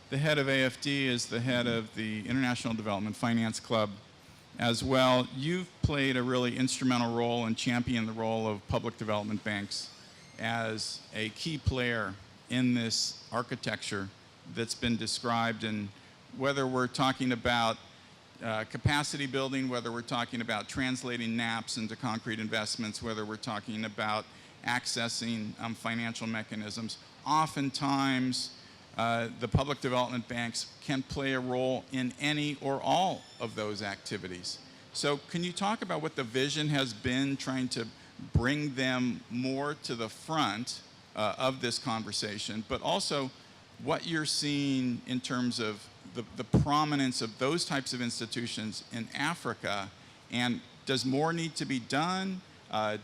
the head of AFD, as the head of the International Development Finance Club as well, you've played a really instrumental role and championed the role of public development banks as a key player in this architecture that's been described. And whether we're talking about capacity building, whether we're talking about translating NAPs into concrete investments, whether we're talking about accessing financial mechanisms, oftentimes the public development banks can play a role in any or all of those activities. So can you talk about what the vision has been, trying to bring them more to the front of this conversation, but also what you're seeing in terms of the prominence of those types of institutions in Africa, and does more need to be done?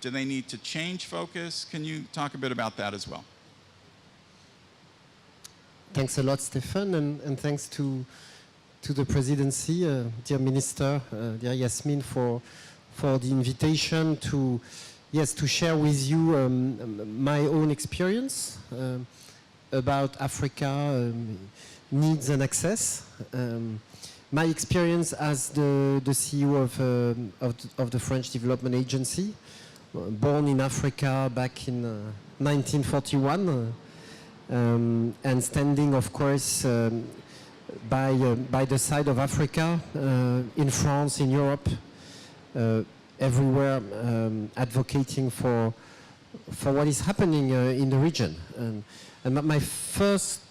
Do they need to change focus? Can you talk a bit about that as well?
Thanks a lot, Stefan, and thanks to the presidency, dear Minister, dear Yasmin, for the invitation to share with you my own experience about Africa needs and access. My experience as the CEO of the French Development Agency, born in Africa back in 1941, and standing, of course, by the side of Africa, in France, in Europe, everywhere, advocating for what is happening in the region. And my first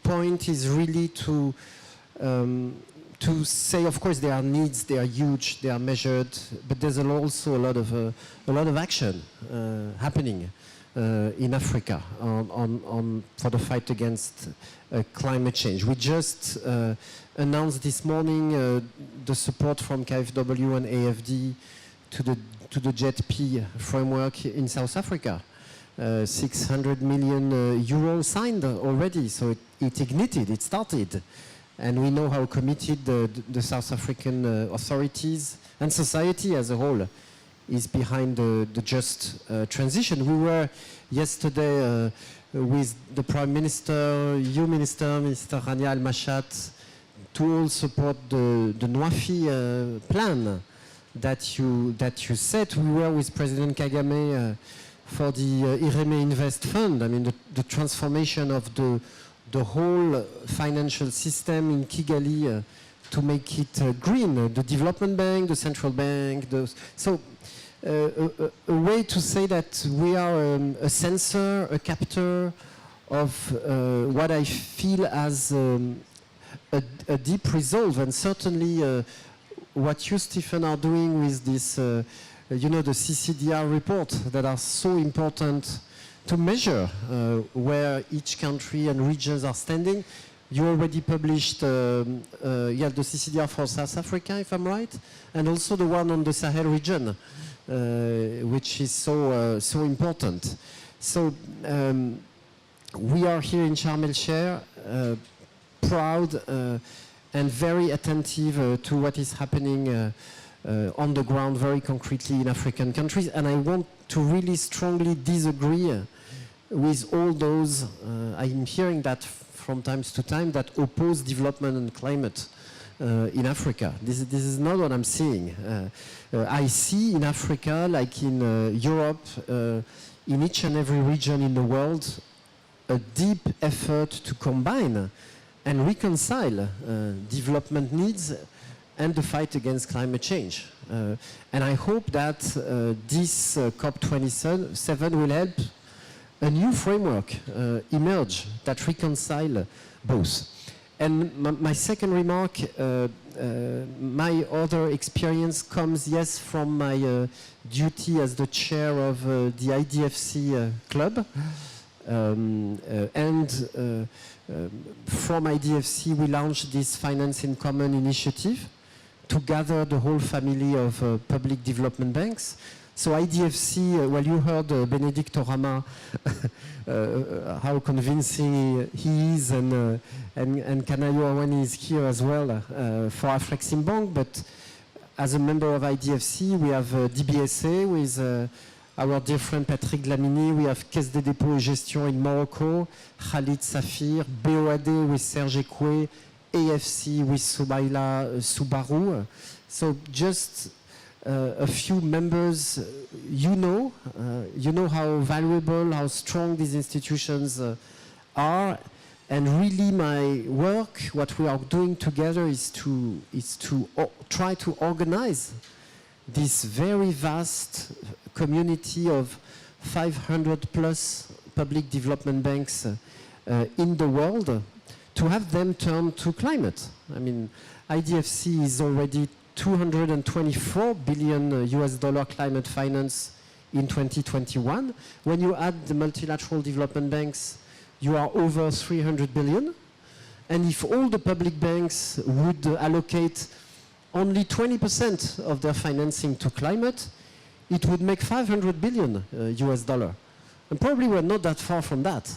point is really to say, of course, there are needs, they are huge, they are measured, but there's also a lot of action happening in Africa for the fight against climate change. We just announced this morning the support from KfW and AFD to the JET-P framework in South Africa. 600 million euros signed already, so it ignited, it started. And we know how committed the South African authorities and society as a whole is behind the just transition. We were yesterday with the Prime Minister, you Minister, Mr. Rania Al-Mashat, to all support the NWAFI plan that you set. We were with President Kagame for the Ireme Invest Fund. I mean, the transformation of the whole financial system in Kigali to make it green. The development bank, the central bank. So a way to say that we are a sensor, a captor of what I feel as a deep resolve, and certainly what you, Stephen, are doing with this, you know, the CCDR report that are so important to measure where each country and regions are standing. You already published the CCDR for South Africa, if I'm right, and also the one on the Sahel region, which is so important. So we are here in Sharm el-Sheikh, proud and very attentive to what is happening on the ground very concretely in African countries. And I want to really strongly disagree with all those, I'm hearing that from time to time, that oppose development and climate in Africa. This is not what I'm seeing. I see in Africa, like in Europe, in each and every region in the world, a deep effort to combine and reconcile development needs and the fight against climate change. And I hope that this COP27 will help a new framework emerge that reconcile both. And my second remark, my other experience comes, yes, from my duty as the chair of the IDFC club. From IDFC, we launched this Finance in Common initiative to gather the whole family of public development banks. So IDFC, well, you heard Benedicto Rama, how convincing he is, and Kanayo Awani is here as well for Afrexim Bank. But as a member of IDFC, we have DBSA with our dear friend Patrick Glamini. We have Caisse des Dépôts et Gestion in Morocco, Khalid Safir, BOAD with Serge Ekwe, AFC with Soubaila Soubarou. So just a few members, you know how valuable, how strong these institutions are, and really my work, what we are doing together is to try to organize this very vast community of 500 plus public development banks in the world, to have them turn to climate. I mean, IDFC is already 224 billion US dollar climate finance in 2021. When you add the multilateral development banks, you are over 300 billion. And if all the public banks would allocate only 20% of their financing to climate, it would make 500 billion US dollar. And probably we're not that far from that.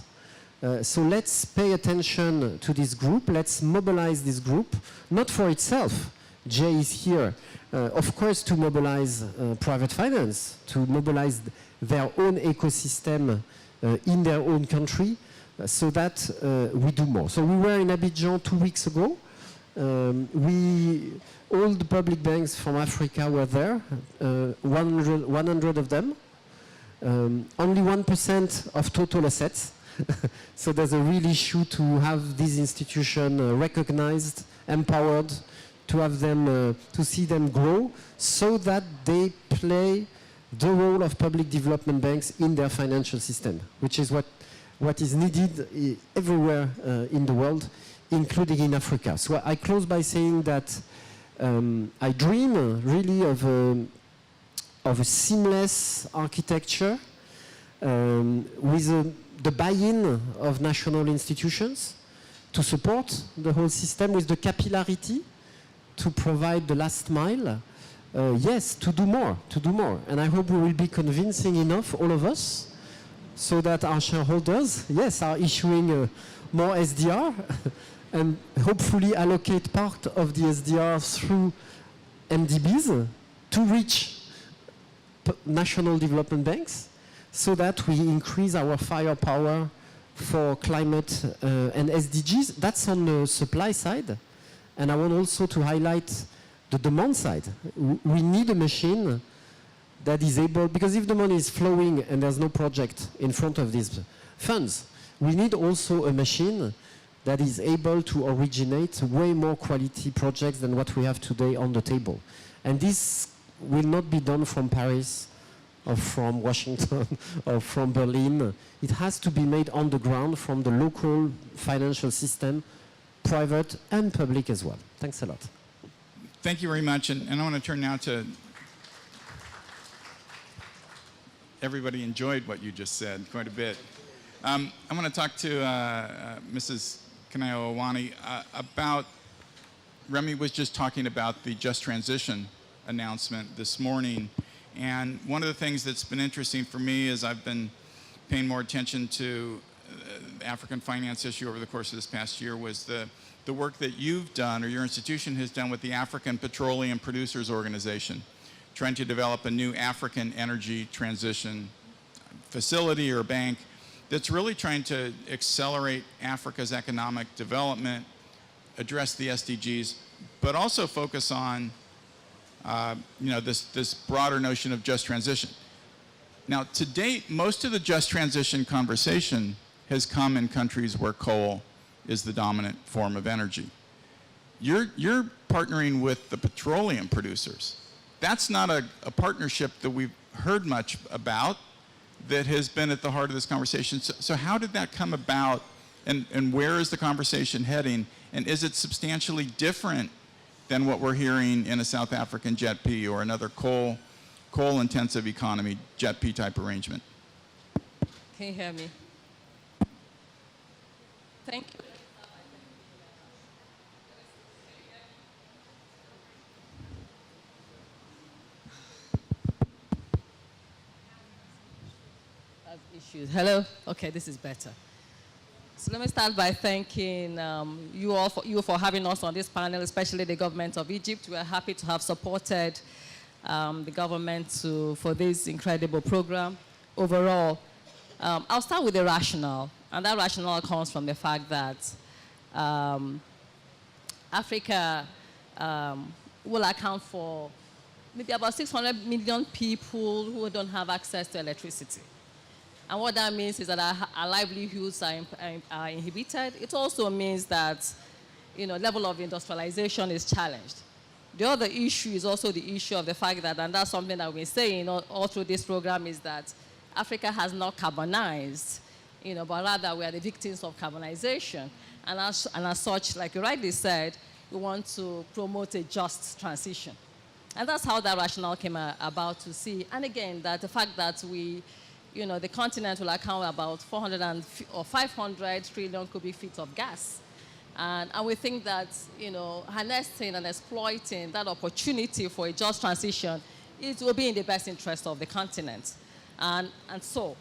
So let's pay attention to this group. Let's mobilize this group, not for itself. Jay is here, of course, to mobilize private finance, to mobilize their own ecosystem in their own country, so that we do more. So we were in Abidjan 2 weeks ago. All the public banks from Africa were there, 100 of them. Only 1% of total assets. So there's a real issue to have these institutions recognized, empowered, to have them, to see them grow, so that they play the role of public development banks in their financial system, which is what is needed everywhere in the world, including in Africa. So I close by saying that I dream really of a seamless architecture with the buy-in of national institutions to support the whole system, with the capillarity to provide the last mile. Yes, to do more. And I hope we will be convincing enough, all of us, so that our shareholders, yes, are issuing more SDR and hopefully allocate part of the SDR through MDBs to reach national development banks, so that we increase our firepower for climate and SDGs. That's on the supply side. And I want also to highlight the demand side. We need a machine that is able, because if the money is flowing and there's no project in front of these funds, we need also a machine that is able to originate way more quality projects than what we have today on the table. And this will not be done from Paris or from Washington or from Berlin. It has to be made on the ground from the local financial system, private and public as well. Thanks a lot.
Thank you very much. And I want to turn now to everybody enjoyed what you just said quite a bit. I want to talk to Mrs. Kanayo Awani about, Remy was just talking about the Just Transition announcement this morning. And one of the things that's been interesting for me is I've been paying more attention to the African finance issue over the course of this past year, was the work that you've done, or your institution has done, with the African Petroleum Producers Organization, trying to develop a new African energy transition facility or bank that's really trying to accelerate Africa's economic development, address the SDGs, but also focus on this broader notion of just transition. Now, to date, most of the just transition conversation has come in countries where coal is the dominant form of energy. You're partnering with the petroleum producers. That's not a partnership that we've heard much about that has been at the heart of this conversation. So how did that come about, and where is the conversation heading? And is it substantially different than what we're hearing in a South African JET-P or another coal-intensive economy JET-P type arrangement.
Can you hear me? Thank you. Issues. Hello? Okay, this is better. So let me start by thanking you for having us on this panel, especially the government of Egypt. We are happy to have supported the government for this incredible program. Overall, I'll start with the rationale, and that rationale comes from the fact that Africa will account for maybe about 600 million people who don't have access to electricity. And what that means is that our livelihoods are inhibited. It also means that, level of industrialization is challenged. The other issue is also the issue of the fact that, and that's something that we've been saying all through this program, is that Africa has not carbonized, but rather we are the victims of carbonization. And as such, like you rightly said, we want to promote a just transition. And that's how that rationale came about to see. And again, that the fact that the continent will account about 400 or 500 trillion cubic feet of gas. And we think that, harnessing and exploiting that opportunity for a just transition, it will be in the best interest of the continent. And so,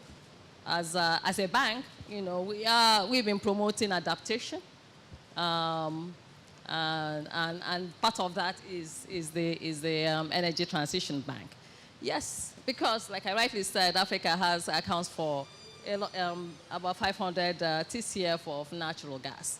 as a bank, we've been promoting adaptation. And part of that is the Energy Transition Bank. Yes, because like I rightly said, Africa accounts for about 500 TCF of natural gas.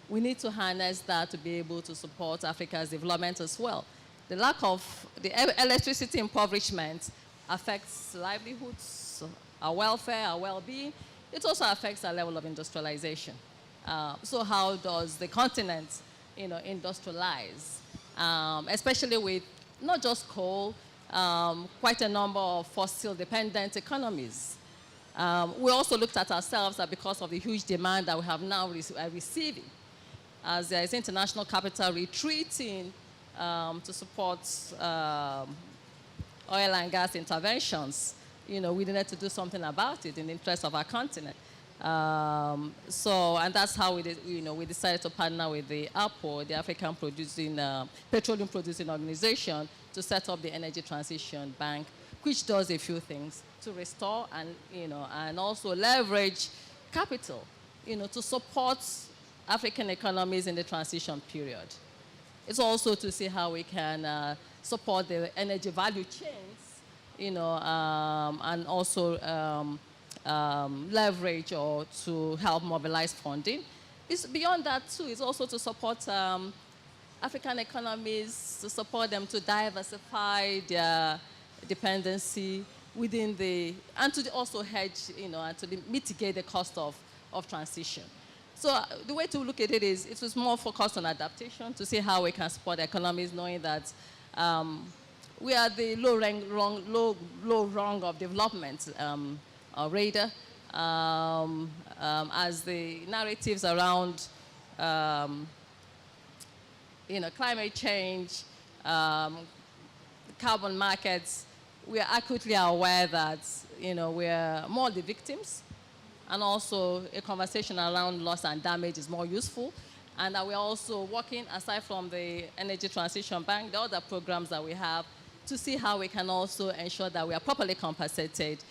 We need to harness that to be able to support Africa's development as well. The lack of the electricity impoverishment affects livelihoods, our welfare, our well-being. It also affects our level of industrialization. So how does the continent, industrialize, especially with not just coal, quite a number of fossil-dependent economies. We also looked at ourselves that because of the huge demand that we have now receiving, as there is international capital retreating to support oil and gas interventions, we needed to do something about it in the interest of our continent. And that's how we decided to partner with the APO, the African Petroleum Producing Organization, to set up the Energy Transition Bank, which does a few things to restore and also leverage capital, to support African economies in the transition period. It's also to see how we can support the energy value chains, and also leverage or to help mobilize funding. It's beyond that too. It's also to support African economies, to support them to diversify their dependency within and to also hedge, and to mitigate the cost of transition. So the way to look at it is, it was more focused on adaptation to see how we can support economies, knowing that we are the low rung of development radar, as the narratives around climate change, carbon markets, we are acutely aware that we are more the victims, and also a conversation around loss and damage is more useful. And that we're also working, aside from the Energy Transition Bank, the other programs that we have, to see how we can also ensure that we are properly compensated,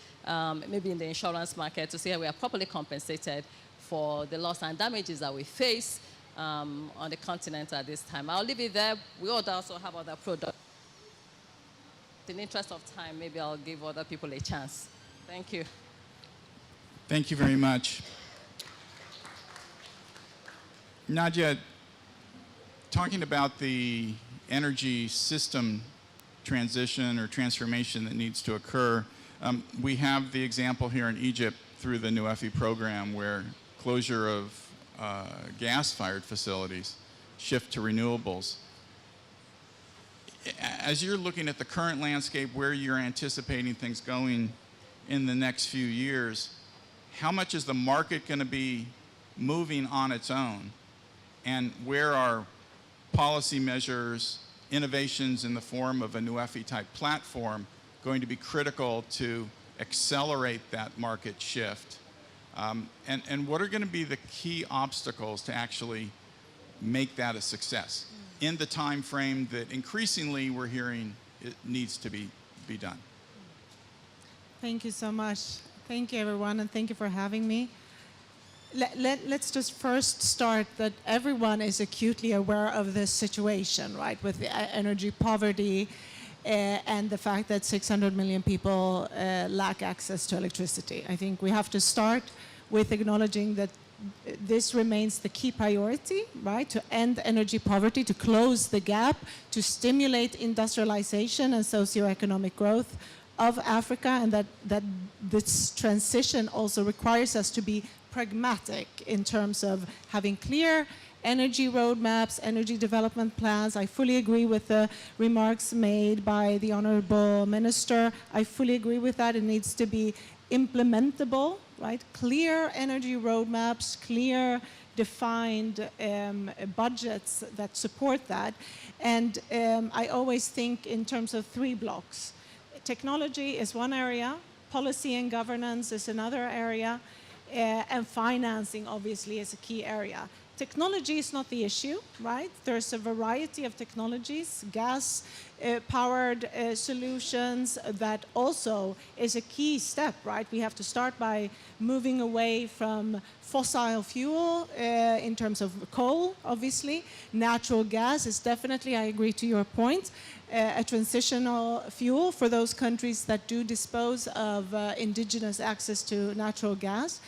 maybe in the insurance market, to see how we are properly compensated for the loss and damages that we face on the continent at this time. I'll leave it there. We also have other products. In the interest of time, maybe I'll give other people a chance. Thank you.
Thank you very much. Nadia, talking about the energy system transition or transformation that needs to occur, we have the example here in Egypt through the NUEFI program where closure of gas-fired facilities, shift to renewables. As you're looking at the current landscape, where you're anticipating things going in the next few years, how much is the market going to be moving on its own? And where are policy measures, innovations in the form of a NUEFI type platform going to be critical to accelerate that market shift? And what are going to be the key obstacles to actually make that a success in the time frame that increasingly we're hearing it needs to be done?
Thank you so much. Thank you, everyone, and thank you for having me. Let's just first start that everyone is acutely aware of this situation, right, with the energy poverty and the fact that 600 million people lack access to electricity. I think we have to start with acknowledging that this remains the key priority, right, to end energy poverty, to close the gap, to stimulate industrialization and socioeconomic growth of Africa, and that this transition also requires us to be pragmatic in terms of having clear energy roadmaps, energy development plans. I fully agree with the remarks made by the Honorable Minister. I fully agree with that. It needs to be implementable, right? Clear energy roadmaps, clear defined budgets that support that. And I always think in terms of 3 blocks. Technology is one area, policy and governance is another area, and financing obviously is a key area. Technology is not the issue, right? There's a variety of technologies, gas-powered solutions that also is a key step, right? We have to start by moving away from fossil fuel in terms of coal, obviously. Natural gas is definitely, I agree to your point, a transitional fuel for those countries that do dispose of indigenous access to natural gas.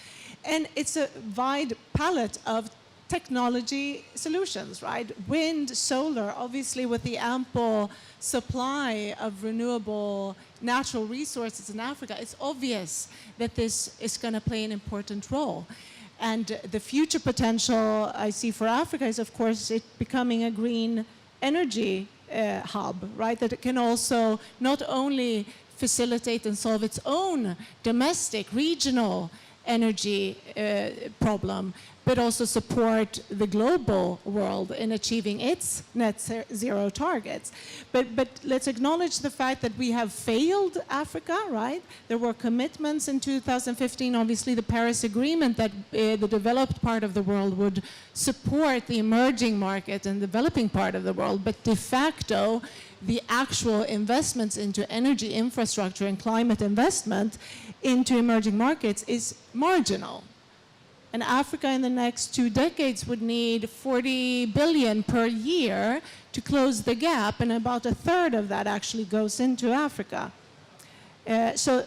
And it's a wide palette of technology solutions, right? Wind, solar, obviously with the ample supply of renewable natural resources in Africa, it's obvious that this is going to play an important role. And the future potential I see for Africa is, of course, it becoming a green energy hub, right? That it can also not only facilitate and solve its own domestic, regional energy problem, but also support the global world in achieving its net zero targets. But let's acknowledge the fact that we have failed Africa, right? There were commitments in 2015, obviously the Paris Agreement, that the developed part of the world would support the emerging market and developing part of the world, but de facto, the actual investments into energy infrastructure and climate investment into emerging markets is marginal. And Africa in the next 2 decades would need 40 billion per year to close the gap, and about 1/3 of that actually goes into Africa. So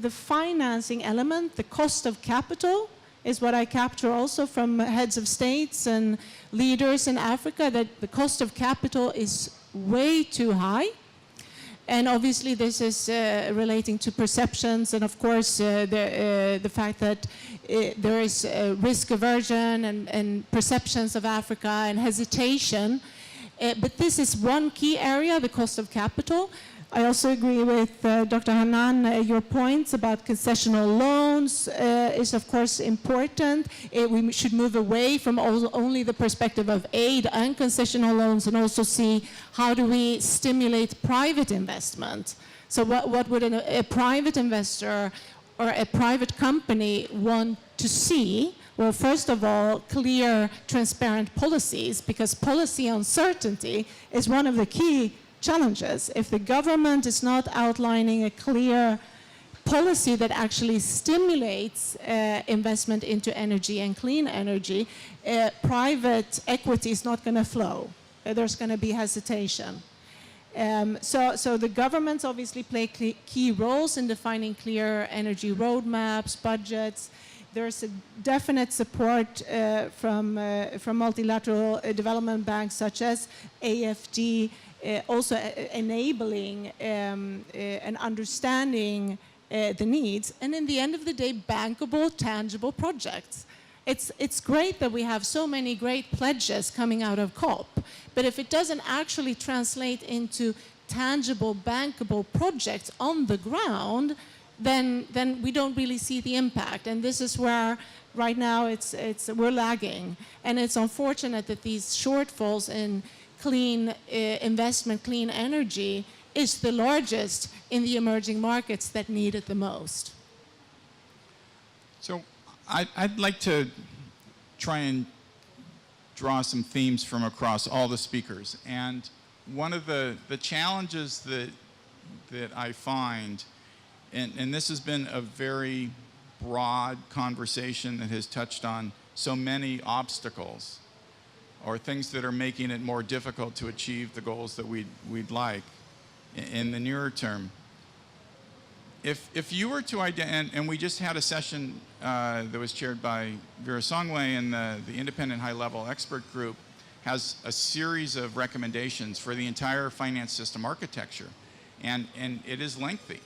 the financing element, the cost of capital, is what I capture also from heads of states and leaders in Africa, that the cost of capital is way too high. And obviously this is relating to perceptions, and of course the fact that there is risk aversion and perceptions of Africa and hesitation. But this is one key area, the cost of capital. I also agree with Dr. Hanan, your points about concessional loans is of course important. We should move away from only the perspective of aid and concessional loans, and also see how do we stimulate private investment. So what would a private investor or a private company want to see? Well, first of all, clear, transparent policies, because policy uncertainty is one of the key challenges. If the government is not outlining a clear policy that actually stimulates investment into energy and clean energy, private equity is not going to flow. There's going to be hesitation. So the governments obviously play key roles in defining clear energy roadmaps, budgets. There's a definite support from multilateral development banks such as AFD, also enabling and understanding the needs, and in the end of the day, bankable, tangible projects. It's great that we have so many great pledges coming out of COP, but if it doesn't actually translate into tangible, bankable projects on the ground, then we don't really see the impact. And this is where right now we're lagging, and it's unfortunate that these shortfalls in clean investment, clean energy, is the largest in the emerging markets that need it the most.
So I'd like to try and draw some themes from across all the speakers. And one of the challenges that I find, and this has been a very broad conversation that has touched on so many obstacles or things that are making it more difficult to achieve the goals that we'd like in the nearer term. If you were to and we just had a session that was chaired by Vera Songway, and the Independent High-Level Expert Group has a series of recommendations for the entire finance system architecture, and it is lengthy.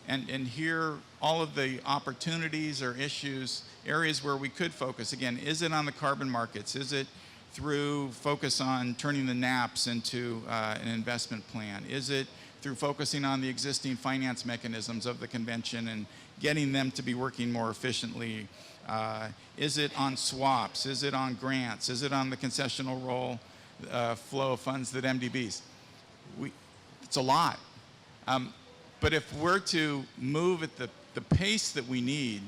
And here, all of the opportunities or issues, areas where we could focus. Again, is it on the carbon markets? Is it through focus on turning the NAPs into an investment plan? Is it through focusing on the existing finance mechanisms of the convention and getting them to be working more efficiently? Is it on swaps? Is it on grants? Is it on the concessional role flow of funds that MDBs? It's a lot. But if we're to move at the pace that we need,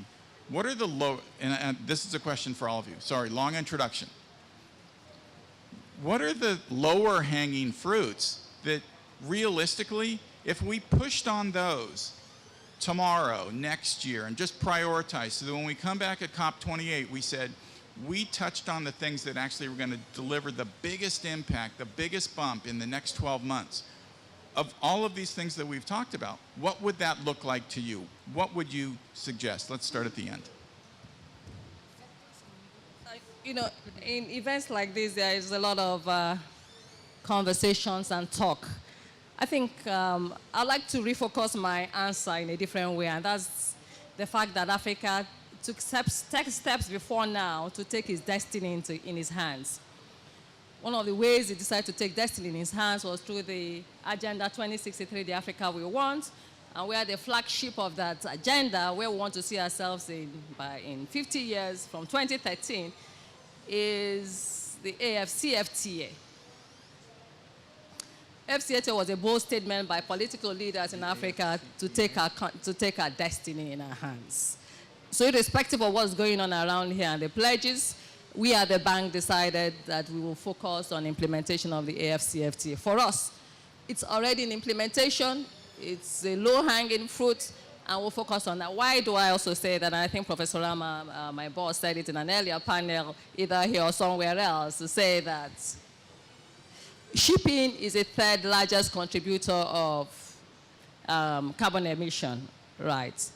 what are the and this is a question for all of you. Sorry, long introduction. What are the lower hanging fruits that realistically, if we pushed on those tomorrow, next year, and just prioritize so that when we come back at COP28, we said, we touched on the things that actually were going to deliver the biggest impact, the biggest bump in the next 12 months. Of all of these things that we've talked about, what would that look like to you? What would you suggest? Let's start at the end.
You know, in events like this, there is a lot of conversations and talk. I think I'd like to refocus my answer in a different way, and that's the fact that Africa took steps before now to take its destiny in its hands. One of the ways it decided to take destiny in its hands was through the Agenda 2063, the Africa we want, and where the flagship of that agenda, where we want to see ourselves in 50 years from 2013, is the AFCFTA. FCFTA was a bold statement by political leaders in Africa to take our destiny in our hands. So irrespective of what's going on around here and the pledges, we at the bank decided that we will focus on implementation of the AFCFTA. For us, it's already in implementation. It's a low-hanging fruit, and we'll focus on that. Why do I also say that? And I think Professor Rama, my boss, said it in an earlier panel, either here or somewhere else, to say that shipping is a third largest contributor of carbon emission, right?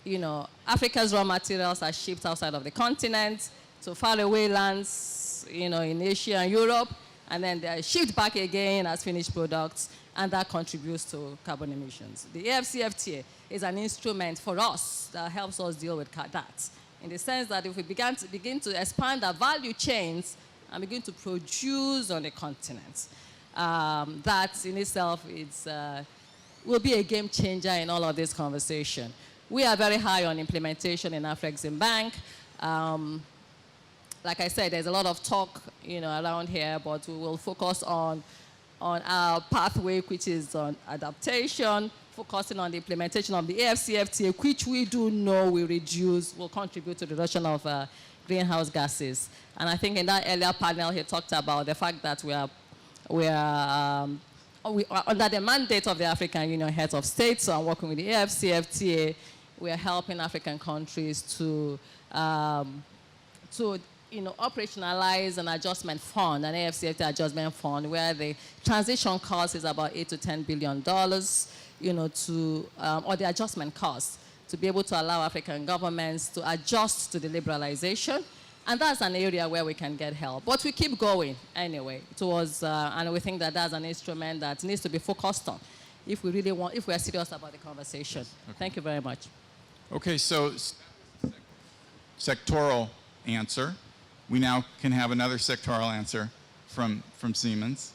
You know, Africa's raw materials are shipped outside of the continent to faraway lands, you know, in Asia and Europe, and then they are shipped back again as finished products, and that contributes to carbon emissions. The AFCFTA is an instrument for us that helps us deal with that, in the sense that if we begin to expand our value chains and begin to produce on the continent, that in itself will be a game changer in all of this conversation. We are very high on implementation in Afrexim Bank. Like I said, there's a lot of talk, you know, around here, but we will focus on our pathway, which is on adaptation, focusing on the implementation of the AFCFTA, which we do know will contribute to the reduction of greenhouse gases. And I think in that earlier panel, he talked about the fact that we are under the mandate of the African Union Heads of State, so I'm working with the AFCFTA. We are helping African countries to operationalize an adjustment fund, an AFCFTA adjustment fund, where the transition cost is about $8 to $10 billion, or the adjustment cost, to be able to allow African governments to adjust to the liberalization. And that's an area where we can get help. But we keep going anyway and we think that that's an instrument that needs to be focused on if we are serious about the conversation. Yes. Okay. Thank you very much.
Okay, so sectoral answer. We now can have another sectoral answer from Siemens.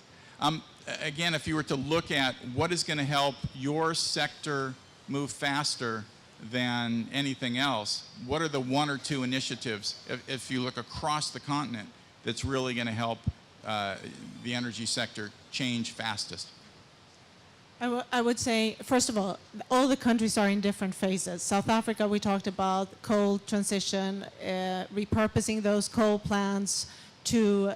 Again, if you were to look at what is going to help your sector move faster than anything else, what are the one or two initiatives, if you look across the continent, that's really going to help the energy sector change fastest?
I would say, first of all the countries are in different phases. South Africa, we talked about coal transition, repurposing those coal plants to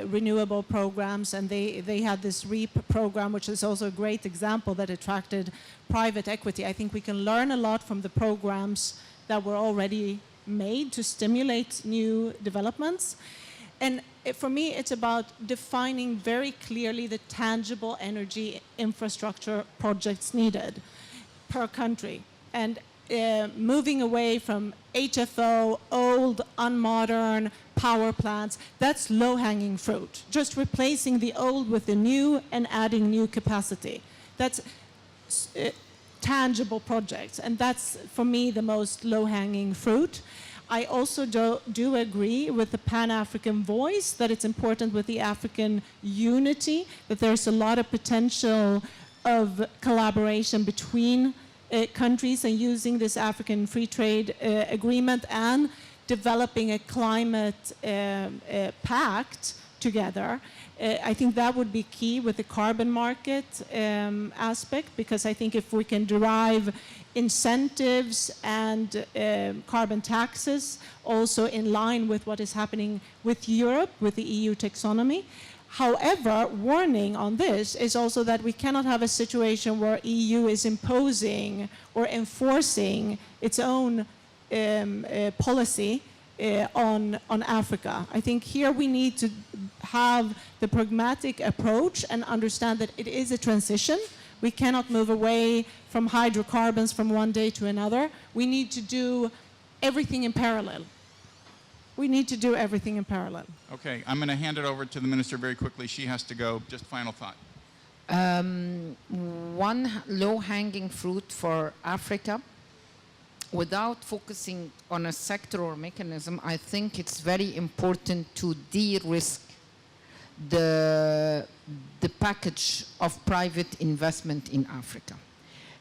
renewable programs, and they had this REAP program, which is also a great example that attracted private equity. I think we can learn a lot from the programs that were already made to stimulate new developments. And for me, it's about defining very clearly the tangible energy infrastructure projects needed per country. And moving away from HFO, old, unmodern power plants, that's low-hanging fruit. Just replacing the old with the new and adding new capacity. That's tangible projects, and that's, for me, the most low-hanging fruit. I also do agree with the Pan-African voice that it's important with the African unity, that there's a lot of potential of collaboration between countries and using this African free trade agreement and developing a climate pact together. I think that would be key with the carbon market aspect, because I think if we can derive incentives and carbon taxes also in line with what is happening with Europe, with the EU taxonomy. However, warning on this is also that we cannot have a situation where EU is imposing or enforcing its own policy on Africa. I think here we need to have the pragmatic approach and understand that it is a transition. We cannot move away from hydrocarbons from one day to another. We need to do everything in parallel. We need to do everything in parallel.
Okay, I'm going to hand it over to the minister very quickly. She has to go. Just final thought.
One low-hanging fruit for Africa, without focusing on a sector or mechanism, I think it's very important to de-risk the package of private investment in Africa.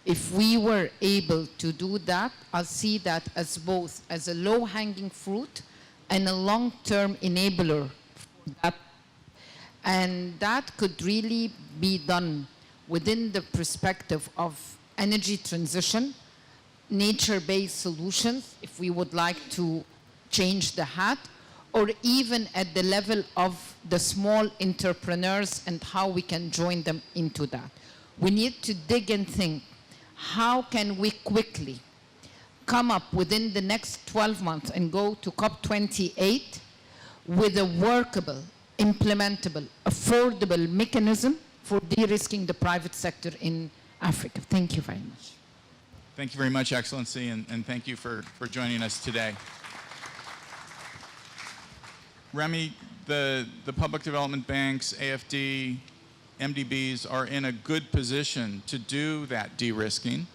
If we were able to do that, I'll see that as both as a low-hanging fruit and a long-term enabler for that. And that could really be done within the perspective of energy transition, nature-based solutions, if we would like to change the hat, or even at the level of the small entrepreneurs and how we can join them into that. We need to dig and think, how can we quickly come up within the next 12 months and go to COP28 with a workable, implementable, affordable mechanism for de-risking the private sector in Africa. Thank you very much.
Thank you very much, Excellency, and thank you for joining us today. Remy, the public development banks, AFD, MDBs are in a good position to do that de-risking.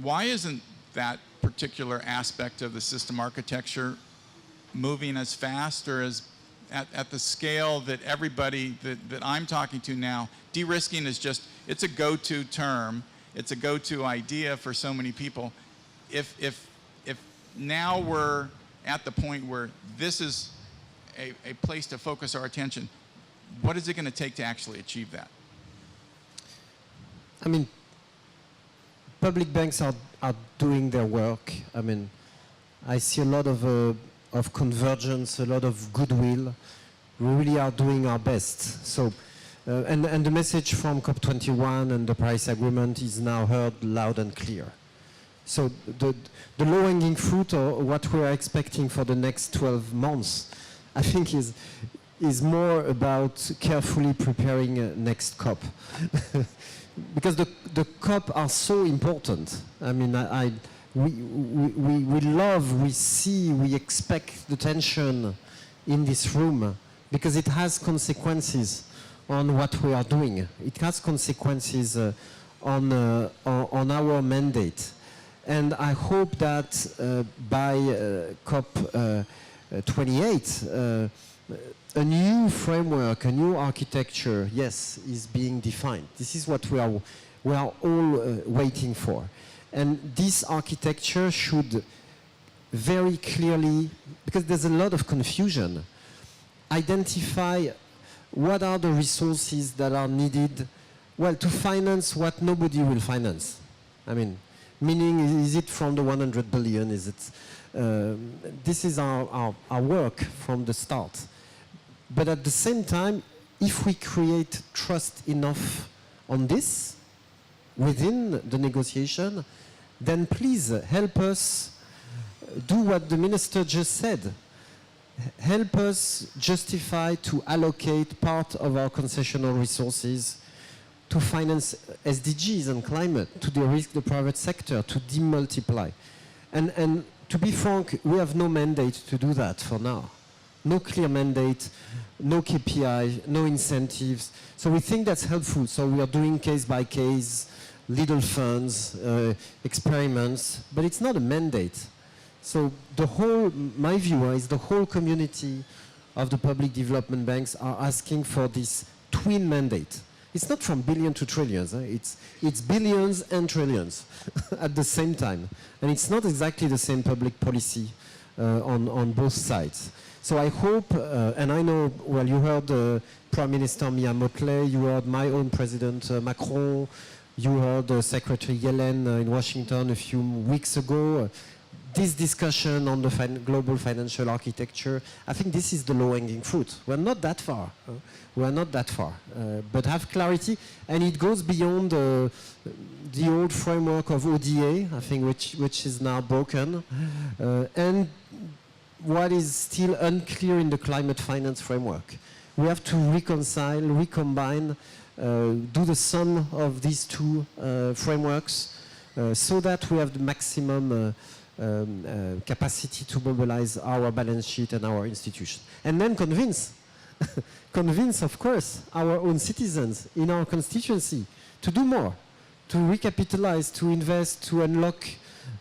Why isn't that particular aspect of the system architecture moving as fast or as at the scale that everybody that I'm talking to now? De-risking is just, it's a go-to term. It's a go-to idea for so many people. If now we're at the point where this is a place to focus our attention, what is it going to take to actually achieve that?
I mean, public banks are doing their work. I mean, I see a lot of convergence, a lot of goodwill. We really are doing our best. So, and the message from COP21 and the Paris Agreement is now heard loud and clear. So the low-hanging fruit, or what we are expecting for the next 12 months, I think is more about carefully preparing next COP. Because the COP are so important. I mean, we love, we see, we expect the tension in this room because it has consequences on what we are doing. It has consequences on our mandate. And I hope that by COP 28, a new framework, a new architecture, yes, is being defined. This is what we are all waiting for. And this architecture should very clearly, because there's a lot of confusion, identify what are the resources that are needed, well, to finance what nobody will finance. I mean, meaning, is it from the 100 billion? Is it? This is our work from the start. But at the same time, if we create trust enough on this within the negotiation, then please help us do what the minister just said. Help us justify to allocate part of our concessional resources to finance SDGs and climate, to de-risk the private sector, to demultiply. And to be frank, we have no mandate to do that for now. No clear mandate, no KPI, no incentives. So we think that's helpful. So we are doing case by case, little funds, experiments, but it's not a mandate. So the whole, my view is the whole community of the public development banks are asking for this twin mandate. It's not from billion to trillions, it's billions and trillions at the same time. And it's not exactly the same public policy on both sides. So I hope, and I know, well, you heard Prime Minister Mia Motley, you heard my own President Macron, you heard Secretary Yellen in Washington a few weeks ago. This discussion on the global financial architecture, I think this is the low-hanging fruit. We're not that far. We're not that far. But have clarity, and it goes beyond the old framework of ODA, I think, which is now broken, and what is still unclear in the climate finance framework. We have to reconcile, recombine, do the sum of these two frameworks so that we have the maximum capacity to mobilize our balance sheet and our institutions. And then convince, of course, our own citizens in our constituency to do more, to recapitalize, to invest, to unlock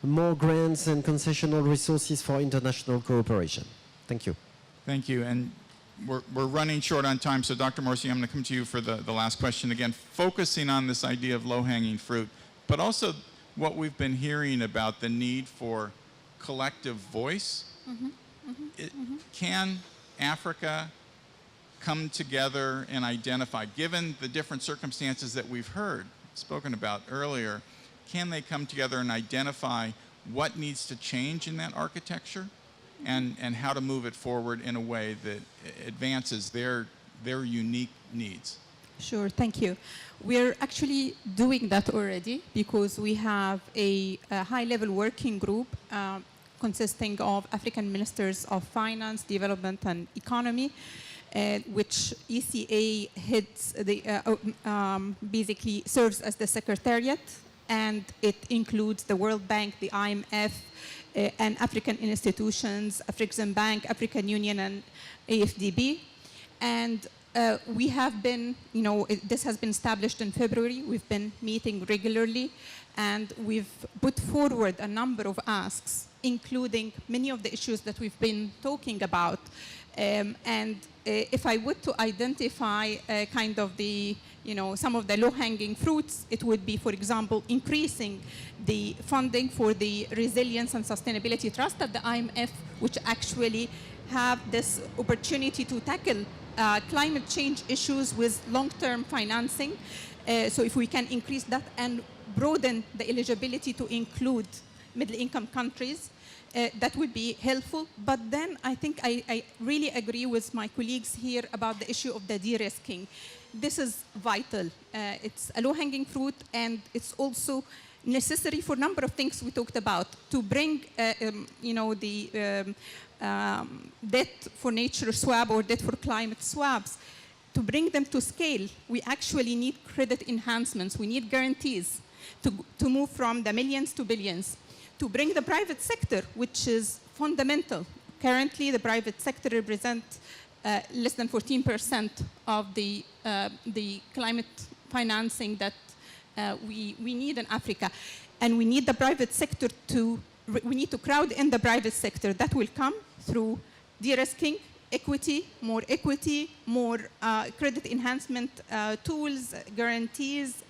more grants and concessional resources for international cooperation. Thank you.
Thank you. And we're running short on time, so Dr. Morsi, I'm going to come to you for the last question. Again, focusing on this idea of low-hanging fruit, but also what we've been hearing about the need for collective voice. Can Africa come together and identify, given the different circumstances that we've heard spoken about earlier, can they come together and identify what needs to change in that architecture and how to move it forward in a way that advances their unique needs?
Sure, thank you. We're actually doing that already because we have a high-level working group consisting of African ministers of finance, development, and economy, which ECA heads, basically serves as the secretariat, and it includes the World Bank, the IMF, and African institutions, Afrexim Bank, African Union, and AFDB. And we have been, this has been established in February. We've been meeting regularly, and we've put forward a number of asks, including many of the issues that we've been talking about. If I were to identify kind of the, some of the low-hanging fruits, it would be, for example, increasing the funding for the Resilience and Sustainability Trust at the IMF, which actually have this opportunity to tackle climate change issues with long-term financing. So if we can increase that and broaden the eligibility to include middle-income countries, that would be helpful. But then I think I really agree with my colleagues here about the issue of the de-risking. This is vital. It's a low-hanging fruit, and it's also necessary for a number of things we talked about to bring, the debt for nature swap or debt for climate swaps, to bring them to scale. We actually need credit enhancements. We need guarantees to move from the millions to billions, to bring the private sector, which is fundamental. Currently, the private sector represents less than 14% of the climate financing that we need in Africa. And we need the private sector we need to crowd in the private sector. That will come through de-risking, equity, more credit enhancement tools, guarantees,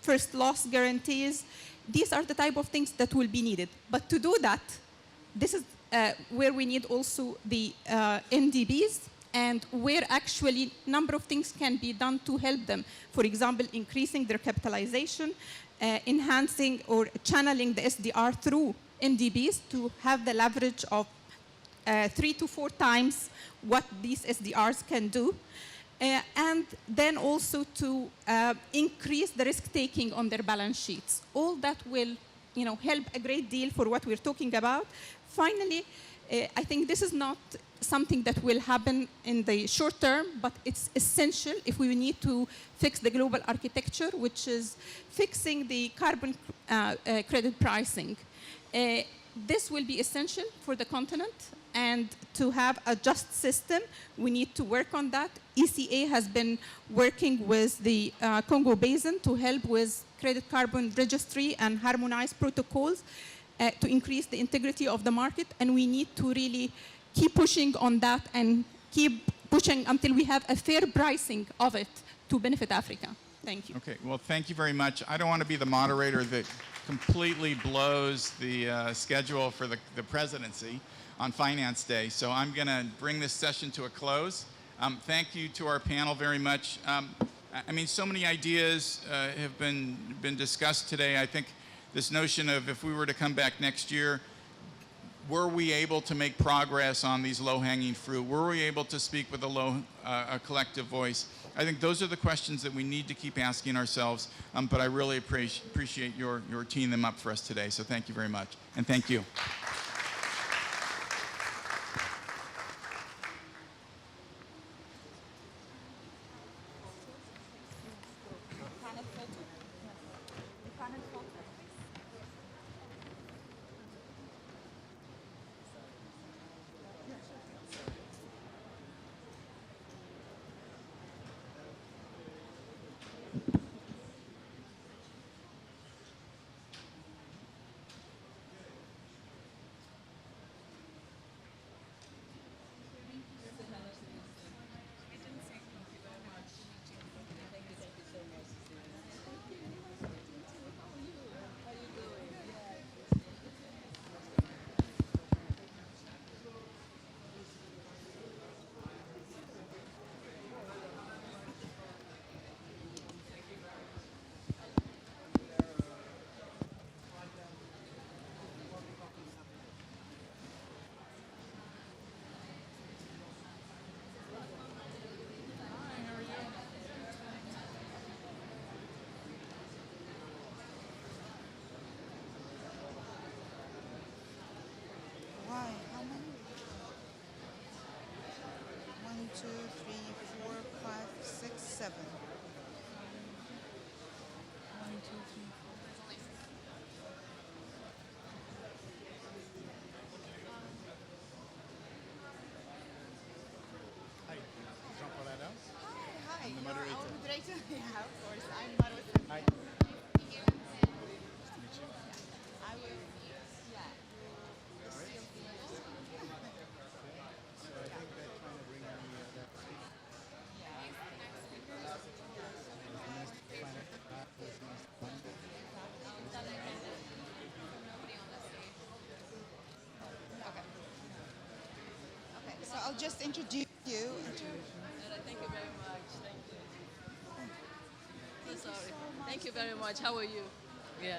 first loss guarantees. These are the type of things that will be needed. But to do that, this is where we need also the MDBs and where actually number of things can be done to help them. For example, increasing their capitalization, enhancing or channeling the SDR through MDBs to have the leverage of 3 to 4 times what these SDRs can do. And then also to increase the risk-taking on their balance sheets. All that will help a great deal for what we're talking about. Finally, I think this is not something that will happen in the short term, but it's essential if we need to fix the global architecture, which is fixing the carbon credit pricing. This will be essential for the continent, and to have a just system, we need to work on that. ECA has been working with the Congo Basin to help with credit carbon registry and harmonized protocols to increase the integrity of the market, and we need to really keep pushing on that and keep pushing until we have a fair pricing of it to benefit Africa. Thank you.
Okay, well, thank you very much. I don't want to be the moderator that completely blows the schedule for the presidency on Finance Day, so I'm going to bring this session to a close. Thank you to our panel very much. I mean, so many ideas have been discussed today. I think this notion of if we were to come back next year, were we able to make progress on these low-hanging fruit? Were we able to speak with a collective voice? I think those are the questions that we need to keep asking ourselves, but I really appreciate your teeing them up for us today, so thank you very much, and thank you.
Why? How many? 1, 2, 3, 4, 5, 6, 7. 1, 2, 3, 4.
Hi, Jean-Paul Adams.
Hi,
I'm the
you're our
moderator.
moderator? Yeah, of course. I'm moderator.
Hi.
Nice to meet you. I will, yeah.
So I think they're trying to bring in the other speaker.
Okay, so I'll just introduce you.
Thank you very much. Thank you.
Thank you
Sorry.
so much.
Thank you very much. How are you? Yeah.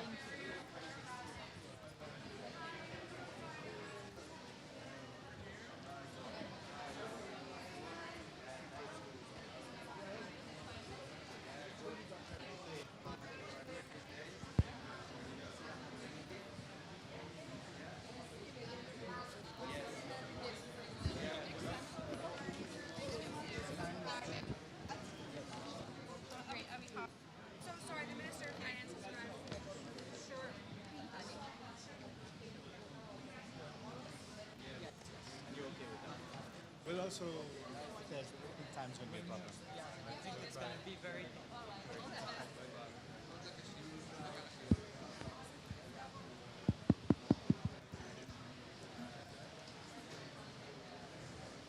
So sorry, the Minister of Finance is not sure.
We'll also test if time's going to be a problem.
I think it's going to be very.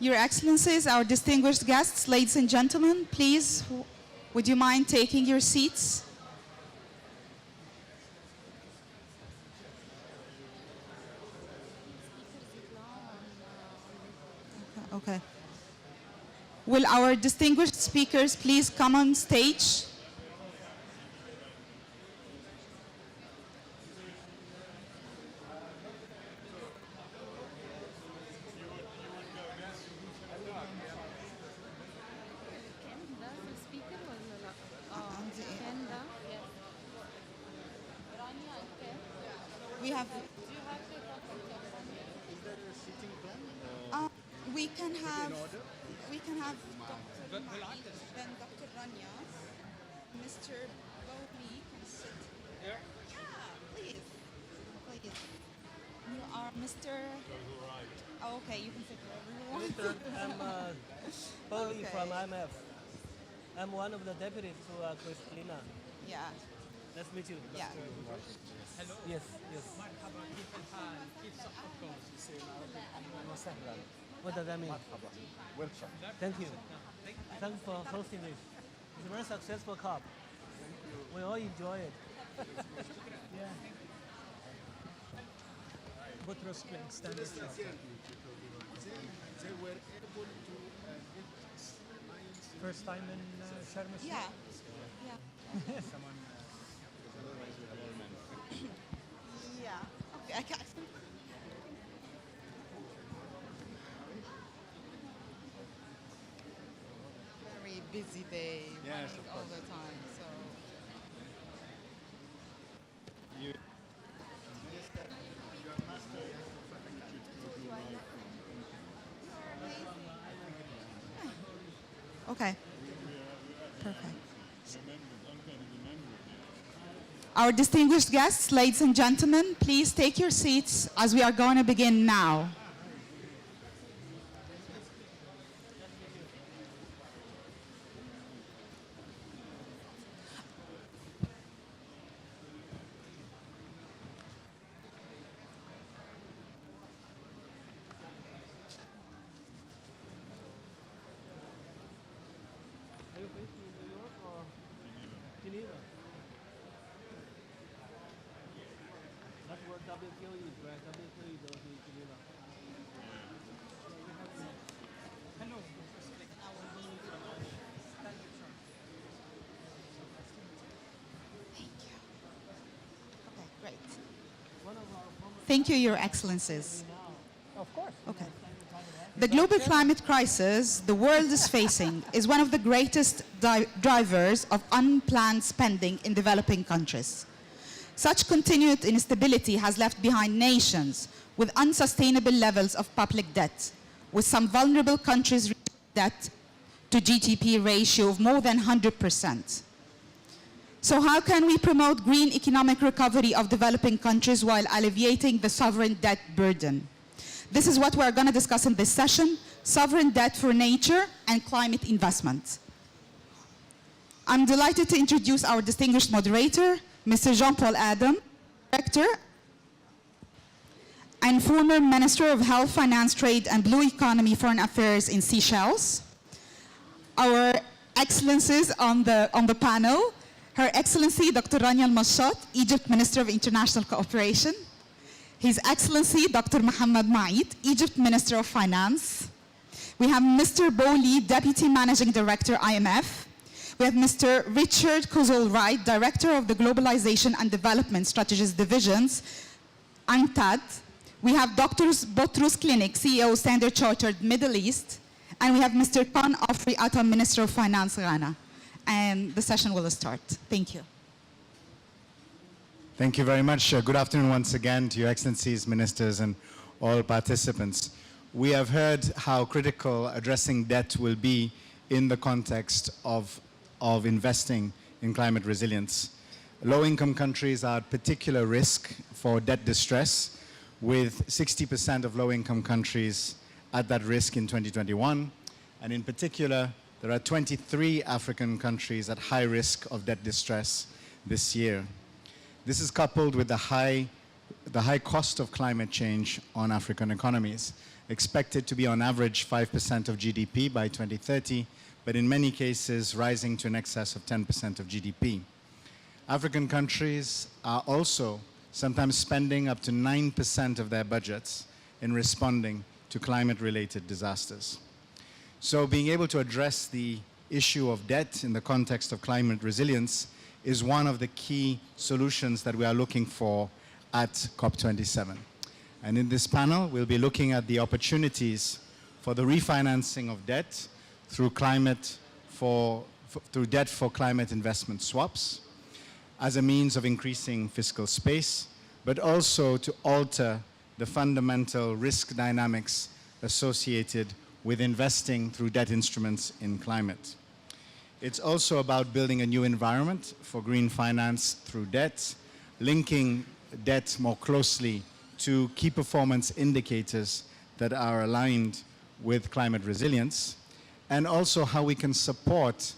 Your Excellencies, our distinguished guests, ladies and gentlemen, please, would you mind taking your seats? Okay. Will our distinguished speakers please come on stage?
We have. We can have. We can have Dr. Ma'id, then Dr. Rania, Mr. Bowley can sit. Here? Yeah, please. Please. You are Mr. Oh, okay, you can sit wherever you want.
I'm Bowley
Okay.
from IMF. I'm one of the deputies to Christina.
Yeah.
Nice to meet you.
Yeah.
Hello. Yes, yes. What does that mean?
Welcome.
Thank you. Thanks for hosting this. It's a very successful COP. We all enjoy it. Yeah.
Boutros Clinic, standard.
They were able to get
First time in Sharm el Sheikh?
Yeah. Yeah.
someone
Yeah. Okay, I can't.
Very busy day,
Yes,
running
of
all
course.
the time. So
you
Okay. Perfect. Our distinguished guests, ladies and gentlemen, please take your seats as we are going to begin now.
Are you based in New York or Geneva? That's where WTO is, right? WTO is over in Geneva.
Hello.
Okay, great.
Thank you, Your Excellencies.
Of course.
Okay. The global climate crisis the world is facing is one of the greatest drivers of unplanned spending in developing countries. Such continued instability has left behind nations with unsustainable levels of public debt, with some vulnerable countries reaching debt to GDP ratio of more than 100%. So how can we promote green economic recovery of developing countries while alleviating the sovereign debt burden? This is what we're going to discuss in this session: sovereign debt for nature and climate investment. I'm delighted to introduce our distinguished moderator, Mr. Jean-Paul Adam, Director and former Minister of Health, Finance, Trade and Blue Economy Foreign Affairs in Seychelles. Our Excellencies on the panel, Her Excellency Dr. Rania Al-Mashot, Egypt Minister of International Cooperation. His Excellency Dr. Mohammed Ma'id, Egypt Minister of Finance. We have Mr. Bowley, Deputy Managing Director, IMF. We have Mr. Richard Kozol-Wright, Director of the Globalization and Development Strategies Divisions, UNCTAD. We have Dr. Boutros Clinic, CEO, Standard Chartered Middle East. And we have Mr. Khan Afri Atta, Minister of Finance, Ghana. And the session will start. Thank you.
Thank you very much. Good afternoon once again to Your Excellencies, Ministers, and all participants. We have heard how critical addressing debt will be in the context of investing in climate resilience. Low-income countries are at particular risk for debt distress, with 60% of low-income countries at that risk in 2021. And in particular, there are 23 African countries at high risk of debt distress this year. This is coupled with the high cost of climate change on African economies, expected to be on average 5% of GDP by 2030, but in many cases rising to an excess of 10% of GDP. African countries are also sometimes spending up to 9% of their budgets in responding to climate-related disasters. So being able to address the issue of debt in the context of climate resilience is one of the key solutions that we are looking for at COP27. And in this panel, we'll be looking at the opportunities for the refinancing of debt through through debt for climate investment swaps as a means of increasing fiscal space, but also to alter the fundamental risk dynamics associated with investing through debt instruments in climate. It's also about building a new environment for green finance through debt, linking debt more closely to key performance indicators that are aligned with climate resilience, and also how we can support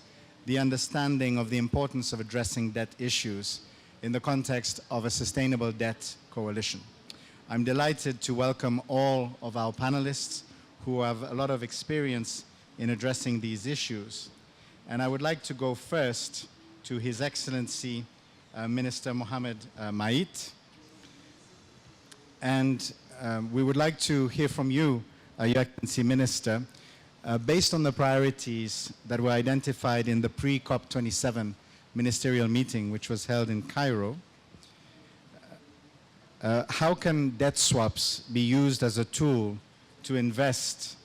the understanding of the importance of addressing debt issues in the context of a sustainable debt coalition. I'm delighted to welcome all of our panelists who have a lot of experience in addressing these issues. And I would like to go first to His Excellency Minister Mohammed Mait. And we would like to hear from you, Your Excellency Minister, based on the priorities that were identified in the pre-COP27 ministerial meeting, which was held in Cairo. How can debt swaps be used as a tool to invest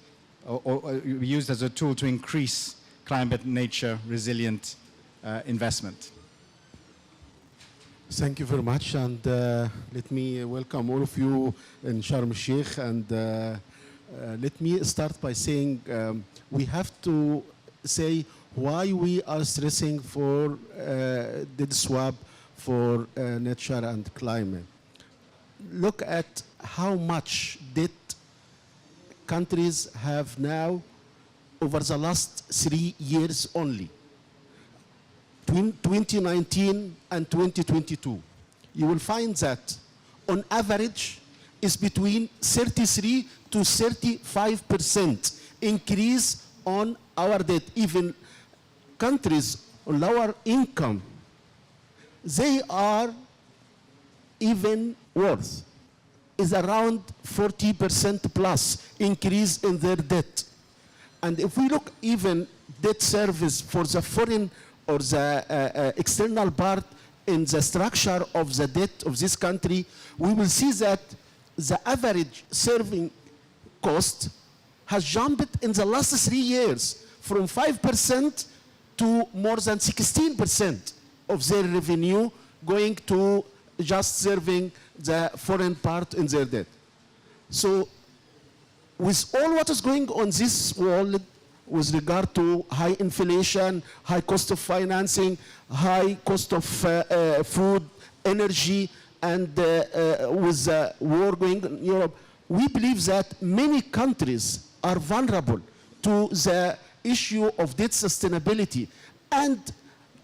or used as a tool to increase climate nature resilient investment?
Thank you very much, and let me welcome all of you in Sharm el-Sheikh, and let me start by saying we have to say why we are stressing for debt swap for nature and climate. Look at how much debt countries have now over the last 3 years only. 2019 and 2022, you will find that on average is between 33 to 35% increase on our debt. Even countries on lower income, they are even worse, is around 40% plus increase in their debt. And if we look even debt service for the foreign or the external part in the structure of the debt of this country, we will see that the average serving cost has jumped in the last 3 years from 5% to more than 16% of their revenue going to just serving the foreign part in their debt. So with all what is going on this world with regard to high inflation, high cost of financing, high cost of food, energy, and with the war going on in Europe, we believe that many countries are vulnerable to the issue of debt sustainability. And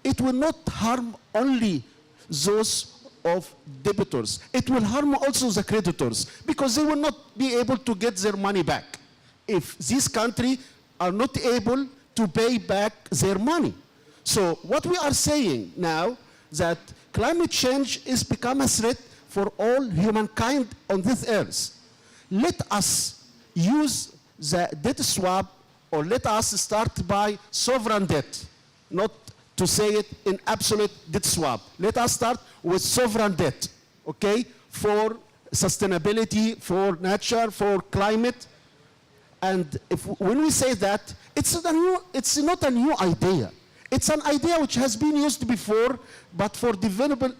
it will not harm only those of debtors. It will harm also the creditors because they will not be able to get their money back if this country are not able to pay back their money. So what we are saying now that climate change is become a threat for all humankind on this earth. Let us use the debt swap, or let us start by sovereign debt, not to say it in absolute debt swap. Let us start with sovereign debt, okay, for sustainability, for nature, for climate. And when we say that, it's not a new idea. It's an idea which has been used before, but for development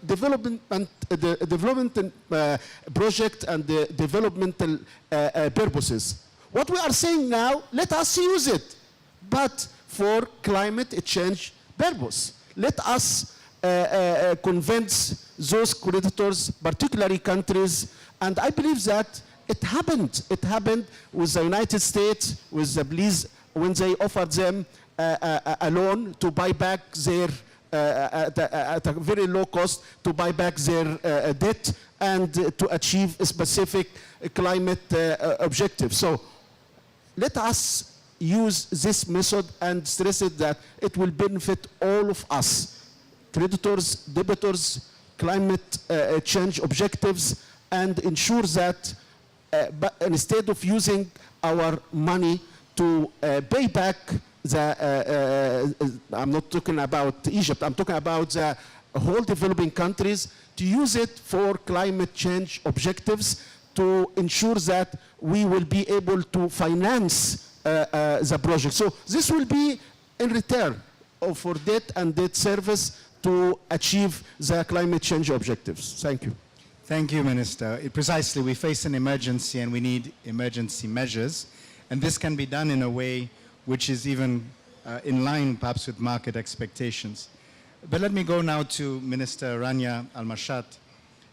project and developmental purposes. What we are saying now, let us use it, but for climate change purpose. Let us convince those creditors, particularly countries, and I believe that it happened. It happened with the United States, with the police, when they offered them a loan to buy back their, at a very low cost, to buy back their debt and to achieve a specific climate objective. So let us use this method and stress it that it will benefit all of us, creditors, debtors, climate change objectives, and ensure that but instead of using our money to pay back I'm not talking about Egypt, I'm talking about the whole developing countries, to use it for climate change objectives to ensure that we will be able to finance the project. So this will be in return for debt and debt service to achieve the climate change objectives. Thank you.
Thank you, Minister. Precisely, we face an emergency and we need emergency measures. And this can be done in a way which is even in line, perhaps, with market expectations. But let me go now to Minister Rania Al-Mashat.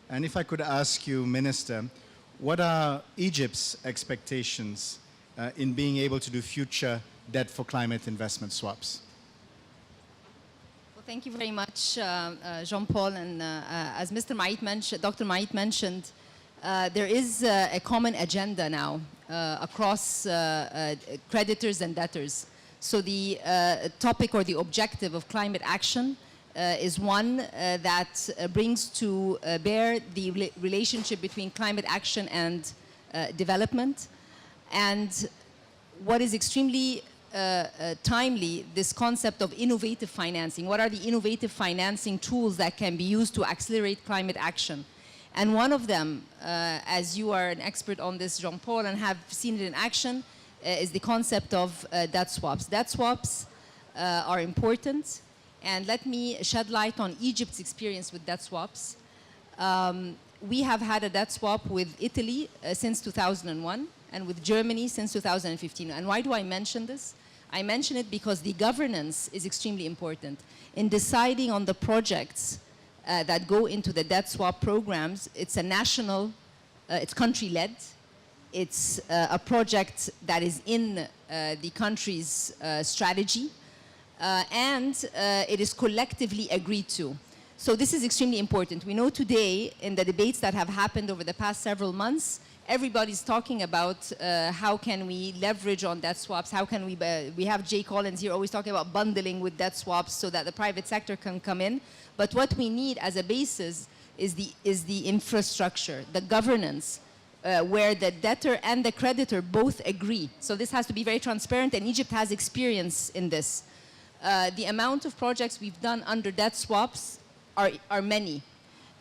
And if I could ask you, Minister, what are Egypt's expectations in being able to do future debt for climate investment swaps?
Well, thank you very much, Jean-Paul. And as Mr. Maït mentioned, Dr. Maït mentioned, there is a common agenda now across creditors and debtors. So the topic or the objective of climate action is one that brings to bear the relationship between climate action and development. And what is extremely timely, this concept of innovative financing. What are the innovative financing tools that can be used to accelerate climate action? And one of them, as you are an expert on this, Jean-Paul, and have seen it in action, is the concept of debt swaps. Debt swaps are important. And let me shed light on Egypt's experience with debt swaps. We have had a debt swap with Italy since 2001 and with Germany since 2015. And why do I mention this? I mention it because the governance is extremely important. In deciding on the projects that go into the debt swap programs, it's a national, it's country-led. It's a project that is in the country's strategy. And it is collectively agreed to. So this is extremely important. We know today, in the debates that have happened over the past several months, everybody's talking about how can we leverage on debt swaps, how can we have Jay Collins here always talking about bundling with debt swaps so that the private sector can come in. But what we need as a basis is the infrastructure, the governance, where the debtor and the creditor both agree. So this has to be very transparent, and Egypt has experience in this. The amount of projects we've done under debt swaps are many.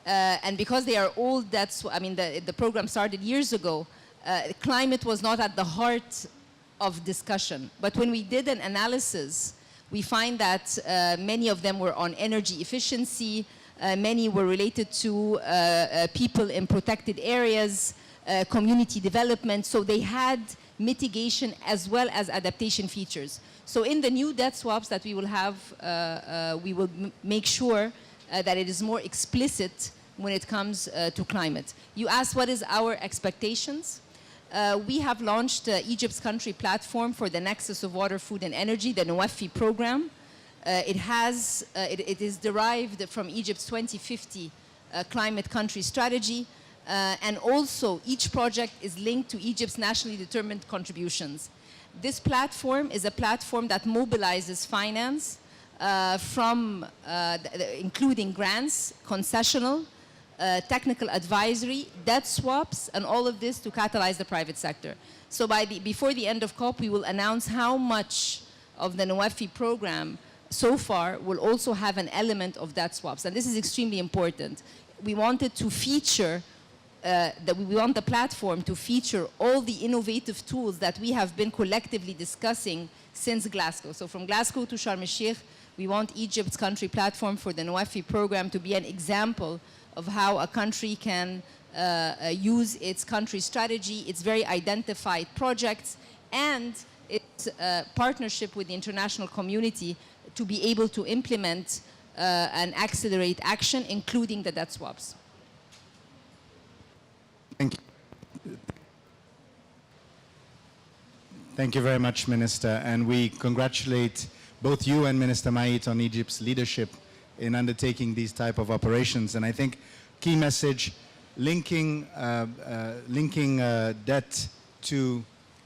And because they are all debt swaps, I mean, the program started years ago, climate was not at the heart of discussion. But when we did an analysis, we find that many of them were on energy efficiency, many were related to people in protected areas, community development, so they had mitigation as well as adaptation features. So in the new debt swaps that we will have, we will make sure that it is more explicit when it comes to climate. You asked what is our expectations. We have launched Egypt's country platform for the nexus of water, food, and energy, the NOWAFI program. It is derived from Egypt's 2050 climate country strategy. And also, each project is linked to Egypt's nationally determined contributions. This platform is a platform that mobilizes finance including grants, concessional, technical advisory, debt swaps, and all of this to catalyze the private sector. So before the end of COP, we will announce how much of the NOWAFI program so far will also have an element of debt swaps. And this is extremely important. We wanted to feature we want the platform to feature all the innovative tools that we have been collectively discussing since Glasgow. So from Glasgow to Sharm el-Sheikh, we want Egypt's country platform for the NOWAFI program to be an example of how a country can use its country strategy, its very identified projects, and its partnership with the international community to be able to implement and accelerate action, including the debt swaps.
Thank you. Thank you very much, Minister. And we congratulate both you and Minister Maït on Egypt's leadership in undertaking these type of operations. And I think key message, linking debt to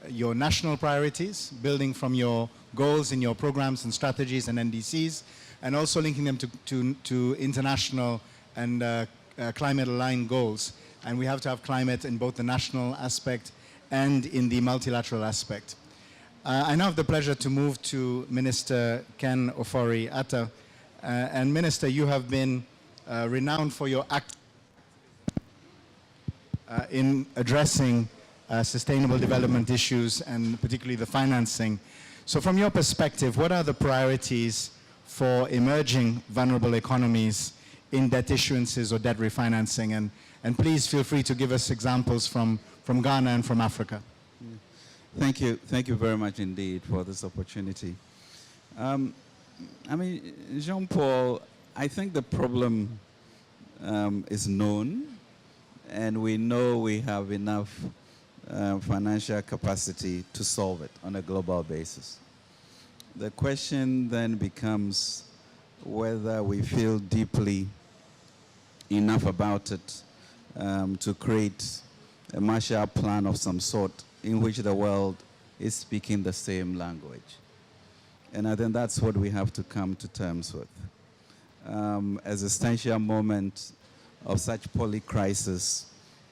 your national priorities, building from your goals in your programs and strategies and NDCs, and also linking them to international and climate-aligned goals. And we have to have climate in both the national aspect and in the multilateral aspect. I now have the pleasure to move to Minister Ken Ofori-Atta. And Minister, you have been renowned for your act in addressing sustainable development issues and particularly the financing. So from your perspective, what are the priorities for emerging vulnerable economies in debt issuances or debt refinancing? And please feel free to give us examples from Ghana and from Africa.
Thank you. Thank you very much indeed for this opportunity. I mean, Jean-Paul, I think the problem is known, and we know we have enough financial capacity to solve it on a global basis. The question then becomes whether we feel deeply enough about it to create a Marshall Plan of some sort in which the world is speaking the same language. And I think that's what we have to come to terms with. As a essential moment of such polycrisis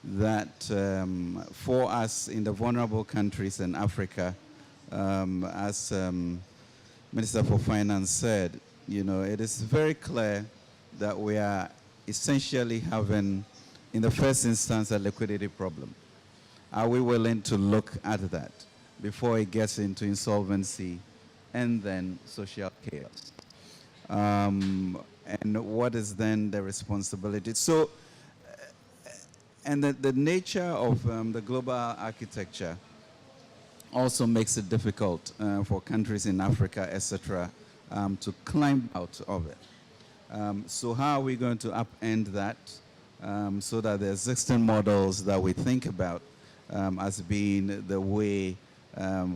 that for us in the vulnerable countries in Africa, as Minister for Finance said, you know, it is very clear that we are essentially having, in the first instance, a liquidity problem. Are we willing to look at that before it gets into insolvency and then social chaos? And what is then the responsibility? So, and the nature of the global architecture also makes it difficult for countries in Africa, etc., to climb out of it. So how are we going to upend that so that the existing models that we think about as being the way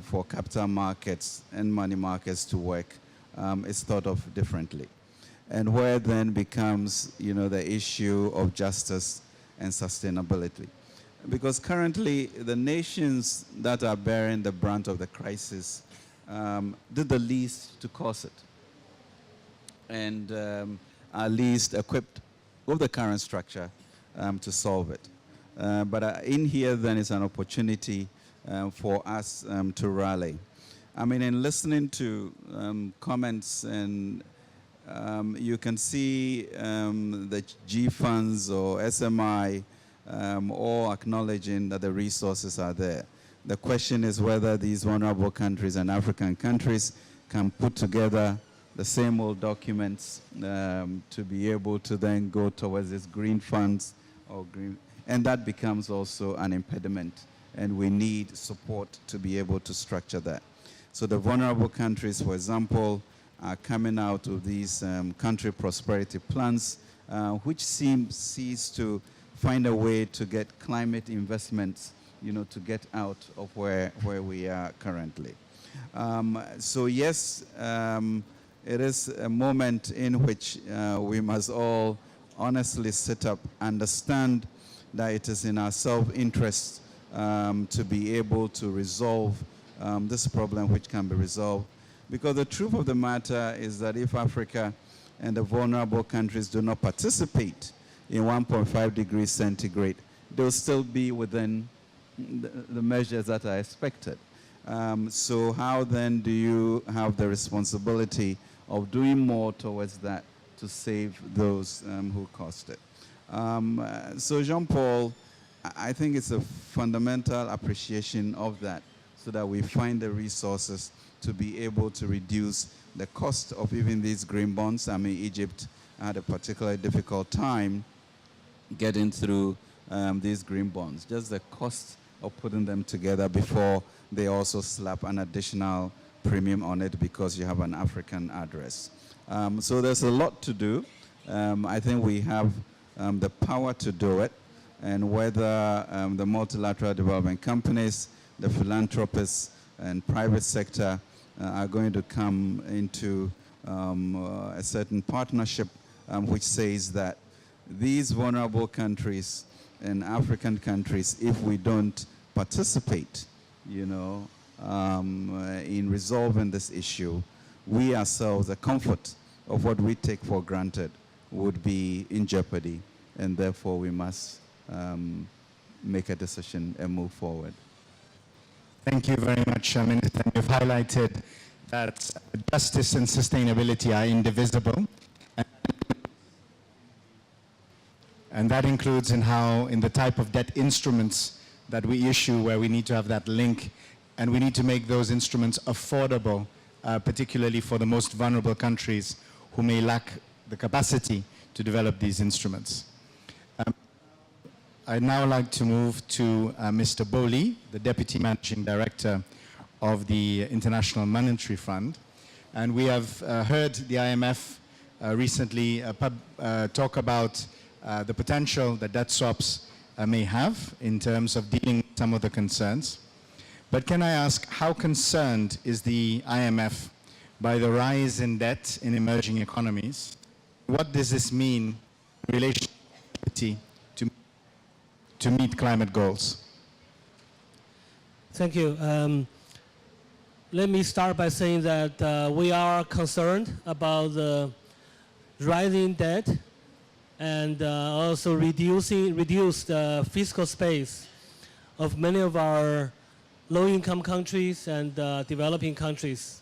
for capital markets and money markets to work is thought of differently? And where then becomes, you know, the issue of justice and sustainability. Because currently, the nations that are bearing the brunt of the crisis did the least to cause it, and are least equipped with the current structure to solve it. But in here, then, is an opportunity for us to rally. I mean, in listening to comments, and you can see the G funds or SMI all acknowledging that the resources are there. The question is whether these vulnerable countries and African countries can put together the same old documents to be able to then go towards these green funds or green, and that becomes also an impediment, and we need support to be able to structure that. So the vulnerable countries, for example, are coming out of these country prosperity plans, which sees to find a way to get climate investments, you know, to get out of where we are currently. So yes, it is a moment in which we must all honestly sit up, understand that it is in our self-interest to be able to resolve this problem, which can be resolved. Because the truth of the matter is that if Africa and the vulnerable countries do not participate in 1.5 degrees centigrade, they'll still be within the measures that are expected. So how then do you have the responsibility of doing more towards that to save those who caused it? So Jean-Paul, I think it's a fundamental appreciation of that, so that we find the resources to be able to reduce the cost of even these green bonds. I mean, Egypt had a particularly difficult time getting through these green bonds. Just the cost of putting them together before they also slap an additional premium on it because you have an African address. So there's a lot to do. I think we have the power to do it, and whether the multilateral development companies, the philanthropists, and private sector are going to come into a certain partnership which says that these vulnerable countries and African countries, if we don't participate, you know, in resolving this issue, we ourselves, the comfort of what we take for granted would be in jeopardy, and therefore we must make a decision and move forward.
Thank you very much, Minister. You've highlighted that justice and sustainability are indivisible. And that includes in the type of debt instruments that we issue, where we need to have that link, and we need to make those instruments affordable, particularly for the most vulnerable countries who may lack the capacity to develop these instruments. I'd now like to move to Mr. Boli, the Deputy Managing Director of the International Monetary Fund. And we have heard the IMF recently talk about the potential that debt swaps may have in terms of dealing with some of the concerns. But can I ask, how concerned is the IMF by the rise in debt in emerging economies? What does this mean in relation to meet climate goals?
Thank you. Let me start by saying that we are concerned about the rising debt and also reduce the fiscal space of many of our low-income countries and developing countries.